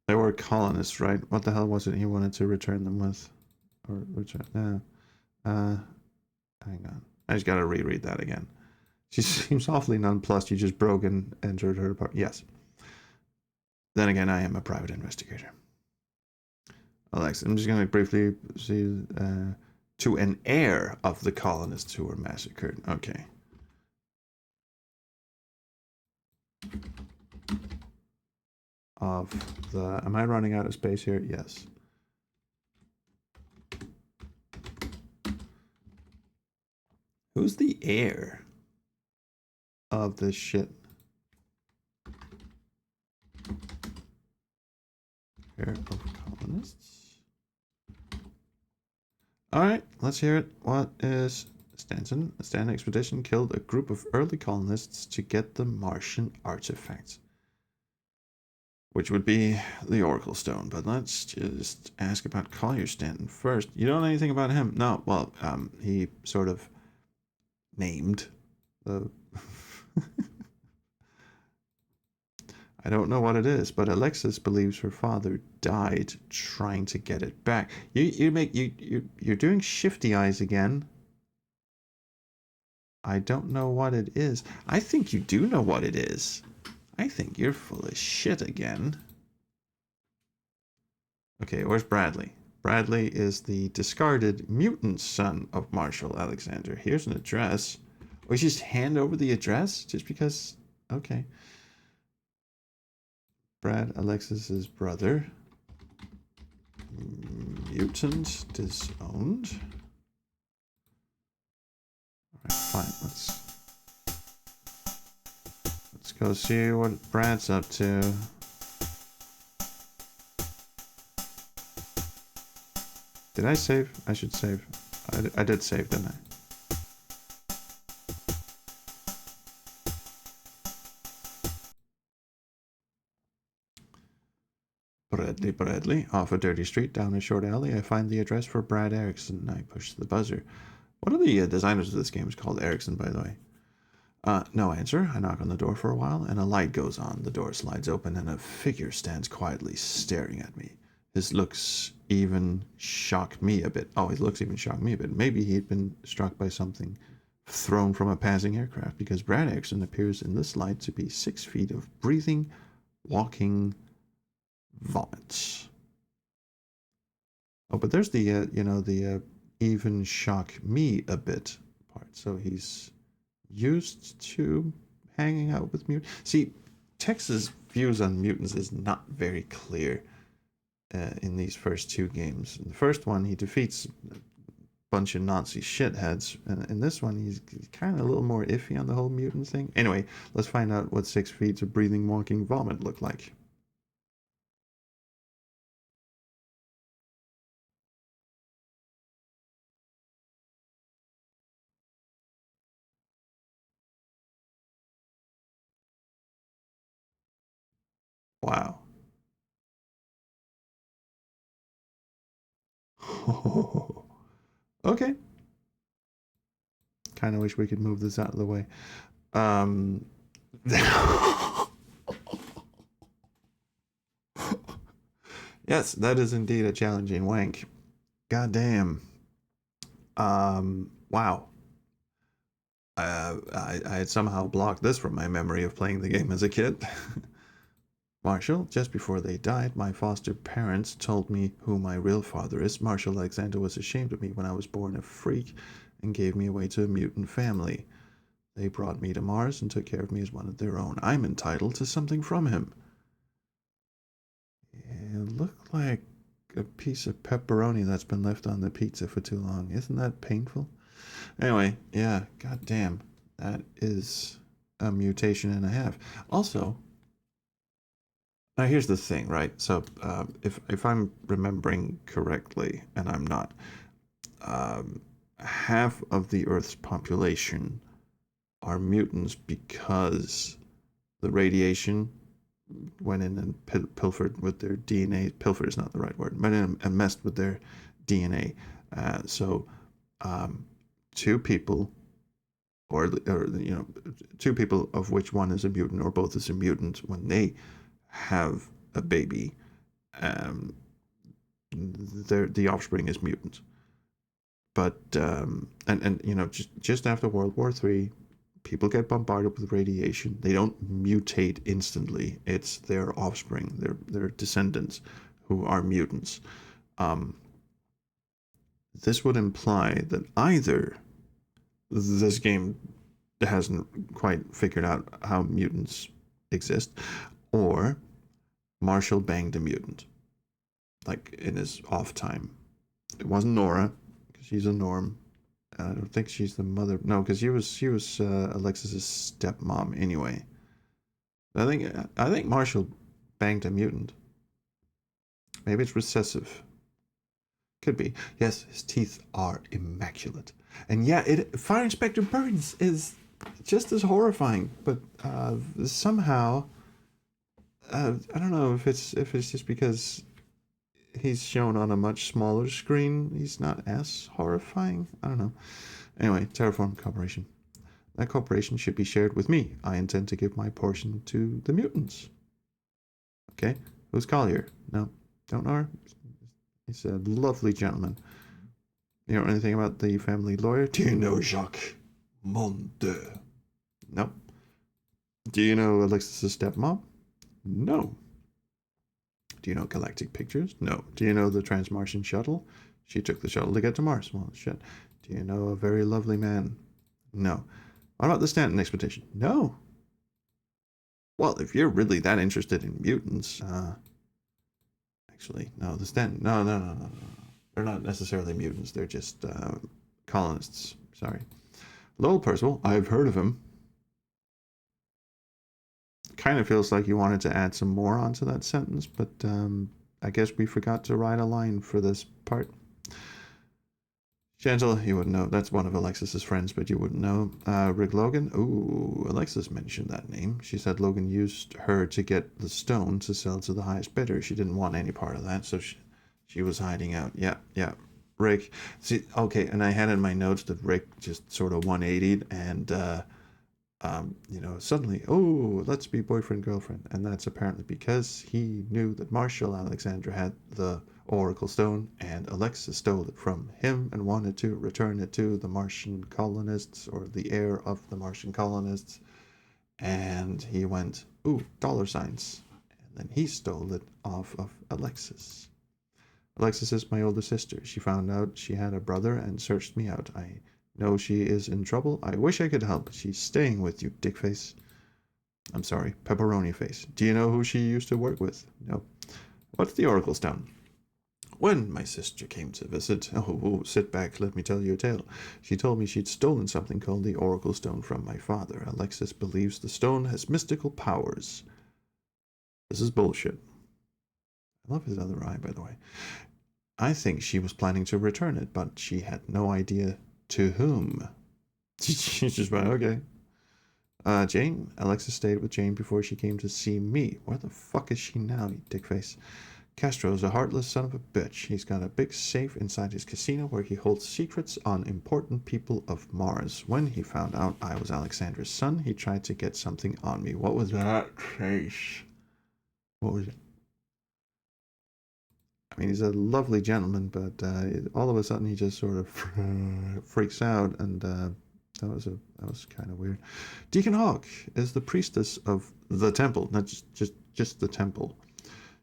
They were colonists, right? What the hell was it he wanted to return them with? Or return... No. Hang on. I just gotta reread that again. She seems awfully nonplussed. You just broke and entered her apartment. Yes. Then again, I am a private investigator. Alex, I'm just gonna briefly see... to an heir of the colonists who were massacred. Okay. Of the... Am I running out of space here? Yes. Who's the heir of this shit? Alright, let's hear it. What is Stanton? A Stanton expedition killed a group of early colonists to get the Martian artifacts. Which would be the Oracle Stone. But let's just ask about Collier Stanton first. You don't know anything about him? No, well, he sort of named the... I don't know what it is, but Alexis believes her father died trying to get it back. You're doing shifty eyes again. I don't know what it is. I think you do know what it is. I think you're full of shit again. Okay, where's Bradley? Bradley is the discarded mutant son of Marshall Alexander. Here's an address. We just hand over the address just because. Okay. Brad, Alexis's brother. Mutant disowned. Alright, fine. Let's go see what Brad's up to. Did I save? I should save. I did save, didn't I? Bradley, off a dirty street down a short alley, I find the address for Brad Erickson. I push the buzzer. What are the designers of this game called Erickson, by the way? No answer. I knock on the door for a while, and a light goes on. The door slides open, and a figure stands quietly, staring at me. His looks even shock me a bit. Oh, his looks even shock me a bit. Maybe he'd been struck by something thrown from a passing aircraft, because Brad Erickson appears in this light to be 6 feet of breathing, walking vomits. Oh, but there's the, the even shock me a bit part. So he's used to hanging out with mutants. See, Tex's views on mutants is not very clear in these first 2 games. In the first one, he defeats a bunch of Nazi shitheads, and in this one, he's kind of a little more iffy on the whole mutant thing. Anyway, let's find out what 6 feet of breathing, walking vomit look like. Wow. Okay. Kind of wish we could move this out of the way. Yes, that is indeed a challenging wank. God damn. Wow. I had somehow blocked this from my memory of playing the game as a kid. Marshall, just before they died, my foster parents told me who my real father is. Marshall Alexander was ashamed of me when I was born a freak and gave me away to a mutant family. They brought me to Mars and took care of me as one of their own. I'm entitled to something from him. It looked like a piece of pepperoni that's been left on the pizza for too long. Isn't that painful? Anyway, yeah, goddamn. That is a mutation and a half. Also, now here's the thing, right? So if I'm remembering correctly, and I'm not, half of the Earth's population are mutants because the radiation went in and pilfered with their DNA. Pilfer is not the right word. Went in and messed with their DNA. So 2 people, or 2 people of which one is a mutant or both is a mutant, when they have a baby, the offspring is mutant. But just after World War III, people get bombarded with radiation. They don't mutate instantly. It's their offspring, their descendants, who are mutants. This would imply that either this game hasn't quite figured out how mutants exist, or Marshall banged a mutant, like in his off time. It wasn't Nora, because she's a norm. I don't think she's the mother. No, because she was Alexis's stepmom anyway. I think Marshall banged a mutant. Maybe it's recessive. Could be. Yes, his teeth are immaculate. And yeah, Fire Inspector Burns is just as horrifying, but somehow, I don't know if it's just because he's shown on a much smaller screen, he's not as horrifying. I don't know. Anyway, Terraform Corporation. That corporation should be shared with me. I intend to give my portion to the mutants. Okay, who's Collier? No, don't know her. He's a lovely gentleman. You know anything about the family lawyer? Do you know Jacques Monde? No. Do you know Alexis' stepmom? No. Do you know Galactic Pictures? No. Do you know the Trans-Martian shuttle? She took the shuttle to get to Mars. Well, shit. Do you know a very lovely man? No. What about the Stanton expedition? No. Well, if you're really that interested in mutants, actually, no, the Stanton, no. They're not necessarily mutants. They're just colonists. Sorry. Lowell Percival, I've heard of him. Kind of feels like you wanted to add some more onto that sentence, but I guess we forgot to write a line for this part. Chantal, you wouldn't know. That's one of Alexis's friends, but you wouldn't know. Rick Logan. Ooh, Alexis mentioned that name. She said Logan used her to get the stone to sell to the highest bidder. She didn't want any part of that, so she was hiding out. Yeah. Rick. See, okay, and I had in my notes that Rick just sort of 180'd and, suddenly, let's be boyfriend-girlfriend. And that's apparently because he knew that Marshall Alexander had the Oracle Stone, and Alexis stole it from him and wanted to return it to the Martian colonists, or the heir of the Martian colonists. And he went, dollar signs. And then he stole it off of Alexis. Alexis is my older sister. She found out she had a brother and searched me out. I know she is in trouble. I wish I could help. She's staying with you, dickface. I'm sorry, pepperoni face. Do you know who she used to work with? No. What's the Oracle Stone? When my sister came to visit, sit back, let me tell you a tale. She told me she'd stolen something called the Oracle Stone from my father. Alexis believes the stone has mystical powers. This is bullshit. I love his other eye, by the way. I think she was planning to return it, but she had no idea to whom. She's just like, okay. Jane? Alexis stayed with Jane before she came to see me. Where the fuck is she now, you dickface? Castro's a heartless son of a bitch. He's got a big safe inside his casino where he holds secrets on important people of Mars. When he found out I was Alexander's son, he tried to get something on me. What was that face? What was it? I mean, he's a lovely gentleman, but all of a sudden he just sort of freaks out, and that was kind of weird. Deacon Hawk is the priestess of the temple, not just the temple.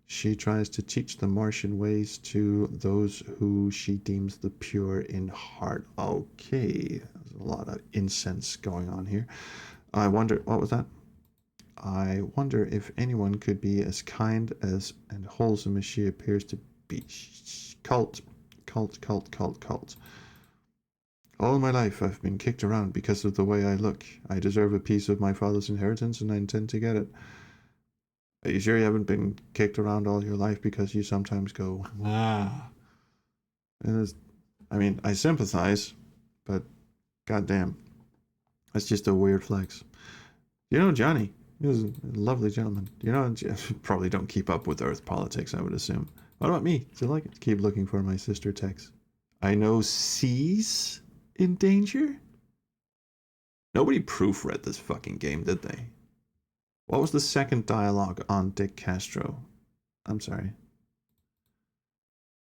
She tries to teach the Martian ways to those who she deems the pure in heart. Okay, there's a lot of incense going on here. I wonder, what was that? I wonder if anyone could be as kind as and wholesome as she appears to be. Cult. All my life I've been kicked around because of the way I look. I deserve a piece of my father's inheritance, and I intend to get it. Are you sure you haven't been kicked around all your life because you sometimes go, ah? I mean, I sympathize, but goddamn, that's just a weird flex. You know Johnny? He was a lovely gentleman. You know, probably don't keep up with Earth politics, I would assume. What about me? Do you like it? Keep looking for my sister Tex. I know C's in danger? Nobody proofread this fucking game, did they? What was the second dialogue on Dick Castro? I'm sorry.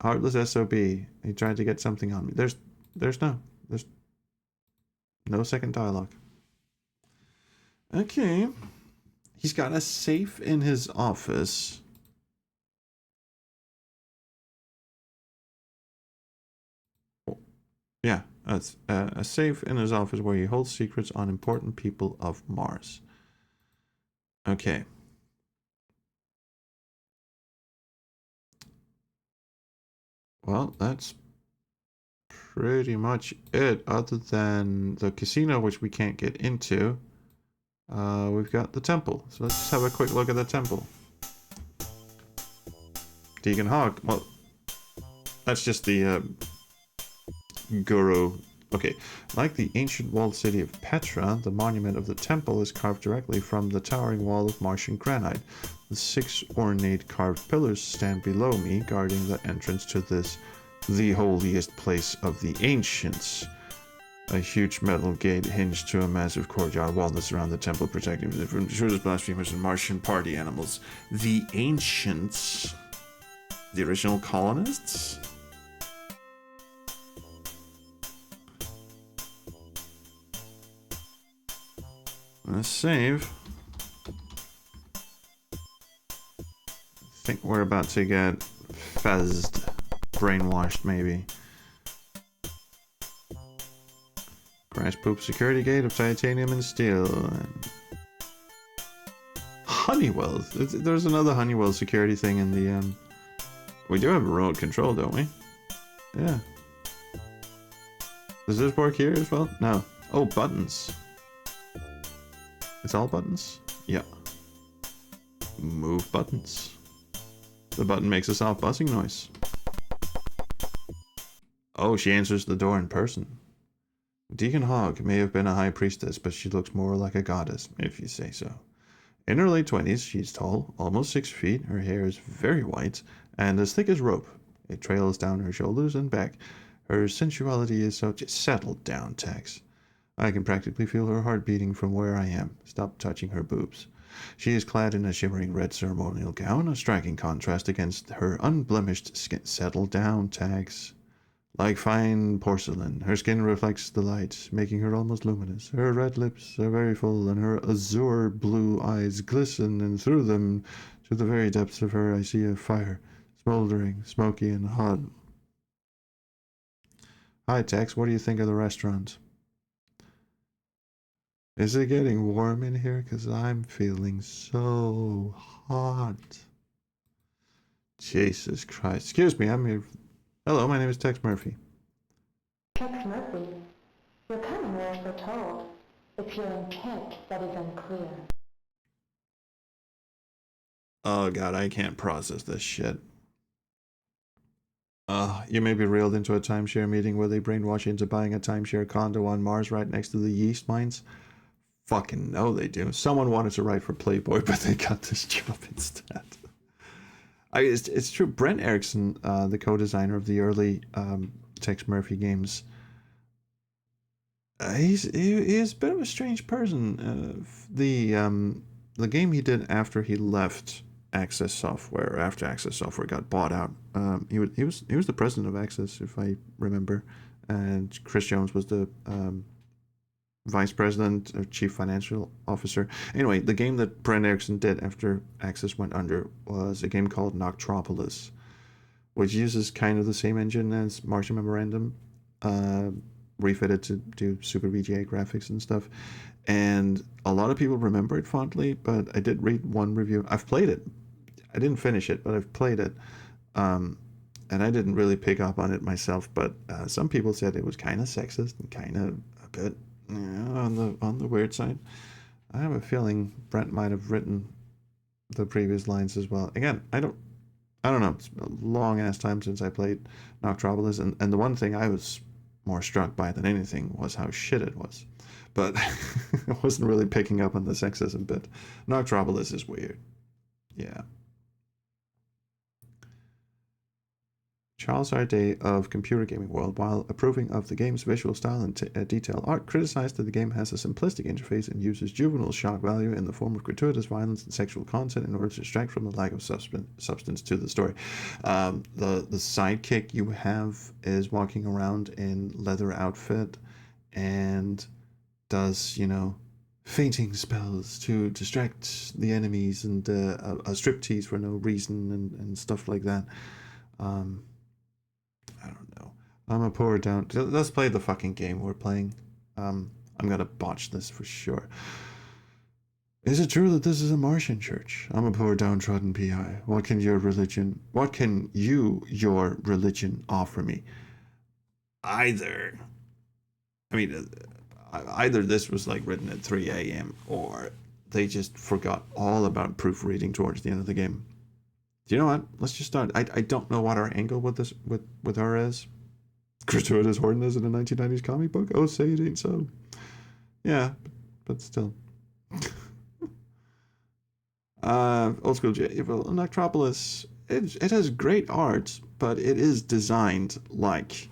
Heartless SOB. He tried to get something on me. There's no second dialogue. Okay. He's got a safe in his office. Yeah, a safe in his office where he holds secrets on important people of Mars. Okay. Well, that's pretty much it, other than the casino, which we can't get into. We've got the temple. So let's just have a quick look at the temple. Deacon Hawk. Well, That's just the guru. Okay, like the ancient walled city of Petra, the monument of the temple is carved directly from the towering wall of Martian granite. The 6 ornate carved pillars stand below me, guarding the entrance to this, the holiest place of the ancients. A huge metal gate hinged to a massive courtyard wall that surrounds the temple, protecting it from intruders, blasphemers, and Martian party animals. The ancients? The original colonists? Let's save. I think we're about to get fezzed. Brainwashed, maybe. Grass poop security gate of titanium and steel. Honeywell. There's another Honeywell security thing in the... We do have a remote control, don't we? Yeah. Does this work here as well? No. Oh, buttons. It's all buttons? Yeah. Move buttons. The button makes a soft buzzing noise. Oh, she answers the door in person. Deacon Hawk may have been a high priestess, but she looks more like a goddess, if you say so. In her late 20s, she's tall, almost 6 feet, her hair is very white, and as thick as rope. It trails down her shoulders and back. Her sensuality is so... Just settle down, Tex. I can practically feel her heart beating from where I am. Stop touching her boobs. She is clad in a shimmering red ceremonial gown, a striking contrast against her unblemished skin. Settle down, Tex. Like fine porcelain, her skin reflects the light, making her almost luminous. Her red lips are very full, and her azure blue eyes glisten, and through them, to the very depths of her, I see a fire, smoldering, smoky, and hot. Hi, Tex, what do you think of the restaurant? Is it getting warm in here? Because I'm feeling so hot. Jesus Christ. Excuse me, I'm here. Hello, my name is Tex Murphy. Tex Murphy, you're coming where we're told. It's your intent that is unclear. Oh god, I can't process this shit. You may be reeled into a timeshare meeting where they brainwash you into buying a timeshare condo on Mars right next to the yeast mines. Fucking no, they do. Someone wanted to write for Playboy, but they got this job instead. It's true. Brent Erickson, the co-designer of the early Tex Murphy games, he's a bit of a strange person. The game he did after he left Access Software, after Access Software got bought out, he was the president of Access, if I remember, and Chris Jones was the vice president or chief financial officer. Anyway, the game that Brent Erickson did after Access went under was a game called Noctropolis, which uses kind of the same engine as Martian Memorandum, refitted to do super VGA graphics and stuff. And a lot of people remember it fondly, but I did read one review. I've played it. I didn't finish it, but I've played it. And I didn't really pick up on it myself, but some people said it was kind of sexist and kind of a bit on the weird side. I have a feeling Brent might have written the previous lines as well. Again, I don't know. It's a long ass time since I played Noctropolis, and the one thing I was more struck by than anything was how shit it was. But I wasn't really picking up on the sexism bit. Noctropolis is weird. Yeah. Charles Arday of Computer Gaming World, while approving of the game's visual style and detailed art, criticized that the game has a simplistic interface and uses juvenile shock value in the form of gratuitous violence and sexual content in order to distract from the lack of substance to the story. The sidekick you have is walking around in leather outfit and does, fainting spells to distract the enemies and a striptease for no reason and stuff like that. I don't know. I'm a poor down... Let's play the fucking game we're playing. I'm gonna botch this for sure. Is it true that this is a Martian church? I'm a poor downtrodden PI. What can your religion offer me? Either this was like written at 3 a.m. or they just forgot all about proofreading towards the end of the game. Do you know what? Let's just start. I don't know what our angle with this with her is. Gratuitous horniness in a 1990s comic book? Oh, say it ain't so. Yeah, but still. Old school Necropolis. It has great art, but it is designed like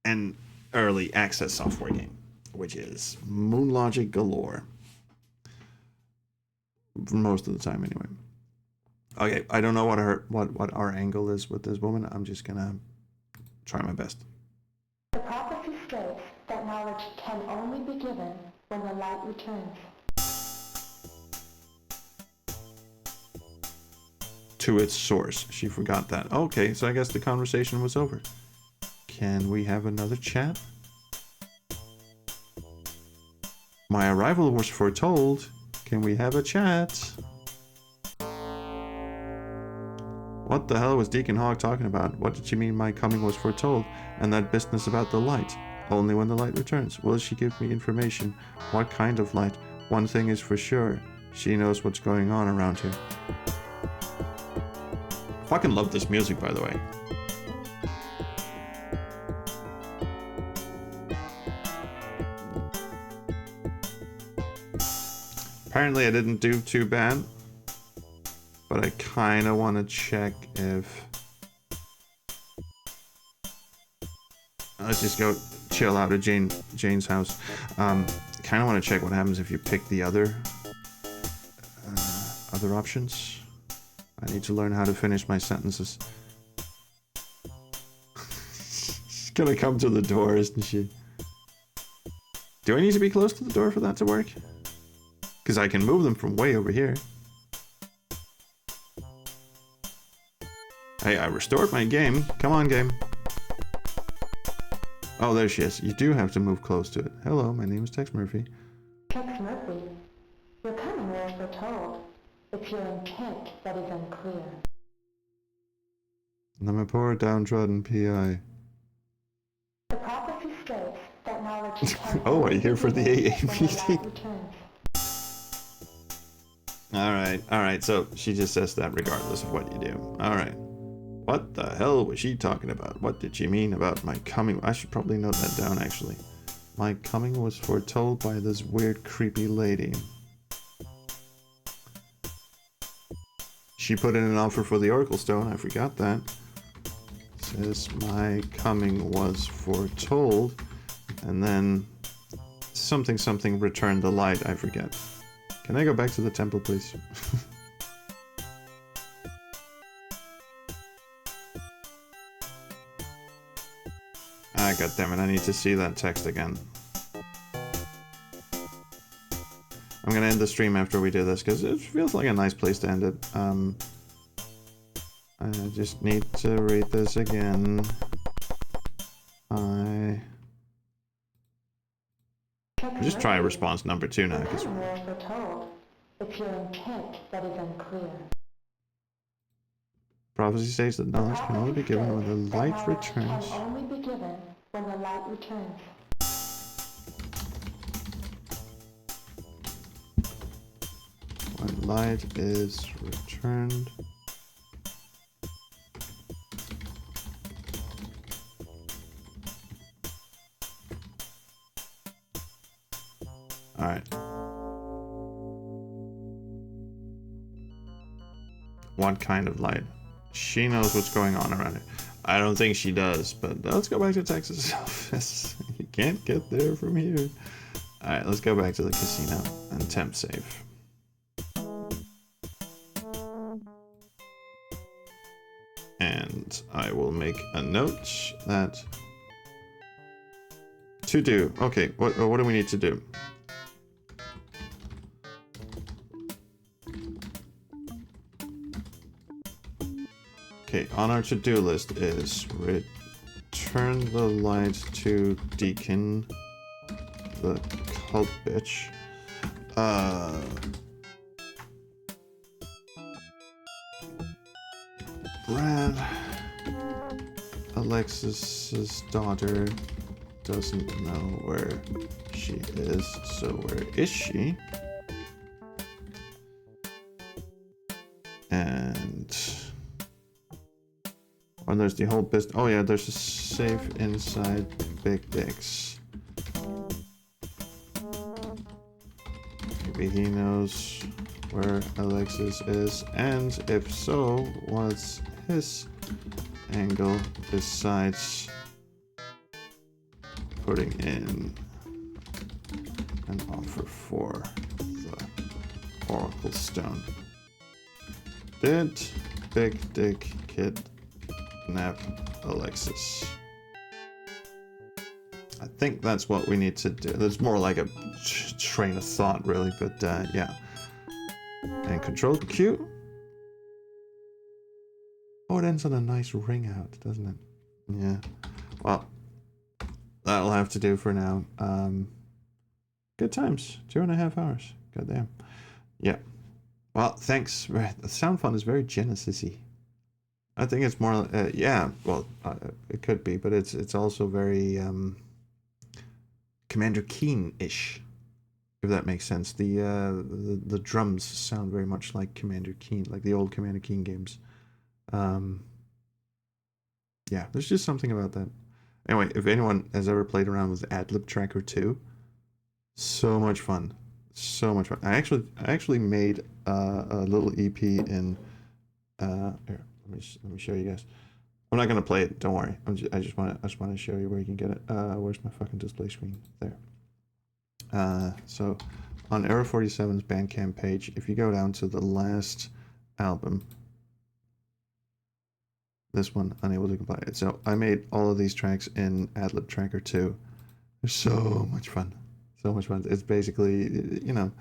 an early access software game, which is moon logic galore. For most of the time, anyway. Okay, I don't know what our angle is with this woman. I'm just gonna try my best. The prophecy states that knowledge can only be given when the light returns. To its source. She forgot that. Okay, so I guess the conversation was over. Can we have another chat? My arrival was foretold. Can we have a chat? What the hell was Deacon Hawk talking about? What did she mean my coming was foretold? And that business about the light? Only when the light returns. Will she give me information? What kind of light? One thing is for sure. She knows what's going on around here. Fucking love this music, by the way. Apparently I didn't do too bad, but I kind of want to check if... Let's just go chill out at Jane's house. Kind of want to check what happens if you pick the other options. I need to learn how to finish my sentences. She's gonna come to the door, isn't she? Do I need to be close to the door for that to work? Because I can move them from way over here. Hey, I restored my game. Come on, game. Oh, there she is. You do have to move close to it. Hello, my name is Tex Murphy. Tex Murphy, your coming was foretold. It's your intent that is unclear. I'm a poor, downtrodden PI. The prophecy states that knowledge can Oh, are you here for the AA when the meeting? light returns. Alright, so she just says that regardless of what you do. Alright. What the hell was she talking about? What did she mean about my coming? I should probably note that down, actually. My coming was foretold by this weird, creepy lady. She put in an offer for the Oracle Stone, I forgot that. Says my coming was foretold. And then something returned the light, I forget. Can I go back to the temple, please? Ah, goddammit, I need to see that text again. I'm gonna end the stream after we do this, because it feels like a nice place to end it. I just need to read this again. Just try response number 2 now, because... It's your intent that is unclear. Prophecy states that knowledge can only be given when the light returns. Can only be given when the light returns. When light is returned. Alright. What kind of light? She knows what's going on around her. I don't think she does, but let's go back to Texas' office. You can't get there from here. Alright, let's go back to the casino and temp save. And I will make a note that... To do. Okay, what do we need to do? Okay, on our to-do list is return the light to Deacon, the cult bitch. Brad, Alexis's daughter doesn't know where she is, so where is she? And And there's the whole business. Oh yeah, there's a safe inside Big Dick's. Maybe he knows where Alexis is, and if so, what's his angle besides putting in an offer for the Oracle Stone? Did Big Dick kidnap Alexis? I think that's what we need to do. That's more like a train of thought, really, but yeah. And control Q. Oh, it ends on a nice ring out, doesn't it? Yeah. Well, that'll have to do for now. Good times. 2.5 hours. Goddamn. Yeah. Well, thanks. The sound font is very Genesis-y. I think it's more. Yeah. Well, it could be, but it's also very Commander Keen-ish, if that makes sense. The drums sound very much like Commander Keen, like the old Commander Keen games. Yeah, there's just something about that. Anyway, if anyone has ever played around with Adlib Tracker 2, so much fun. So much fun. I actually made a little EP in here, let me show you guys. I'm not gonna play it, don't worry. I just want to show you where you can get it. Where's my fucking display screen? There. So on Error 47's Bandcamp page, if you go down to the last album, this one, Unable to Comply. So I made all of these tracks in Adlib Tracker 2. They're so much fun. So much fun. It's basically, you know,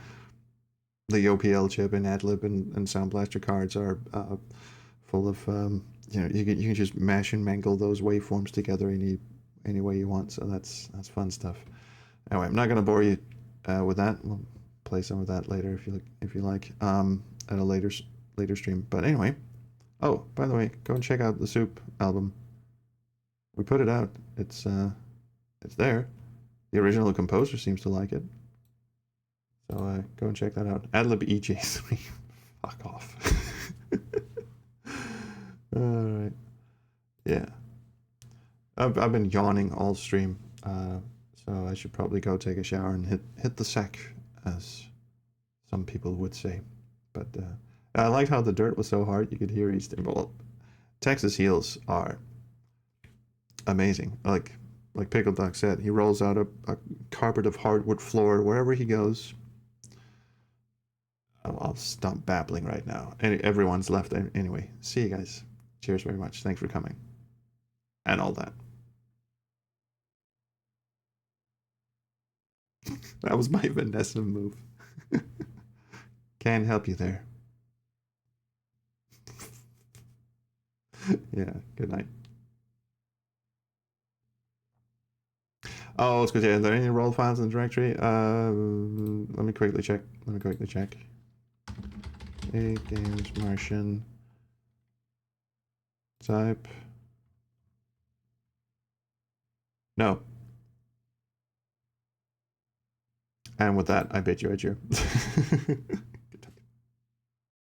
the OPL chip in Adlib and Sound Blaster cards are full of, you know, you can just mash and mangle those waveforms together any way you want. So that's fun stuff. Anyway, I'm not gonna bore you with that. We'll play some of that later if you like at a later stream. But anyway, oh, by the way, go and check out the Soup album. We put it out. It's there. The original composer seems to like it. So go and check that out. Adlib EJ3. Fuck off. Alright. Yeah. I've been yawning all stream. So I should probably go take a shower and hit the sack, as some people would say. But I liked how the dirt was so hard you could hear Eastern. Well, Texas heels are amazing. Like Pickle Duck said, he rolls out a carpet of hardwood floor wherever he goes. I'll stop babbling right now. Everyone's left anyway. See you guys. Cheers very much. Thanks for coming. And all that. That was my Vanessa move. Can't help you there. Yeah, good night. Oh, it's good. Yeah, are there any roll files in the directory? Let me quickly check. A games Martian. Type. No. And with that, I bid you adieu.